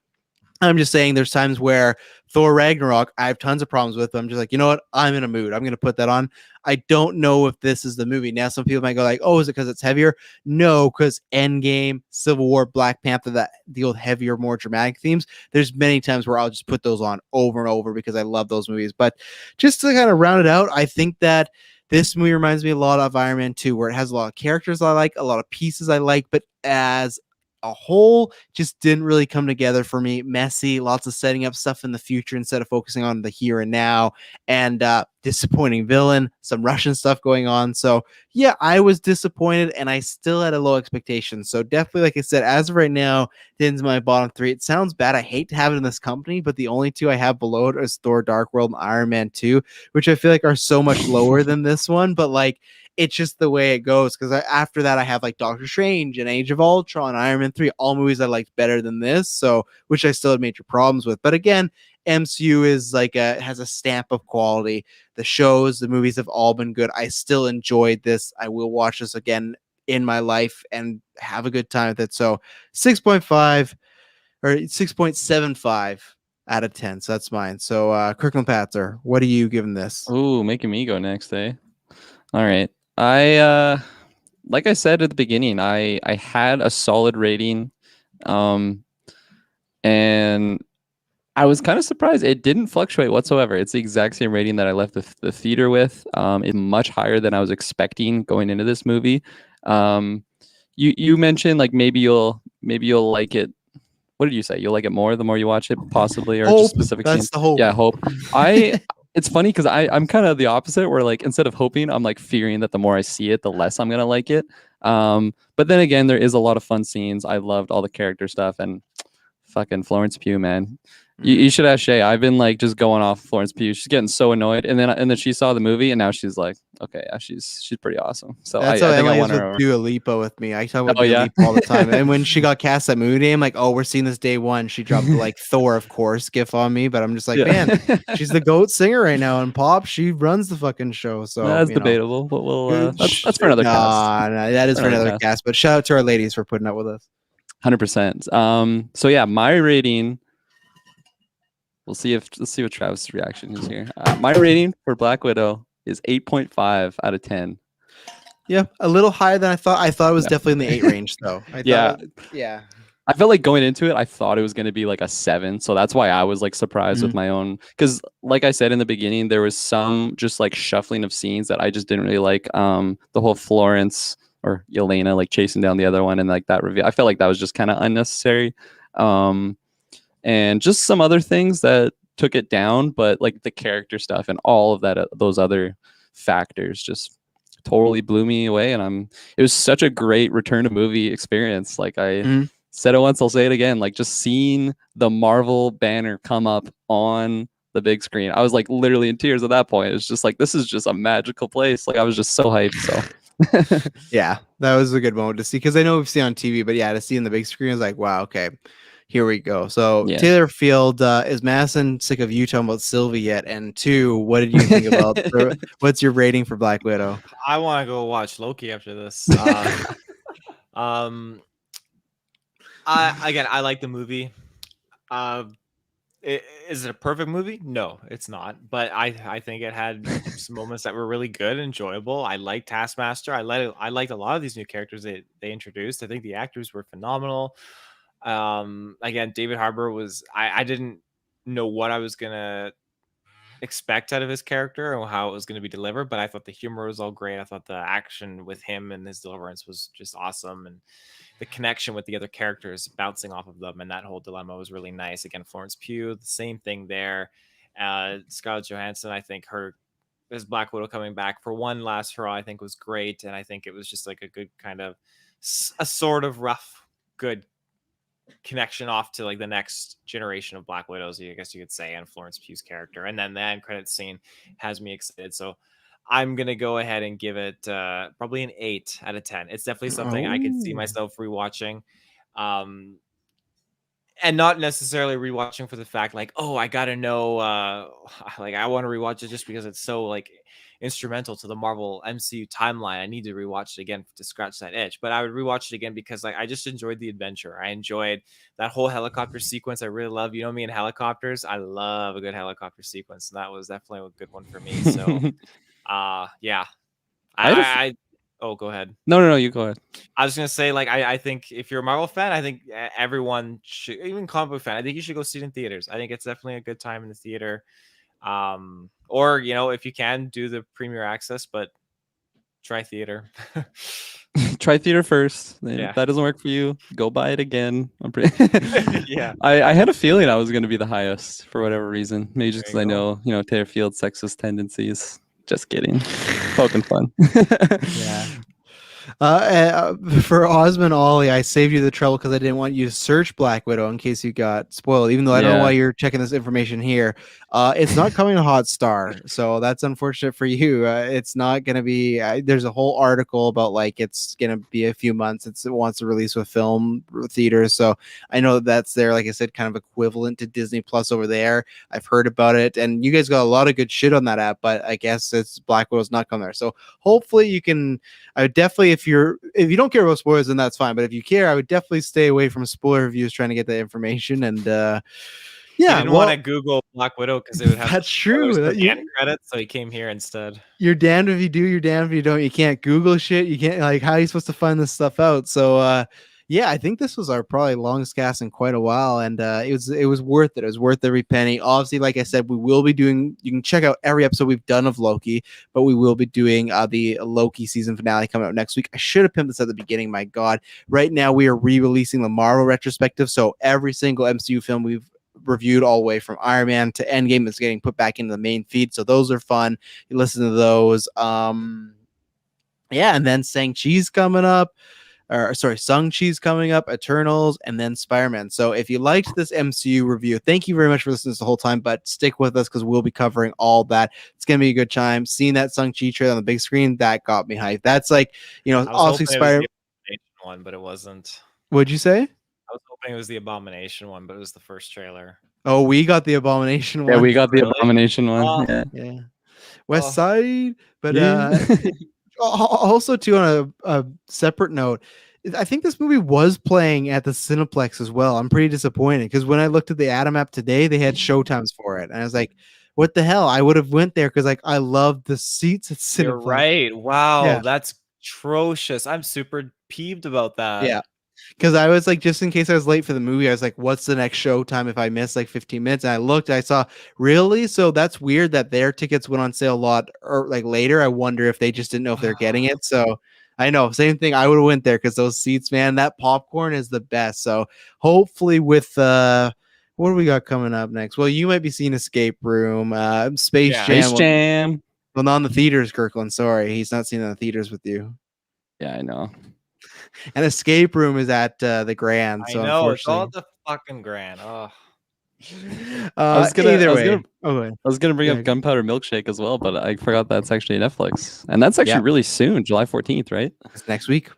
I'm just saying there's times where Thor Ragnarok, I have tons of problems with. I'm just like, you know what? I'm in a mood. I'm going to put that on. I don't know if this is the movie. Now, some people might go like, is it because it's heavier? No, because Endgame, Civil War, Black Panther, that deal with heavier, more dramatic themes. There's many times where I'll just put those on over and over because I love those movies. But just to kind of round it out, I think that this movie reminds me a lot of Iron Man 2, where it has a lot of characters I like, a lot of pieces I like, but as a whole just didn't really come together for me. Messy, lots of setting up stuff in the future instead of focusing on the here and now, and disappointing villain, some Russian stuff going on. So yeah, I was disappointed, and I still had a low expectation. So definitely, like I said, as of right now, Din's my bottom 3. It sounds bad. I hate to have it in this company, but the only 2 I have below it is Thor Dark World and Iron Man 2, which I feel like are so much lower than this one. But like, it's just the way it goes, because after that I have like Doctor Strange and Age of Ultron, Iron Man 3, all movies I liked better than this, so which I still had major problems with. But again, MCU is like has a stamp of quality. The shows, the movies have all been good. I still enjoyed this. I will watch this again in my life and have a good time with it. So 6.5 or 6.75 out of 10. So that's mine. So Kirklin Patzer, what are you giving this? Ooh, making me go next, eh? All right. I like I said at the beginning, I had a solid rating. And I was kind of surprised. It didn't fluctuate whatsoever. It's the exact same rating that I left the theater with. It's much higher than I was expecting going into this movie. You mentioned like maybe you'll like it. What did you say? You'll like it more the more you watch it, possibly, or hope. just specific That's scenes? the hope. Yeah, hope. It's funny because I'm kind of the opposite, where like instead of hoping, I'm like fearing that the more I see it, the less I'm gonna like it. But then again, there is a lot of fun scenes. I loved all the character stuff, and fucking Florence Pugh, man. You should ask Shay. I've been like just going off Florence Pugh. She's getting so annoyed, and then she saw the movie, and now she's like, okay, yeah, she's pretty awesome. So that's I how think I Emily want is her. with Dua Lipa with me. I talk about Oh, Dua yeah? Lipa all the time. And when she got cast at movie day, I'm like, oh, we're seeing this day one. She dropped like Thor, of course, gif on me, but I'm just like, man, she's the GOAT singer right now in pop. She runs the fucking show. So That's debatable, but we'll that's for another cast. No, that is for another cast. But shout out to our ladies for putting up with us. 100%. So yeah, my rating. Let's see what Travis' reaction is here. My rating for Black Widow is 8.5 out of 10. Yeah, a little higher than I thought. I thought it was definitely in the 8 range, though. Yeah. I felt like going into it, I thought it was going to be like a 7. So that's why I was like surprised with my own. Because like I said in the beginning, there was some just like shuffling of scenes that I just didn't really like. The whole Florence or Yelena like chasing down the other one and like that reveal. I felt like that was just kind of unnecessary. And just some other things that took it down, but like the character stuff and all of that, those other factors just totally blew me away. And it was such a great return to movie experience. Like I said it once, I'll say it again, like just seeing the Marvel banner come up on the big screen. I was like literally in tears at that point. It was just like, this is just a magical place. Like I was just so hyped. So yeah, that was a good moment to see, because I know we've seen on TV, but yeah, to see in the big screen, I was like, wow, okay. Here we go. So Taylor Field, is Madison sick of you talking about Sylvie yet? And 2, what did you think about what's your rating for Black Widow? I want to go watch Loki after this. I like the movie. Is it a perfect movie? No, it's not. But I think it had some moments that were really good and enjoyable. I liked Taskmaster. I liked a lot of these new characters they introduced. I think the actors were phenomenal. Again, David Harbour was I didn't know what I was gonna expect out of his character and how it was going to be delivered, but I thought the humor was all great. I thought the action with him and his deliverance was just awesome, and the connection with the other characters bouncing off of them and that whole dilemma was really nice. Again, Florence Pugh, the same thing there. Scarlett Johansson, I think his Black Widow coming back for one last hurrah, I think was great, and I think it was just like a good kind of a sort of rough good connection off to like the next generation of Black Widows, I guess you could say, and Florence Pugh's character. And then the end credit scene has me excited. So I'm gonna go ahead and give it probably an 8 out of 10. It's definitely something I could see myself rewatching. And not necessarily rewatching for the fact like, oh, I gotta know like I want to rewatch it just because it's so like instrumental to the Marvel MCU timeline. I need to rewatch it again to scratch that itch, but I would rewatch it again because like I just enjoyed the adventure. I enjoyed that whole helicopter sequence. I really love, you know me and helicopters. I love a good helicopter sequence, and that was definitely a good one for me. So yeah. Oh, go ahead. No, you go ahead. I was gonna say, like, I think if you're a Marvel fan, I think everyone should, even comic book fan, I think you should go see it in theaters. I think it's definitely a good time in the theater. Or you know, if you can do the premiere access, but try theater. Try theater first. Yeah. If that doesn't work for you, go buy it again. Yeah. I had a feeling I was going to be the highest for whatever reason. Maybe just because I know, Taylor Field's sexist tendencies. Just kidding. Poking fun. Yeah. For Osman Ollie, I saved you the trouble because I didn't want you to search Black Widow in case you got spoiled. Even though I don't know why you're checking this information here, it's not coming to Hotstar, so that's unfortunate for you. It's not going to be. There's a whole article about like it's going to be a few months. It wants to release with film theaters, so I know that's there. Like I said, kind of equivalent to Disney Plus over there. I've heard about it, and you guys got a lot of good shit on that app, but I guess it's Black Widow's not coming there. So hopefully you can. I would definitely, if you don't care about spoilers, then that's fine. But if you care, I would definitely stay away from spoiler reviews trying to get that information. And yeah, he didn't want to Google Black Widow because it would have that's true. The end credits, so he came here instead. You're damned if you do, you're damned if you don't. You can't Google shit. You can't how are you supposed to find this stuff out? So yeah, I think this was our probably longest cast in quite a while, and it was worth it. It was worth every penny. Obviously, like I said, we will be doing. You can check out every episode we've done of Loki, but we will be doing the Loki season finale coming out next week. I should have pimped this at the beginning. My God, right now we are re-releasing the Marvel retrospective, so every single MCU film we've reviewed all the way from Iron Man to Endgame is getting put back into the main feed, so those are fun. You listen to those. Yeah, and then Shang-Chi's coming up. Shang-Chi's coming up, Eternals, and then Spider-Man. So if you liked this MCU review, thank you very much for listening the whole time, but stick with us because we'll be covering all that. It's going to be a good time. Seeing that Shang-Chi trailer on the big screen, that got me hyped. That's like, obviously Spider-Man one, but it wasn't. What'd you say? I was hoping it was the Abomination one, but it was the first trailer. Oh, we got the Abomination one. Yeah, we got the Abomination one. Yeah. West Side, but also too on a separate note, I think this movie was playing at the Cineplex as well. I'm pretty disappointed because when I looked at the Atom app today, they had showtimes for it, and I was like, "What the hell?" I would have went there because like I love the seats at Cineplex. You're right. Wow, that's atrocious. I'm super peeved about that. Yeah. Because I was like, just in case I was late for the movie, I was like, what's the next show time if I miss like 15 minutes? And I looked, I saw, really? So that's weird that their tickets went on sale a lot or like later. I wonder if they just didn't know if they're getting it. So I know, same thing. I would have went there because those seats, man, that popcorn is the best. So hopefully with what do we got coming up next? Well, you might be seeing Escape Room, Space Jam. Well, not in the theaters, Kirklin. Sorry, he's not seeing it in the theaters with you. Yeah, I know. And Escape Room is at the Grand. So I know, it's all the fucking Grand. Oh. I was gonna bring up Gunpowder Milkshake as well, but I forgot that's actually Netflix, and that's actually really soon, July 14th, right? It's next week.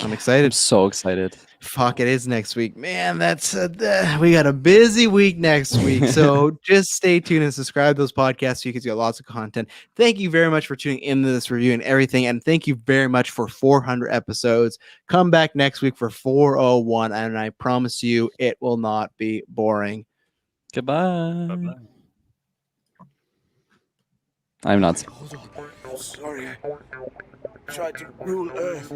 I'm excited. I'm so excited. Fuck, it is next week, man. That's we got a busy week next week, so just stay tuned and subscribe to those podcasts so you can get lots of content. Thank you very much for tuning into this review and everything, and thank you very much for 400 episodes. Come back next week for 401, and I promise you it will not be boring. Goodbye. Bye-bye. I'm not. Hold on. I'm sorry. I tried to rule Earth.